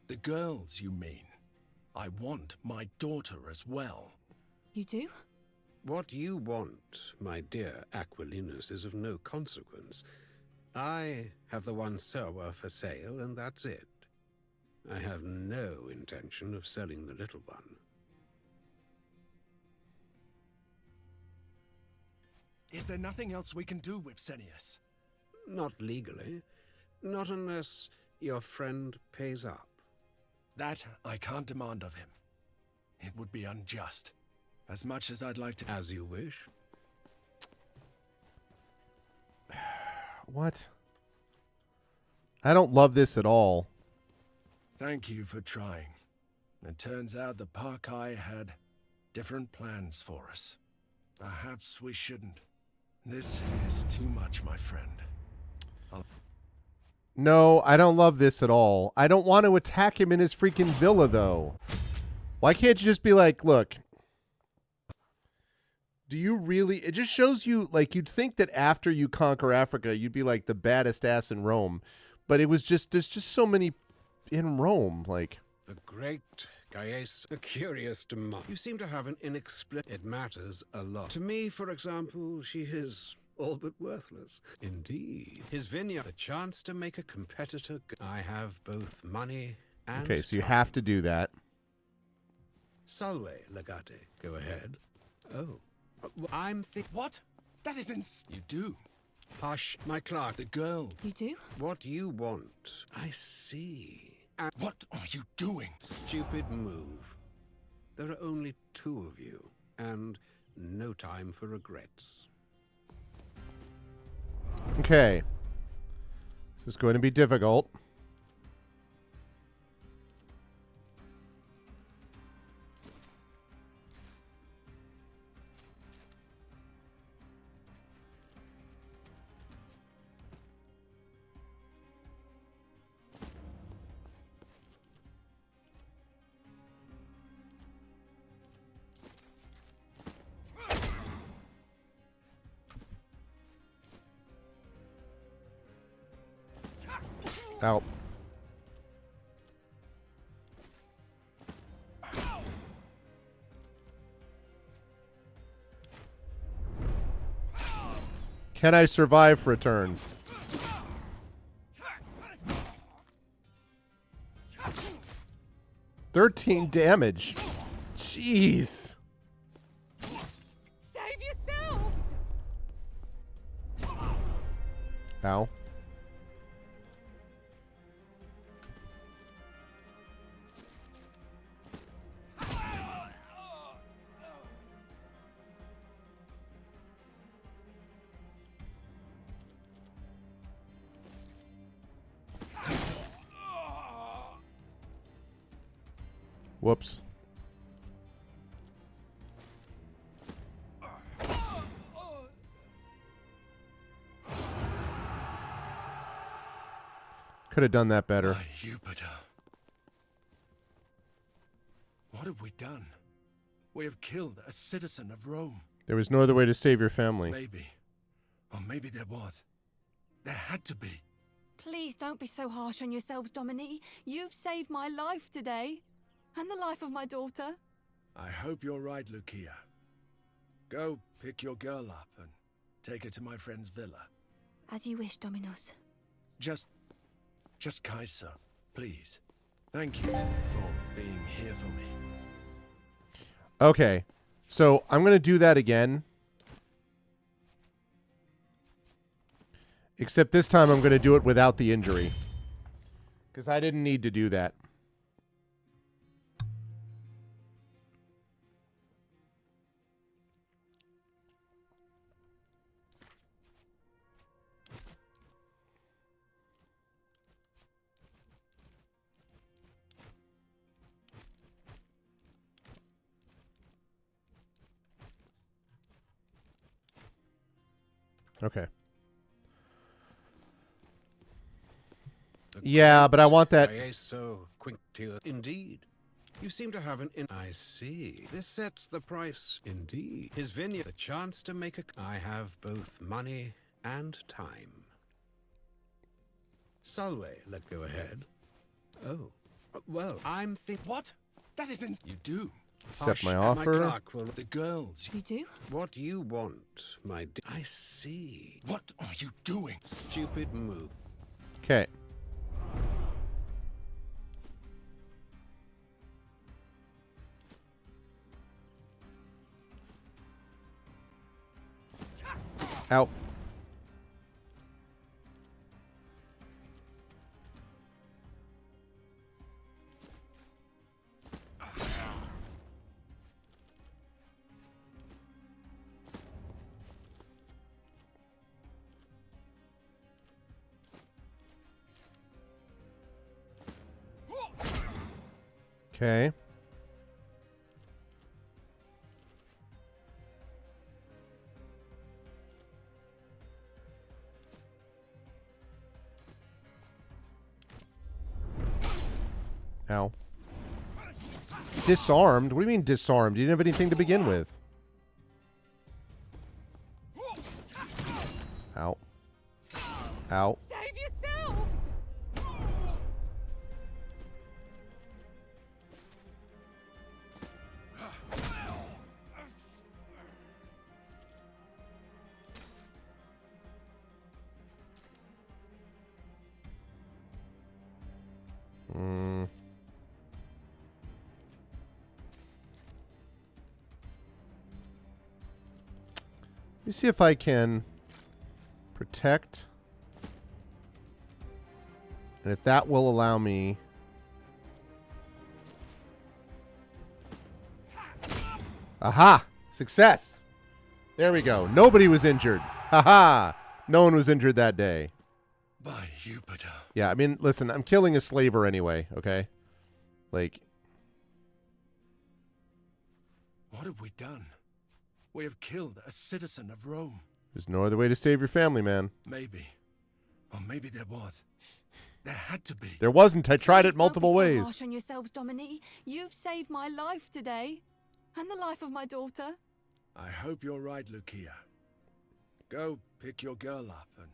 The girls, you mean? I want my daughter as well. You do? What you want, my dear Aquilinus, is of no consequence. I have the one Serwa for sale, and that's it. I have no intention of selling the little one. Is there nothing else we can do, Vipsenius? Not legally. Not unless your friend pays up. That I can't demand of him. It would be unjust. As much as I'd like to... As you wish. What? I don't love this at all. Thank you for trying. It turns out the Parkai had different plans for us. Perhaps we shouldn't. This is too much, my friend. No, I don't love this at all. I don't want to attack him in his freaking villa, though. Why can't you just be like, look, do you really... It just shows you, like, you'd think that after you conquer Africa, you'd be like the baddest ass in Rome. But it was just, there's just so many in Rome, like... The great Gaius, a curious demand. You seem to have an inexplicable... It matters a lot. To me, for example, she is... all but worthless. Indeed. His vineyard, a chance to make a competitor. I have both money and... Okay, so you have to do that. Salve, Legate. Go ahead. Oh. I'm What? That isn't... You do. Hush, my clerk. The girl. You do? What you want. I see. What are you doing? Stupid move. There are only two of you, and no time for regrets. Okay. This is going to be difficult. Out. Can I survive for a turn? $13 damage. Jeez. Save yourselves! Ow. Whoops. Could have done that better. By Jupiter. What have we done? We have killed a citizen of Rome. There was no other way to save your family. Maybe. Or maybe there was. There had to be. Please don't be so harsh on yourselves, Dominique. You've saved my life today. And the life of my daughter. I hope you're right, Lucia. Go pick your girl up and take her to my friend's villa. As you wish, Dominos. Just Kaiser, please. Thank you for being here for me. Okay. So I'm going to do that again. Except this time I'm going to do it without the injury. Because I didn't need to do that. Okay. Yeah, but I want that. So Quinctilius. Indeed. You seem to have an I see. This sets the price. Indeed. His vineyard. A chance to make a... I have both money and time. Salve, let go ahead. Oh. Well, I'm What? That isn't... You do. Accept my Hush, offer. My clerk will... The girls. You do? What you want, my dear. I see. What are you doing? Stupid move. Okay. Out. Okay. Ow. Disarmed? What do you mean disarmed? You didn't have anything to begin with. Ow. Ow. Save yourselves! Let me see if I can protect. And if that will allow me... Aha! Success! There we go. Nobody was injured. Haha! No one was injured that day. By Jupiter. Yeah, I mean, listen, I'm killing a slaver anyway, okay? Like... What have we done? We have killed a citizen of Rome. There's no other way to save your family, man. Maybe. Or maybe there was. There had to be. There wasn't. I tried it multiple Don't be so ways. harsh on yourselves, Dominique. You've saved my life today. And the life of my daughter. I hope you're right, Lucia. Go pick your girl up and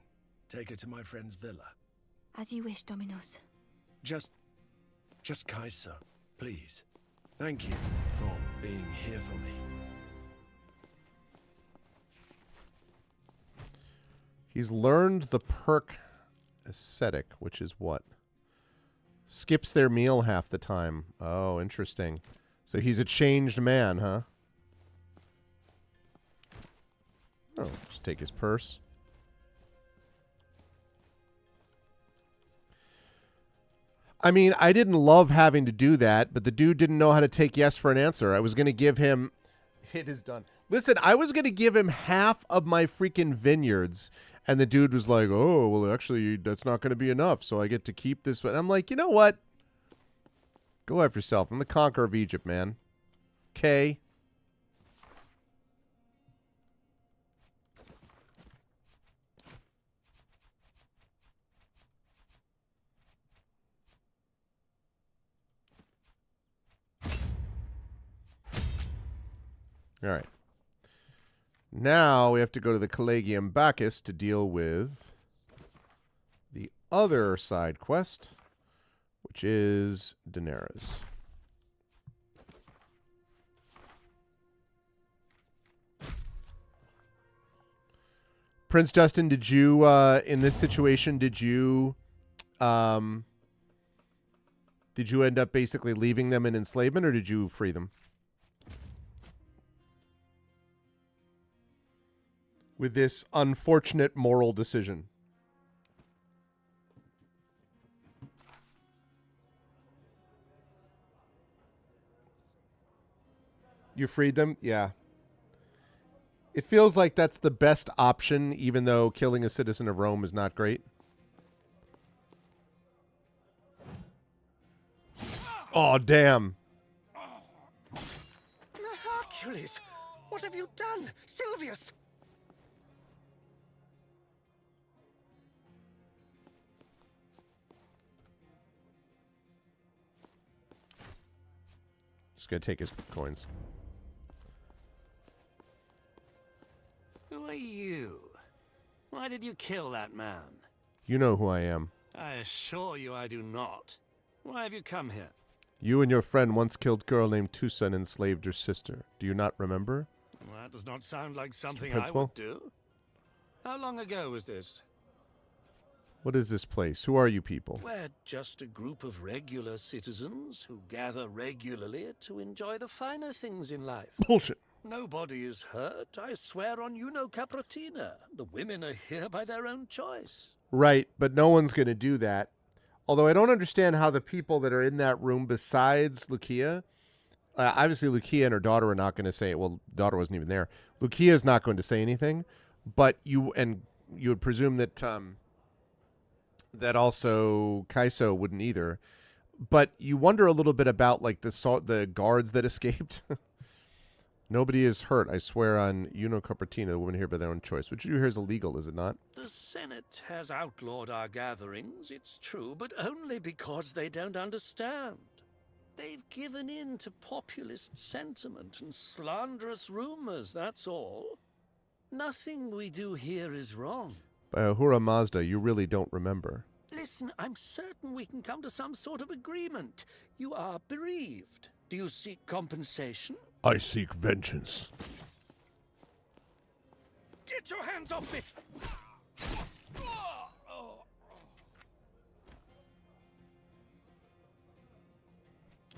take her to my friend's villa. As you wish, Dominos. Just Kaiser, please. Thank you for being here for me. He's learned the perk ascetic, which is what? Skips their meal half the time. Oh, interesting. So he's a changed man, huh? Oh, just take his purse. I mean, I didn't love having to do that, but the dude didn't know how to take yes for an answer. I was going to give him... It is done. Listen, I was going to give him half of my freaking vineyards, and the dude was like, oh, well, actually, that's not going to be enough, so I get to keep this. But I'm like, you know what? Go after yourself. I'm the conqueror of Egypt, man. Okay. All right. Now we have to go to the Collegium Bacchus to deal with the other side quest, which is Daenerys. Prince Justin, did you, in this situation, did you end up basically leaving them in enslavement, or did you free them? With this unfortunate moral decision. You freed them? Yeah. It feels like that's the best option, even though killing a citizen of Rome is not great. Oh, damn. Hercules! What have you done? Silvius! Just gonna take his coins. Who are you? Why did you kill that man? You know who I am. I assure you I do not. Why have you come here? You and your friend once killed a girl named Tusa and enslaved her sister. Do you not remember? Well, that does not sound like something I Principal? would do. How long ago was this? What is this place? Who are you people? We're just a group of regular citizens who gather regularly to enjoy the finer things in life. Bullshit. Nobody is hurt. I swear on Juno Capratina. The women are here by their own choice. Right, but no one's going to do that. Although I don't understand how the people that are in that room besides Lucia, obviously Lucia and her daughter are not going to say, well, daughter wasn't even there. Lucia is not going to say anything, but you would presume that that also Kaiso wouldn't either. But you wonder a little bit about like the guards that escaped. Nobody is hurt, I swear on Juno Cupertina, the woman here by their own choice. Which you hear is illegal, is it not? The Senate has outlawed our gatherings, it's true, but only because they don't understand. They've given in to populist sentiment and slanderous rumors, that's all. Nothing we do here is wrong. By Ahura Mazda, you really don't remember. Listen, I'm certain we can come to some sort of agreement. You are bereaved. Do you seek compensation? I seek vengeance. Get your hands off me!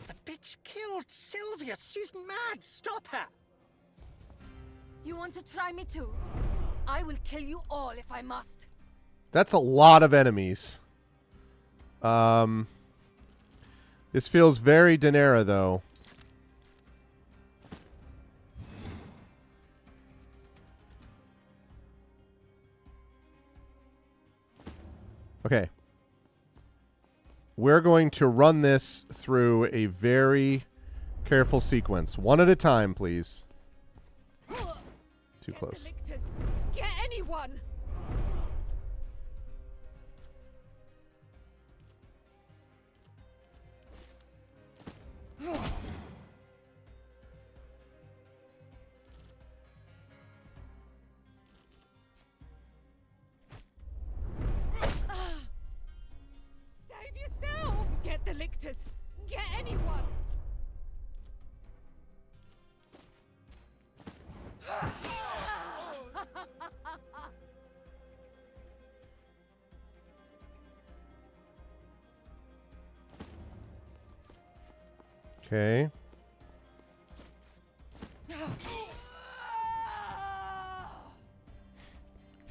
The bitch killed Silvius. She's mad. Stop her. You want to try me too? I will kill you all if I must. That's a lot of enemies. This feels very Daenerys, though. Okay. We're going to run this through a very careful sequence. One at a time, please. Too close. Get anyone! Save yourselves! Get the lictors! Get anyone! Okay.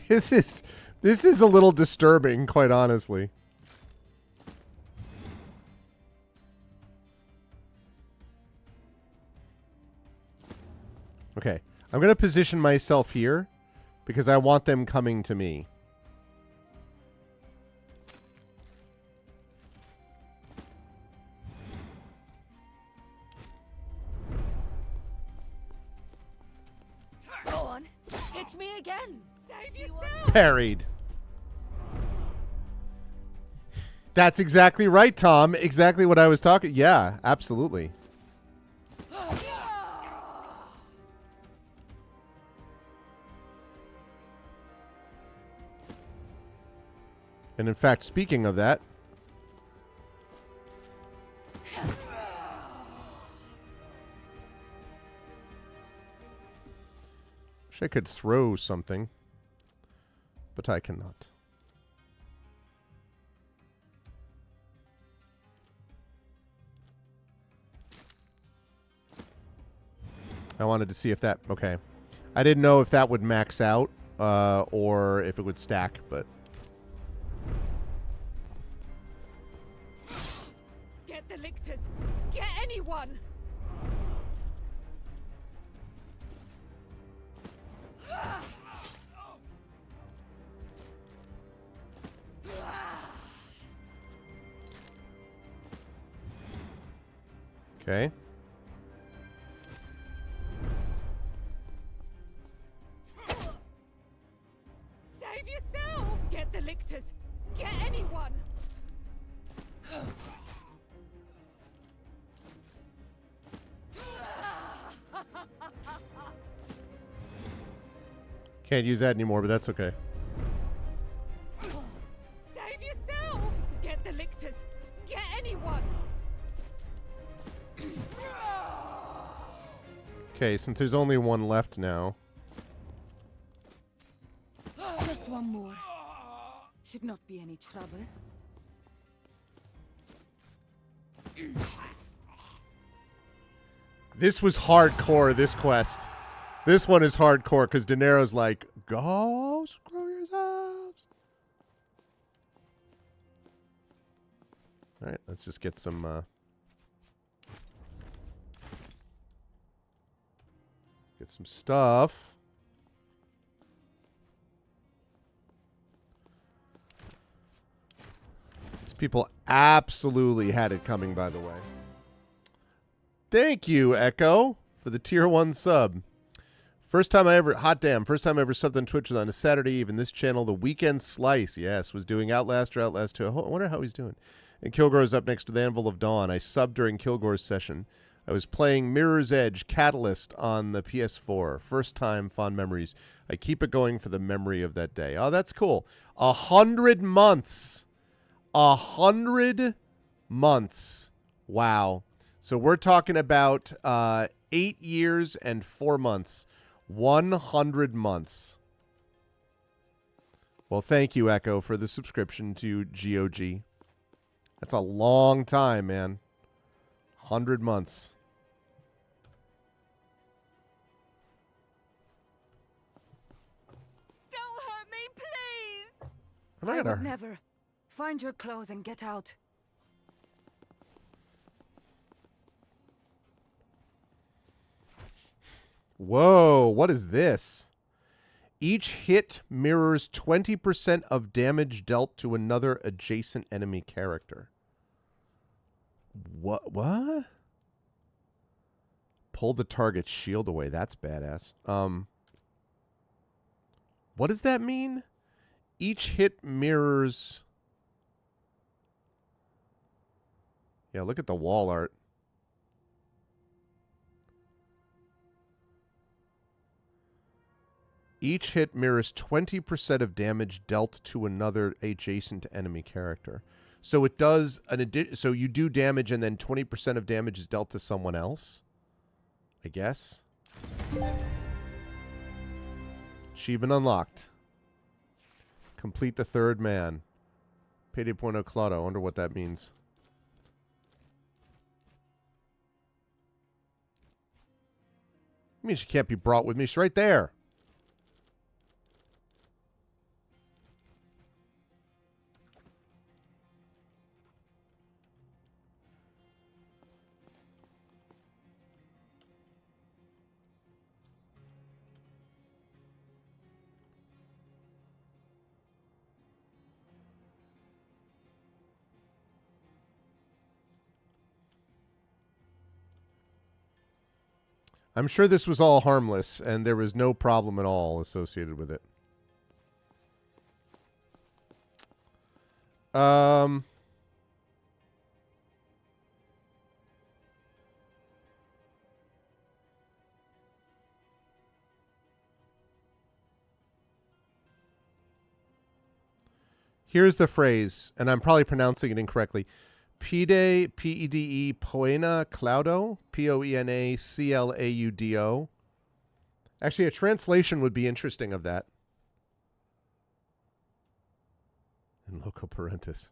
This is a little disturbing, quite honestly. Okay. I'm going to position myself here because I want them coming to me. catch me again. Save yourself! Parried. That's exactly right, Tom. Exactly what I was talking. Yeah, absolutely. And in fact, speaking of that, wish I could throw something, but I cannot. I wanted to see if that... Okay. I didn't know if that would max out or if it would stack, but... Get the lictors. Get anyone. Okay. Save yourselves. Get the lictors. Get anyone. Can't use that anymore, but that's okay. Save yourselves. Get the lictors. Get anyone. Okay, since there's only one left now. Just one more. Should not be any trouble. This was hardcore, this quest. This one is hardcore because De Niro's like, go screw yourselves. Alright, let's just get some stuff. These people absolutely had it coming, by the way. Thank you, Echo, for the tier 1 sub. First time I ever subbed on Twitch was on a Saturday Eve, and this channel, The Weekend Slice, yes, was doing Outlast or Outlast 2. I wonder how he's doing. And Kilgore's up next with Anvil of Dawn. I subbed during Kilgore's session. I was playing Mirror's Edge Catalyst on the PS4. First time, fond memories. I keep it going for the memory of that day. Oh, that's cool. 100 months. 100 months. Wow. So we're talking about 8 years and 4 months. 100 months. Well, thank you, Echo, for the subscription to GOG. That's a long time, man. 100 months. Don't hurt me, please. I would never. Find your clothes and get out. Whoa, what is this? Each hit mirrors 20% of damage dealt to another adjacent enemy character. What? Pull the target's shield away. That's badass. What does that mean? Each hit mirrors... Yeah, look at the wall art. Each hit mirrors 20% of damage dealt to another adjacent enemy character. So it does so you do damage and then 20% of damage is dealt to someone else? I guess. Achievement unlocked. Complete the third man. Payday Point Claudio. I wonder what that means. I mean, she can't be brought with me. She's right there. I'm sure this was all harmless, and there was no problem at all associated with it. Here's the phrase, and I'm probably pronouncing it incorrectly. Pede, P-E-D-E, Poena Claudo, P-O-E-N-A-C-L-A-U-D-O. Actually, a translation would be interesting of that. In loco parentis.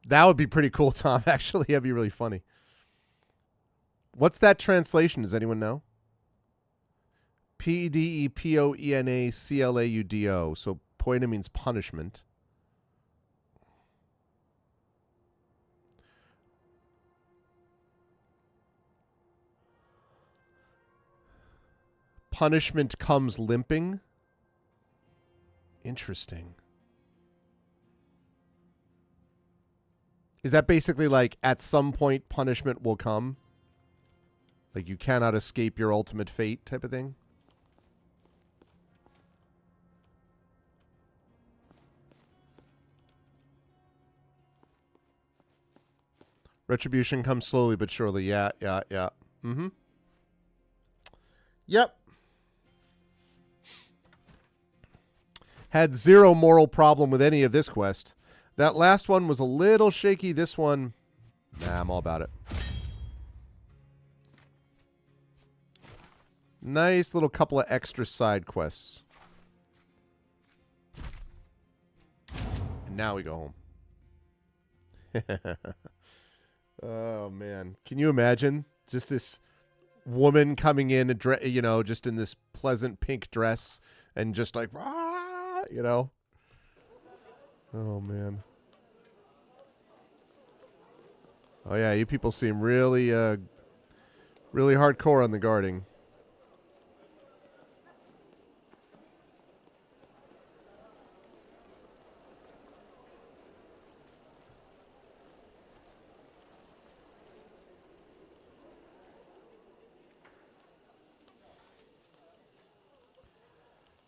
That would be pretty cool, Tom. Actually, that'd be really funny. What's that translation? Does anyone know? P-E-D-E-P-O-E-N-A-C-L-A-U-D-O. So poena means punishment. Punishment comes limping. Interesting. Is that basically like at some point punishment will come? Like you cannot escape your ultimate fate type of thing? Retribution comes slowly but surely. Yeah. Mm-hmm. Yep. Had zero moral problem with any of this quest. That last one was a little shaky. This one, nah, I'm all about it. Nice little couple of extra side quests. And now we go home. Oh, man. Can you imagine just this woman coming in, you know, just in this pleasant pink dress and just like, rah, you know? Oh, man. Oh, yeah, you people seem really, really hardcore on the guarding.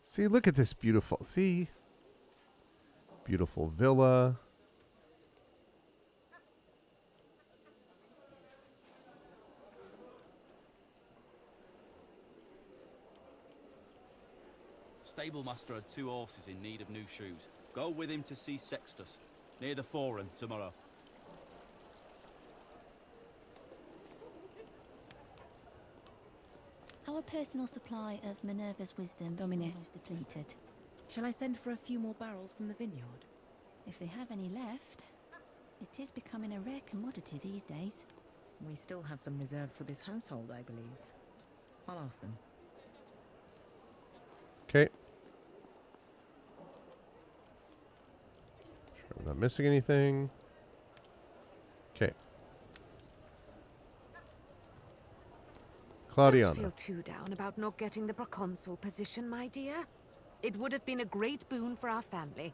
See, look at this beautiful, see? Beautiful villa. Stablemaster had 2 horses in need of new shoes. Go with him to see Sextus, near the Forum, tomorrow. Our personal supply of Minerva's wisdom is almost depleted. Shall I send for a few more barrels from the vineyard? If they have any left, it is becoming a rare commodity these days. We still have some reserved for this household, I believe. I'll ask them. Okay. Sure I'm not missing anything. Okay. Claudiana. Don't feel too down about not getting the proconsul position, my dear. It would have been a great boon for our family,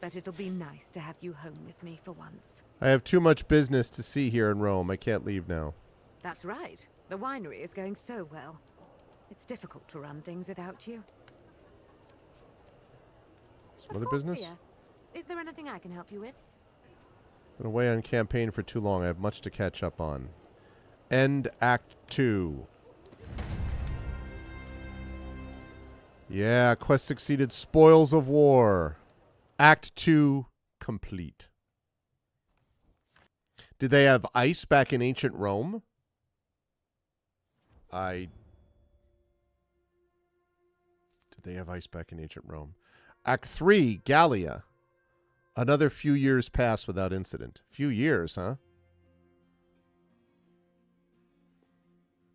but it'll be nice to have you home with me for once. I have too much business to see here in Rome. I can't leave now. That's right. The winery is going so well. It's difficult to run things without you. Some other business? Dear. Is there anything I can help you with? Been away on campaign for too long. I have much to catch up on. End Act 2. Yeah, quest succeeded. Spoils of War. Act 2 complete. Did they have ice back in ancient Rome? Did they have ice back in ancient Rome? Act 3, Gallia. Another few years pass without incident. Few years, huh?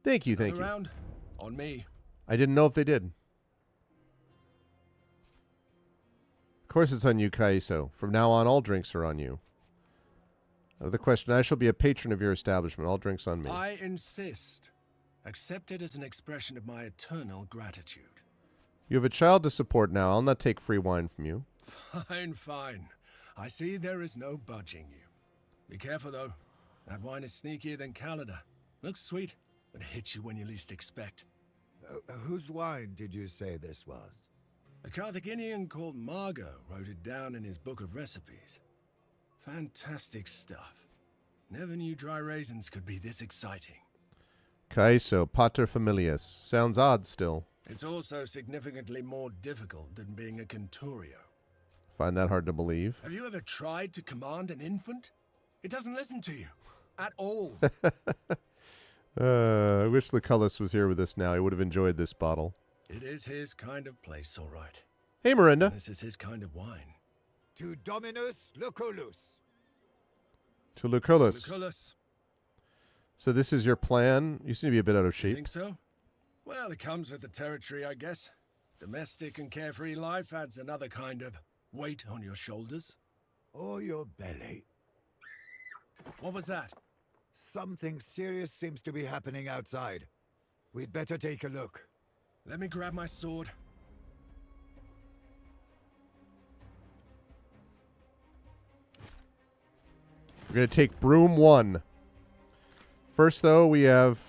Thank you, thank you. Around on me. I didn't know if they did. Of course it's on you, Kaiso. From now on, all drinks are on you. Another question. I shall be a patron of your establishment. All drinks on me. I insist. Accept it as an expression of my eternal gratitude. You have a child to support now. I'll not take free wine from you. Fine, fine. I see there is no budging you. Be careful, though. That wine is sneakier than Calendar. Looks sweet, but hits you when you least expect. Whose wine did you say this was? A Carthaginian called Margot wrote it down in his book of recipes. Fantastic stuff. Never knew dry raisins could be this exciting. Okay, so paterfamilias. Sounds odd still. It's also significantly more difficult than being a Centurio. Find that hard to believe. Have you ever tried to command an infant? It doesn't listen to you. At all. I wish Lucullus was here with us now. He would have enjoyed this bottle. It is his kind of place, all right. Hey, Miranda. And this is his kind of wine. To Dominus Lucullus. To Lucullus. Lucullus. So this is your plan? You seem to be a bit out of shape. Think so? Well, it comes with the territory, I guess. Domestic and carefree life adds another kind of weight on your shoulders. Or your belly. What was that? Something serious seems to be happening outside. We'd better take a look. Let me grab my sword. We're going to take broom 1. First, though, we have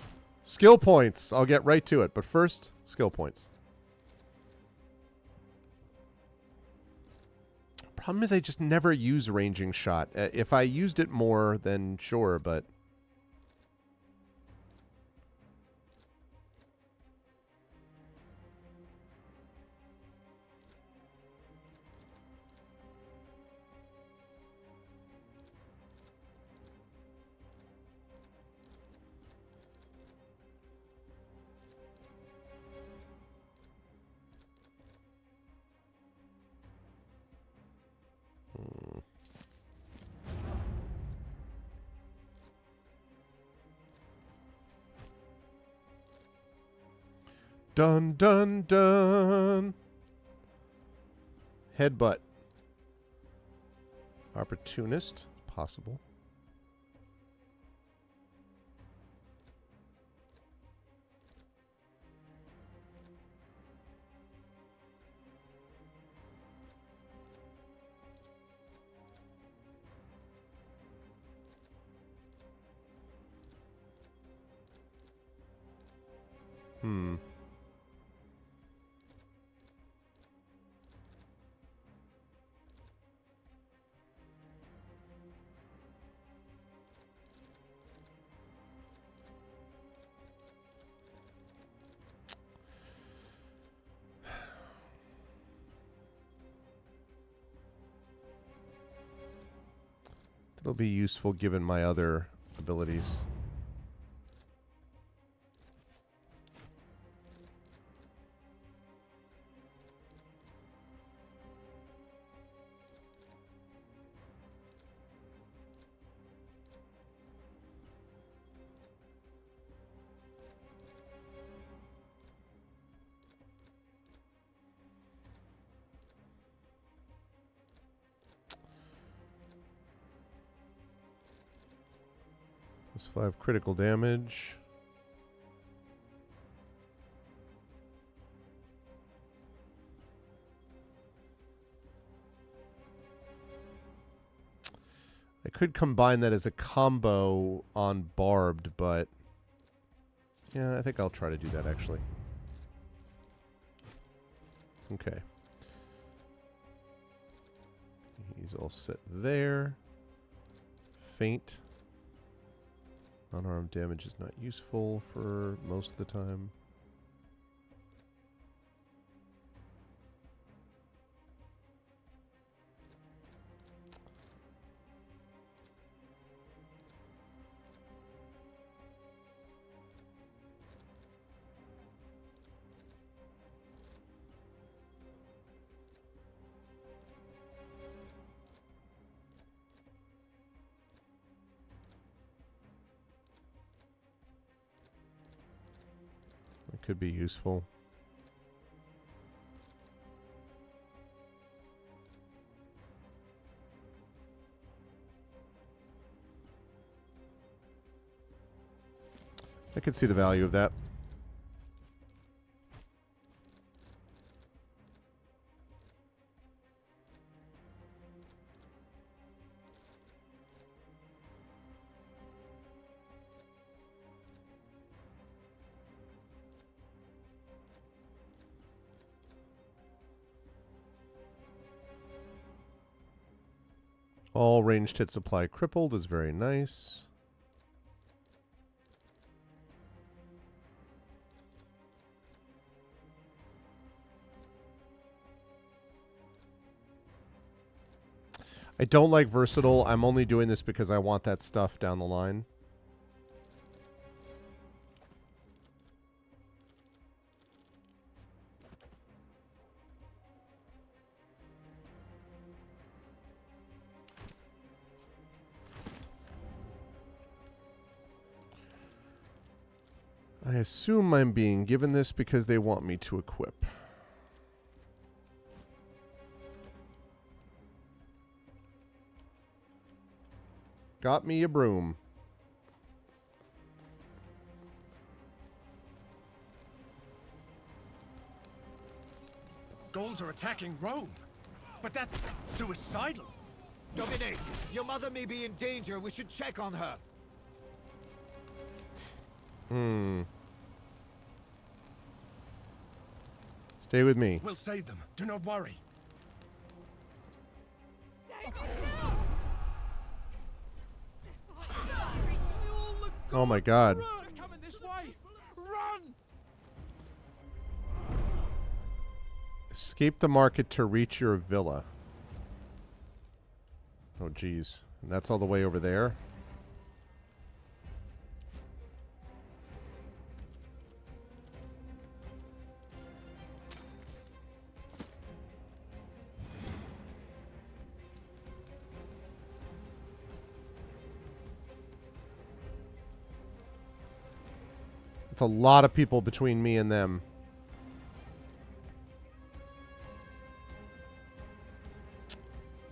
skill points. I'll get right to it. But first, skill points. Problem is I just never use ranging shot. If I used it more, then sure, but... Dun, dun, dun. Headbutt. Opportunist. Possible. It'll be useful given my other abilities. Plus 5 critical damage. I could combine that as a combo on Barbed, but yeah, I think I'll try to do that actually. Okay. He's all set there. Faint. Unarmed damage is not useful for most of the time. Could be useful. I could see the value of that. All ranged hit supply crippled is very nice. I don't like versatile. I'm only doing this because I want that stuff down the line. I assume I'm being given this because they want me to equip. Got me a broom. Gauls are attacking Rome. But that's suicidal. Dominic, your mother may be in danger. We should check on her. Stay with me. We'll save them. Do not worry. Oh my god. Coming this way. Run! Escape the market to reach your villa. Oh geez. And that's all the way over there? It's a lot of people between me and them.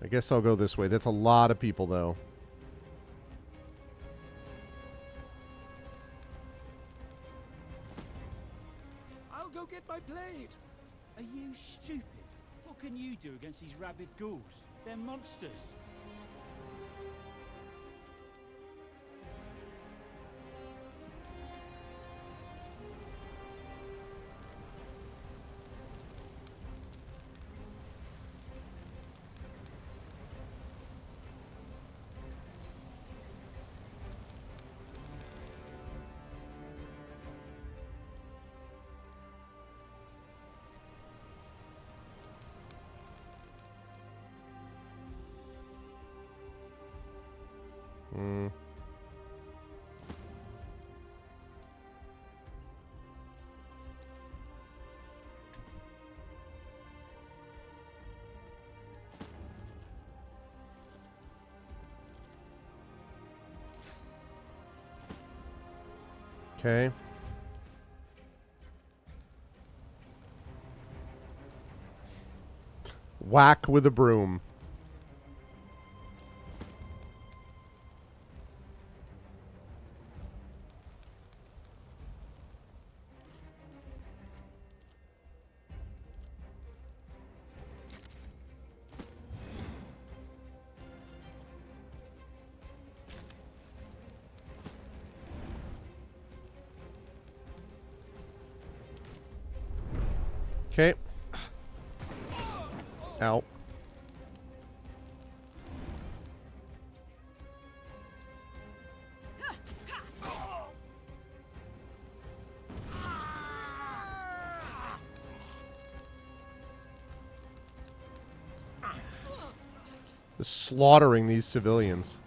I guess I'll go this way. That's a lot of people, though. I'll go get my blade. Are you stupid? What can you do against these rabid ghouls? They're monsters. Okay. Whack with a broom. Okay. Ow. Just slaughtering these civilians.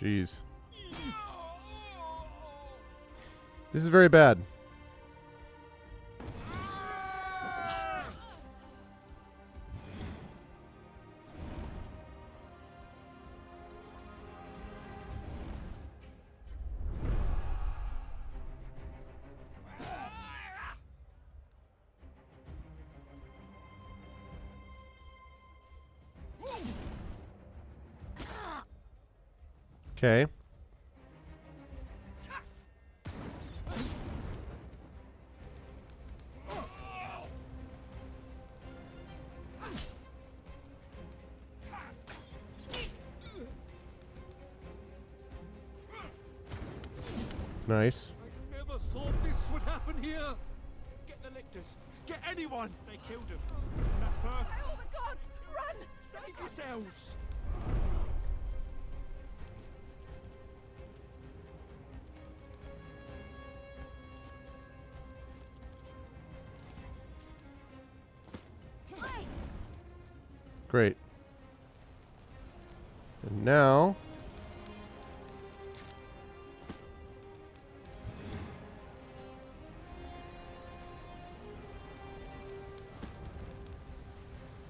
Jeez. This is very bad. Okay. Nice. I never thought this would happen here. Get the lictors. Get anyone. They killed him. By all the gods, run! Save yourselves. Great. And now...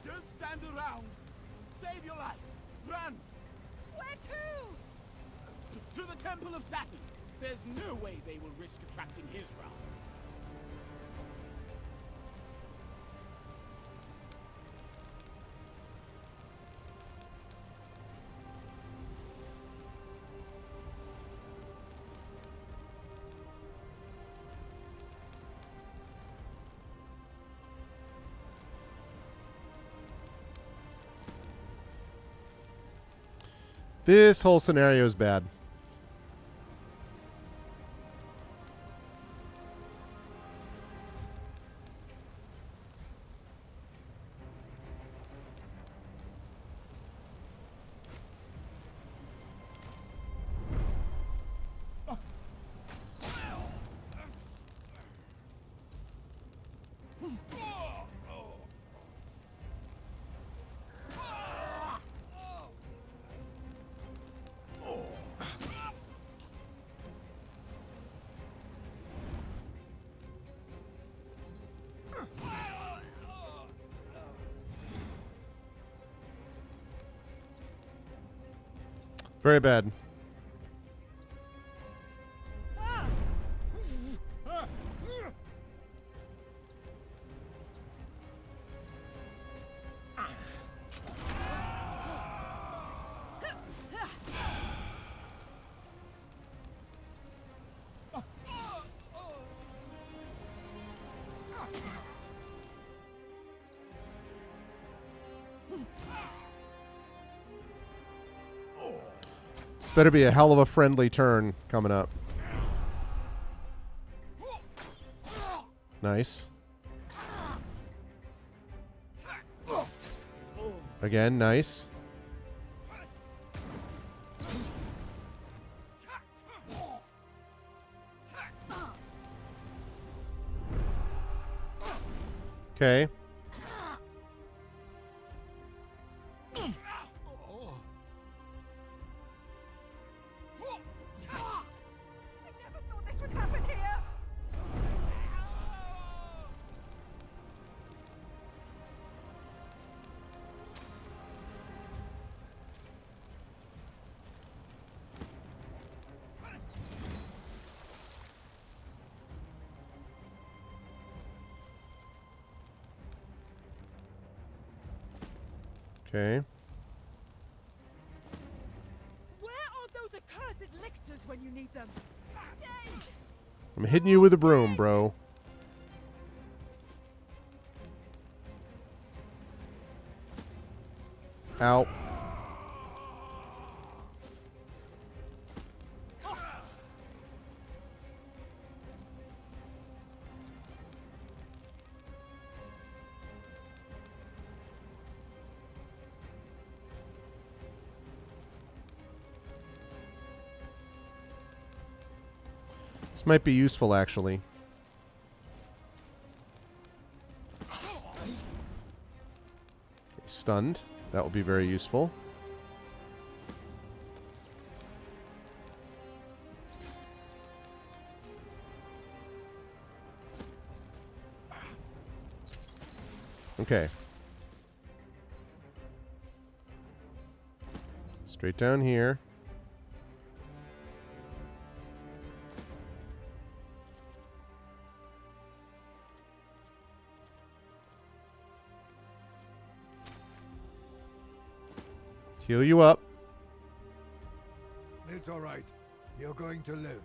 Don't stand around. Save your life. Run. Where to? To the Temple of Saturn. There's no way they will risk attracting his wrath. This whole scenario is bad. Very bad. Better be a hell of a friendly turn coming up. Nice. Again, nice. Okay. Okay. Where are those accursed lictors when you need them? I'm hitting you with a broom, bro. Ow. This might be useful, actually. Stunned. That will be very useful. Okay. Straight down here. Heal you up. It's all right. You're going to live.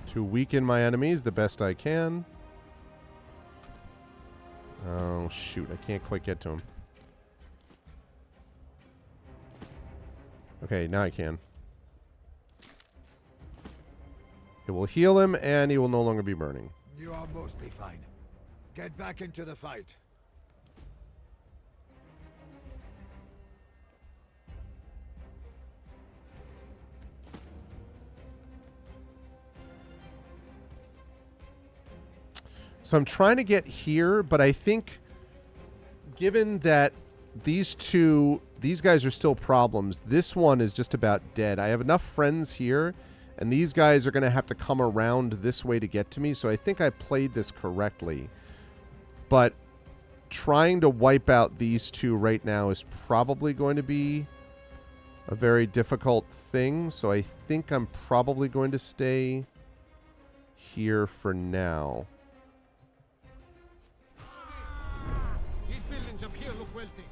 To weaken my enemies the best I can. Oh, shoot. I can't quite get to him. Okay, now I can. It will heal him, and he will no longer be burning. You are mostly fine. Get back into the fight. So I'm trying to get here, but I think given that these guys are still problems, this one is just about dead. I have enough friends here, and these guys are going to have to come around this way to get to me, so I think I played this correctly. But trying to wipe out these two right now is probably going to be a very difficult thing, so I think I'm probably going to stay here for now. These buildings up here look wealthy.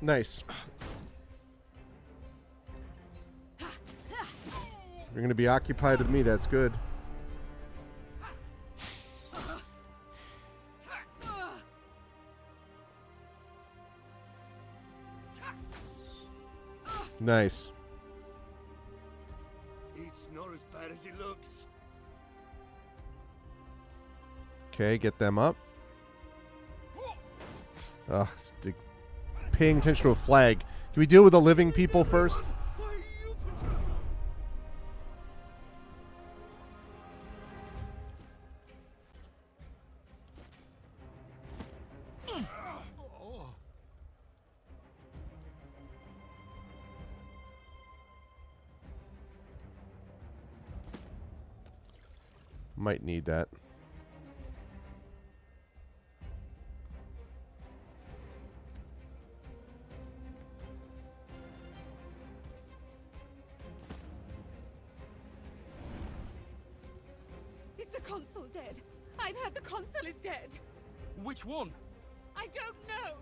Nice. You're going to be occupied with me. That's good. Nice. It's not as bad as it looks. Okay, get them up. Ugh, paying attention to a flag. Can we deal with the living people first? Might need that. Is the consul dead? I've heard the consul is dead. Which one? I don't know.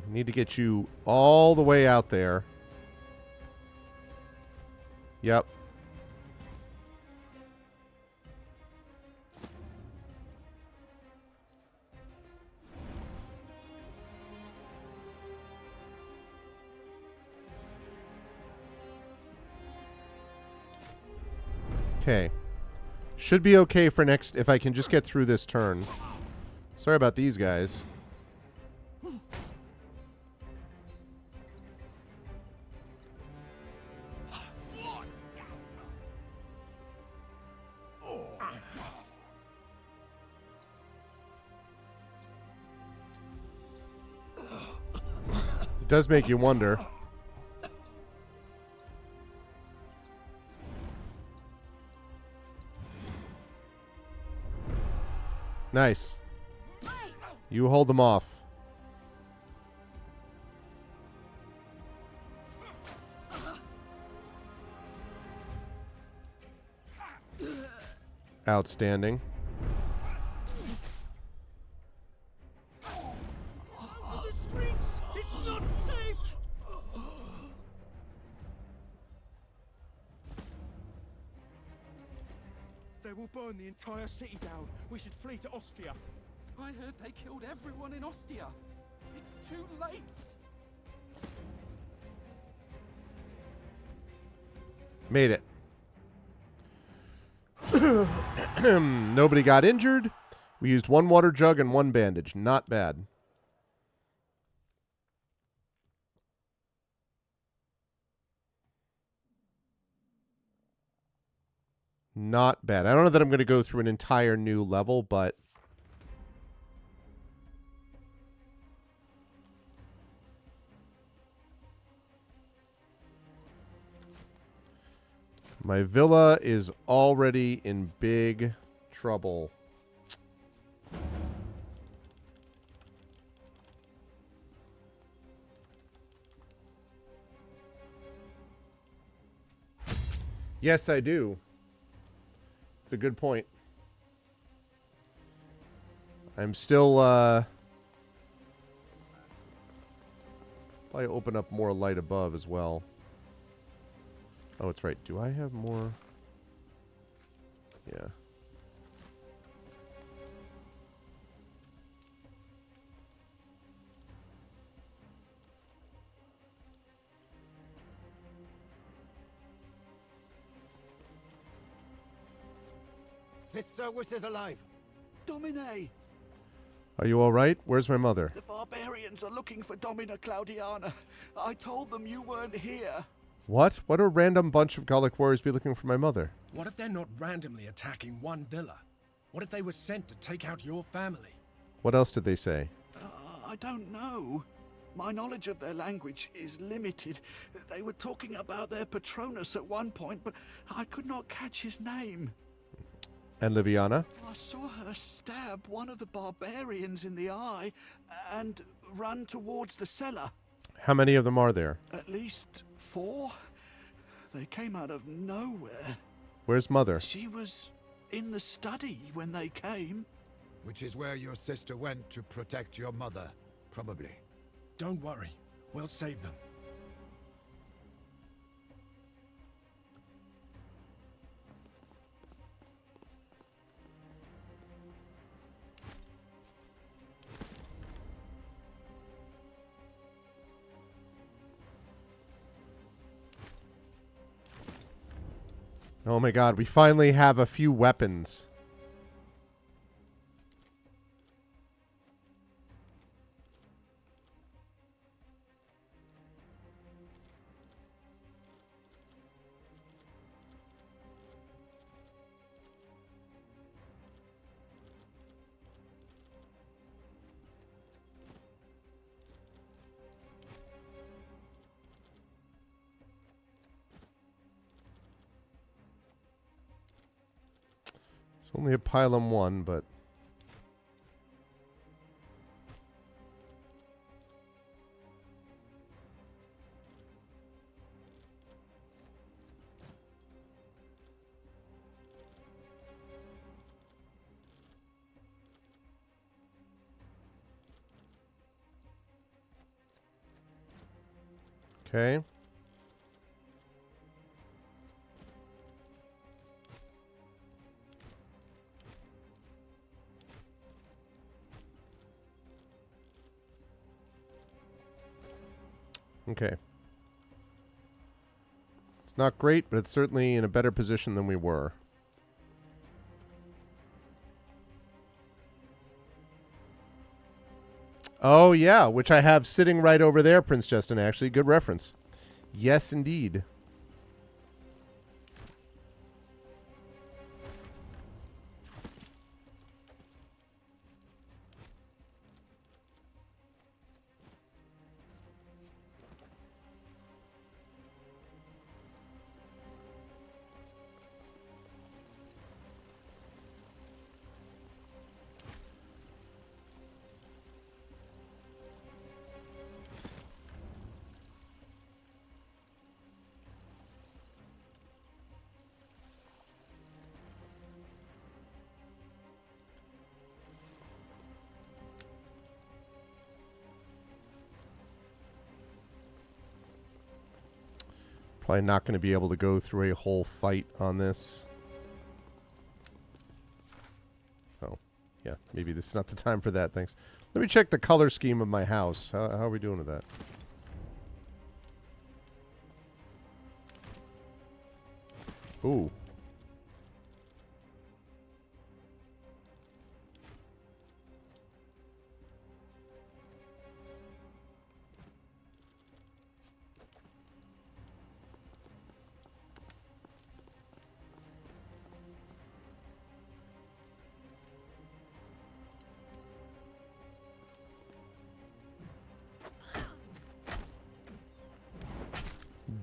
Need to get you all the way out there. Yep. Okay. Should be okay for next if I can just get through this turn. Sorry about these guys. It does make you wonder. Nice. You hold them off. Outstanding. They will burn the entire city down. We should flee to Ostia. I heard they killed everyone in Ostia. It's too late. Made it. Nobody got injured. We used one water jug and one bandage. Not bad. Not bad. I don't know that I'm going to go through an entire new level, but My villa is already in big trouble. Yes, I do. It's a good point. I'm still, probably open up more light above as well. Oh, it's right. Do I have more? Yeah. This Service is alive. Domine! Are you all right? Where's my mother? The barbarians are looking for Domina Claudiana. I told them you weren't here. What? What a random bunch of Gallic warriors be looking for my mother? What if they're not randomly attacking one villa? What if they were sent to take out your family? What else did they say? I don't know. My knowledge of their language is limited. They were talking about their Patronus at one point, but I could not catch his name. And Liviana? I saw her stab one of the barbarians in the eye and run towards the cellar. How many of them are there? At least 4. They came out of nowhere. Where's mother? She was in the study when they came. Which is where your sister went to protect your mother, probably. Don't worry. We'll save them. Oh my god, we finally have a few weapons. It's only a pylon 1, but... Okay. Okay. It's not great, but it's certainly in a better position than we were. Oh, yeah, which I have sitting right over there, Prince Justin, actually. Good reference. Yes, indeed. Probably not going to be able to go through a whole fight on this. Oh, yeah. Maybe this is not the time for that. Thanks. Let me check the color scheme of my house. How are we doing with that? Ooh.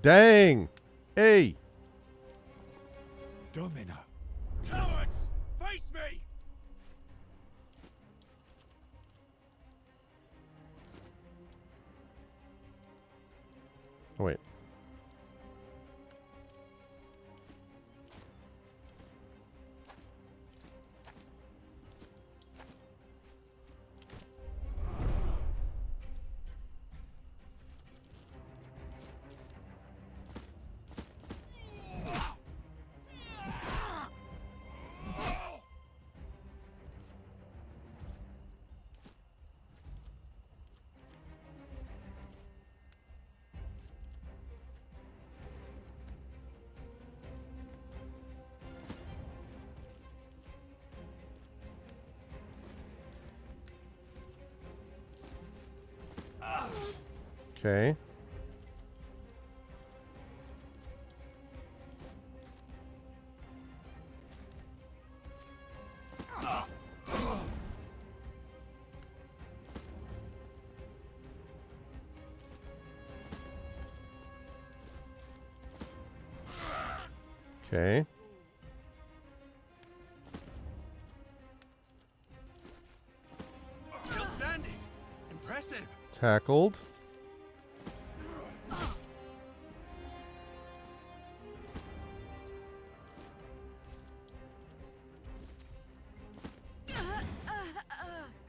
Dang! Hey! Domina. Cowards! Face me! Oh, wait. Okay. Okay. Still standing. Impressive. Tackled.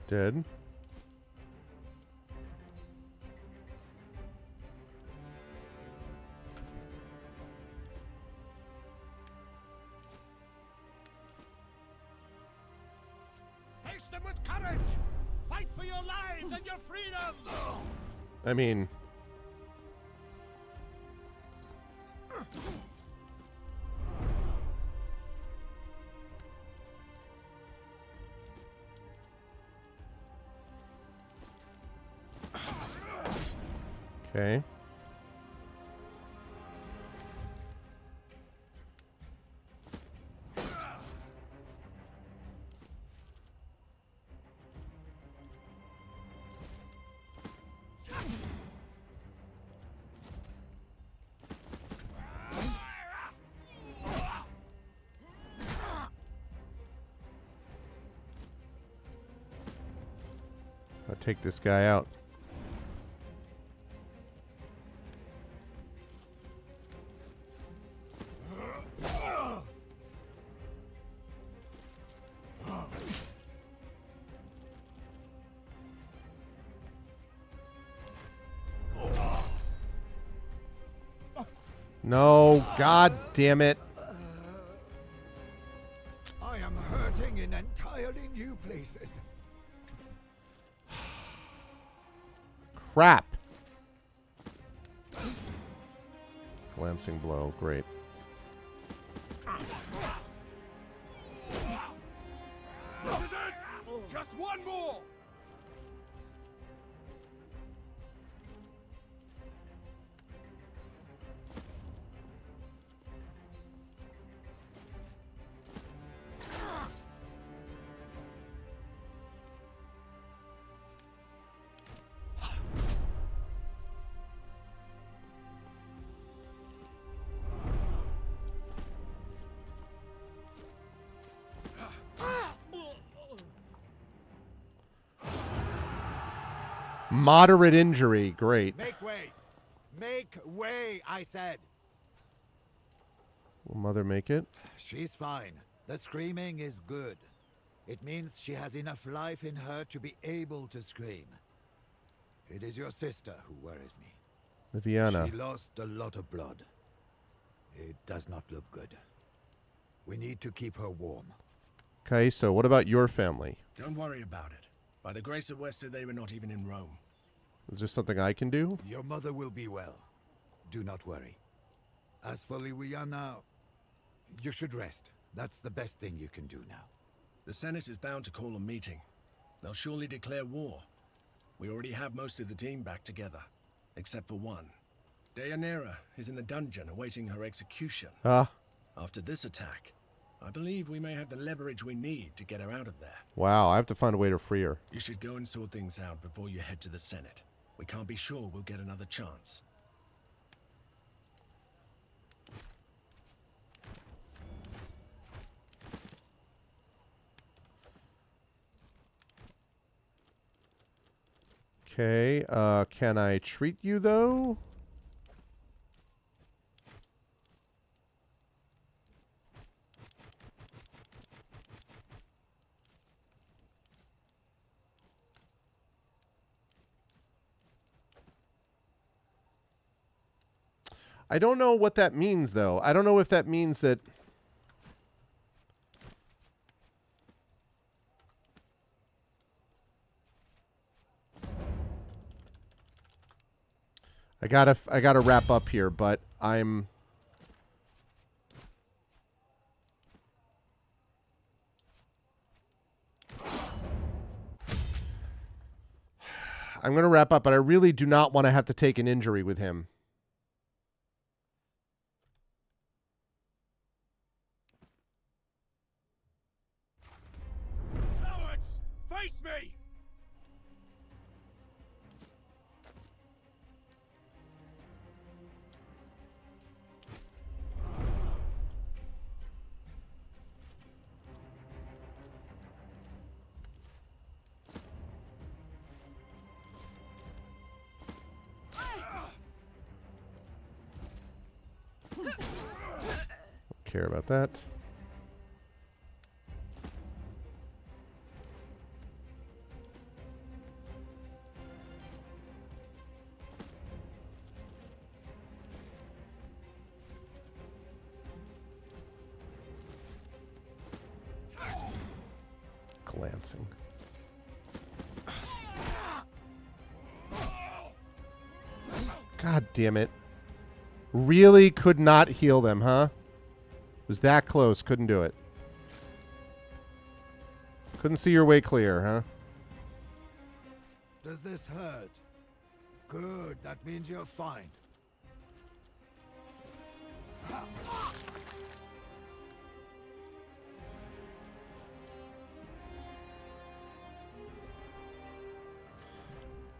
Dead. Face them with courage! Fight for your lives and your freedom! I mean... Okay. I'll take this guy out. No, god damn it. I am hurting in entirely new places. Crap. Glancing blow, great. This is it! Just one more! Moderate injury, great. Make way! Make way, I said! Will Mother make it? She's fine. The screaming is good. It means she has enough life in her to be able to scream. It is your sister who worries me. Viviana. She lost a lot of blood. It does not look good. We need to keep her warm. Kaiso, what about your family? Don't worry about it. By the grace of Wester, they were not even in Rome. Is there something I can do? Your mother will be well. Do not worry. As for Liwiana, you should rest. That's the best thing you can do now. The Senate is bound to call a meeting. They'll surely declare war. We already have most of the team back together, except for one. Deianira is in the dungeon awaiting her execution. Ah. After this attack, I believe we may have the leverage we need to get her out of there. Wow, I have to find a way to free her. You should go and sort things out before you head to the Senate. We can't be sure we'll get another chance. Okay, can I treat you, though? I don't know what that means, though. I don't know if that means that... I gotta wrap up here, but I'm gonna wrap up, but I really do not want to have to take an injury with him. Cowards! Face me! Care about that. Glancing. God damn it. Really could not heal them, huh? Was that close. Couldn't do it. Couldn't see your way clear, huh? Does this hurt? Good. That means you're fine.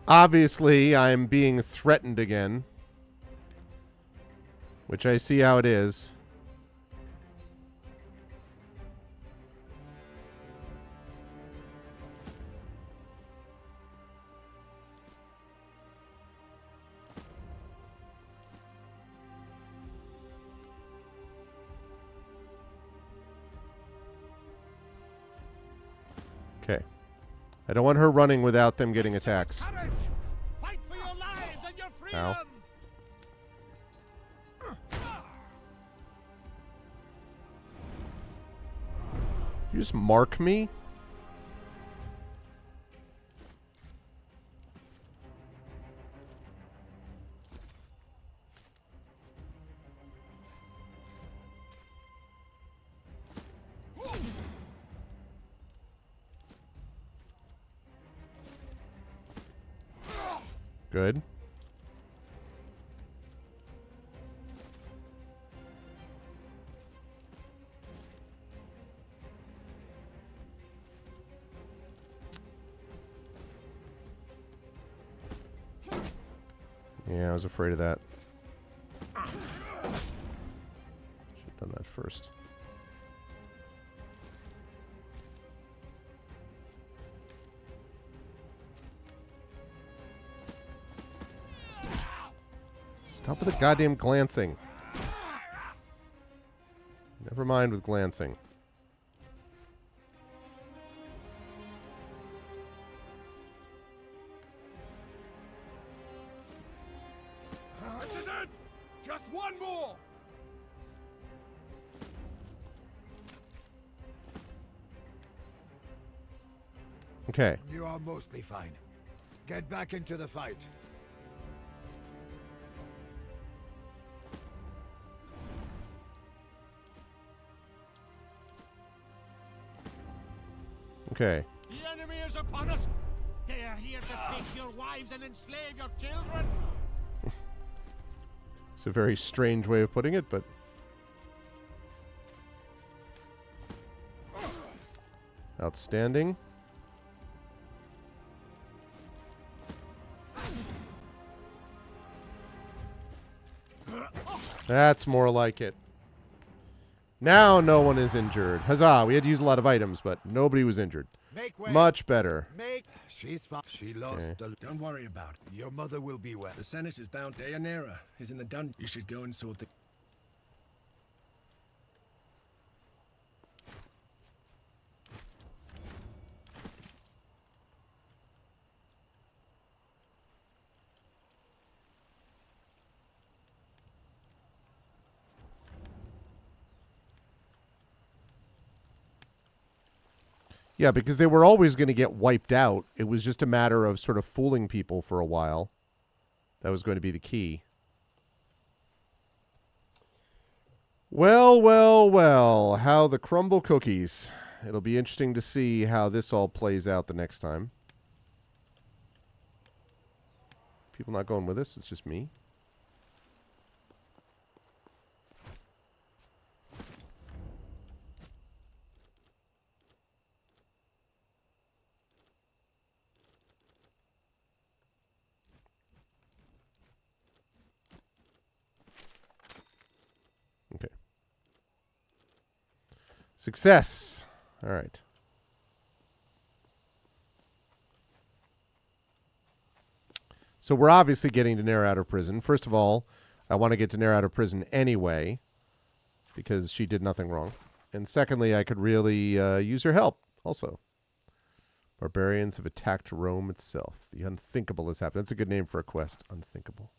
Obviously, I'm being threatened again. Which I see how it is. Okay. I don't want her running without them getting attacks. Courage! Fight for your lives and your freedom! Ow. You just mark me? Good. Yeah, I was afraid of that. Should have done that first. Stop with the goddamn glancing. Never mind with glancing. This is it! Just one more! Okay. You are mostly fine. Get back into the fight. Okay. The enemy is upon us! They are here to take your wives and enslave your children! It's a very strange way of putting it, but... Outstanding. That's more like it. Now no one is injured. Huzzah! We had to use a lot of items, but nobody was injured. Make way. Much better. Make She's fine. She lost a... Don't worry about it. Your mother will be well. The Senate is bound. Deianira is in the dungeon. You should go and sort the... Yeah, because they were always going to get wiped out. It was just a matter of sort of fooling people for a while. That was going to be the key. Well, well, well. How the crumble cookies. It'll be interesting to see how this all plays out the next time. People not going with us. It's just me. Okay. Success. All right. So we're obviously getting Daenerys out of prison. First of all, I want to get Daenerys out of prison anyway because she did nothing wrong. And secondly, I could really use her help also. Barbarians have attacked Rome itself. The unthinkable has happened. That's a good name for a quest. Unthinkable.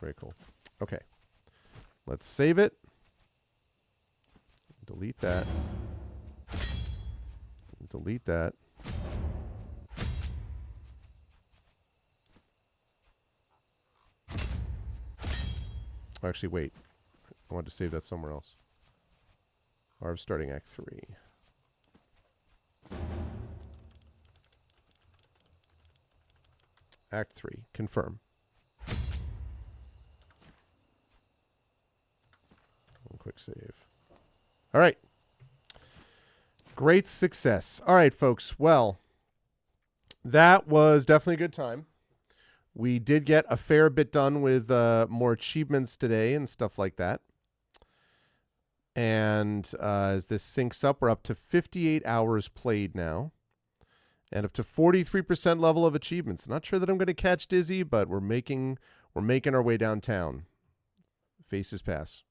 Very cool. Okay. Let's save it. Delete that. Delete that. Actually, wait. I want to save that somewhere else. Arv starting Act 3. Act 3. Confirm. Quick save. All right. Great success. All right, folks. Well, that was definitely a good time. We did get a fair bit done with more achievements today and stuff like that. And as this syncs up, we're up to 58 hours played now. And up to 43% level of achievements. Not sure that I'm going to catch Dizzy, but we're making our way downtown. Faces pass.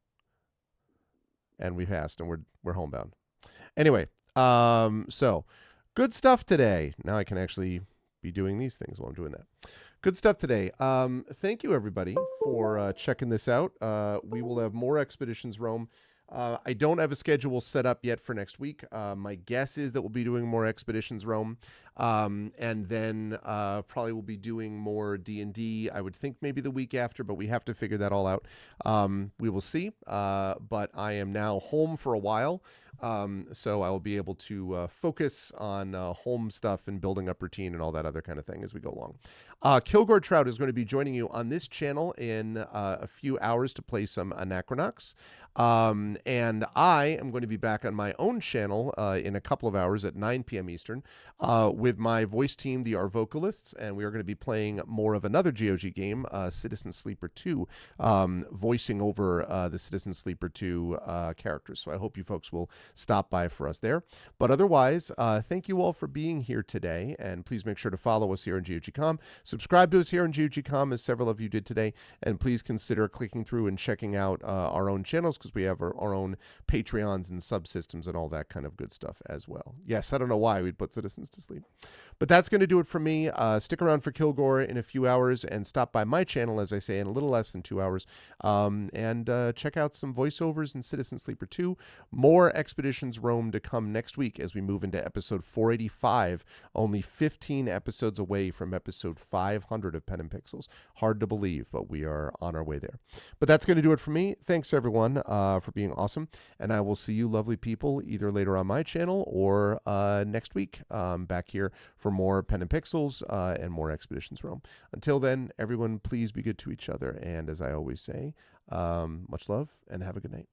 And we passed, and we're homebound. Anyway, so good stuff today. Now I can actually be doing these things while I'm doing that. Good stuff today. Thank you, everybody, for checking this out. We will have more Expeditions Rome. I don't have a schedule set up yet for next week. My guess is that we'll be doing more Expeditions Rome. And then probably we'll be doing more D&D. I would think maybe the week after, but we have to figure that all out. We will see. But I am now home for a while. So I will be able to focus on home stuff and building up routine and all that other kind of thing as we go along. Kilgore Trout is going to be joining you on this channel in a few hours to play some Anachronox. And I am going to be back on my own channel in a couple of hours at 9 p.m. Eastern with my voice team, the Arvocalists, and we are going to be playing more of another GOG game, Citizen Sleeper 2, voicing over the Citizen Sleeper 2 characters. So I hope you folks will stop by for us there. But otherwise, thank you all for being here today, and please make sure to follow us here on GOG.com. Subscribe to us here on GOG.com, as several of you did today, and please consider clicking through and checking out our own channels, because we have our own Patreons and subsystems and all that kind of good stuff as well. Yes, I don't know why we'd put citizens to sleep. But that's going to do it for me. Stick around for Kilgore in a few hours and stop by my channel, as I say, in a little less than 2 hours, and check out some voiceovers in Citizen Sleeper 2. More Expeditions Rome to come next week as we move into episode 485, only 15 episodes away from episode 500 of Pen and Pixels. Hard to believe, but we are on our way there. But that's going to do it for me. Thanks, everyone, for being awesome. And I will see you lovely people either later on my channel or next week back here for more Pen and Pixels and more Expeditions Rome. Until then, everyone, please be good to each other. And as I always say, much love and have a good night.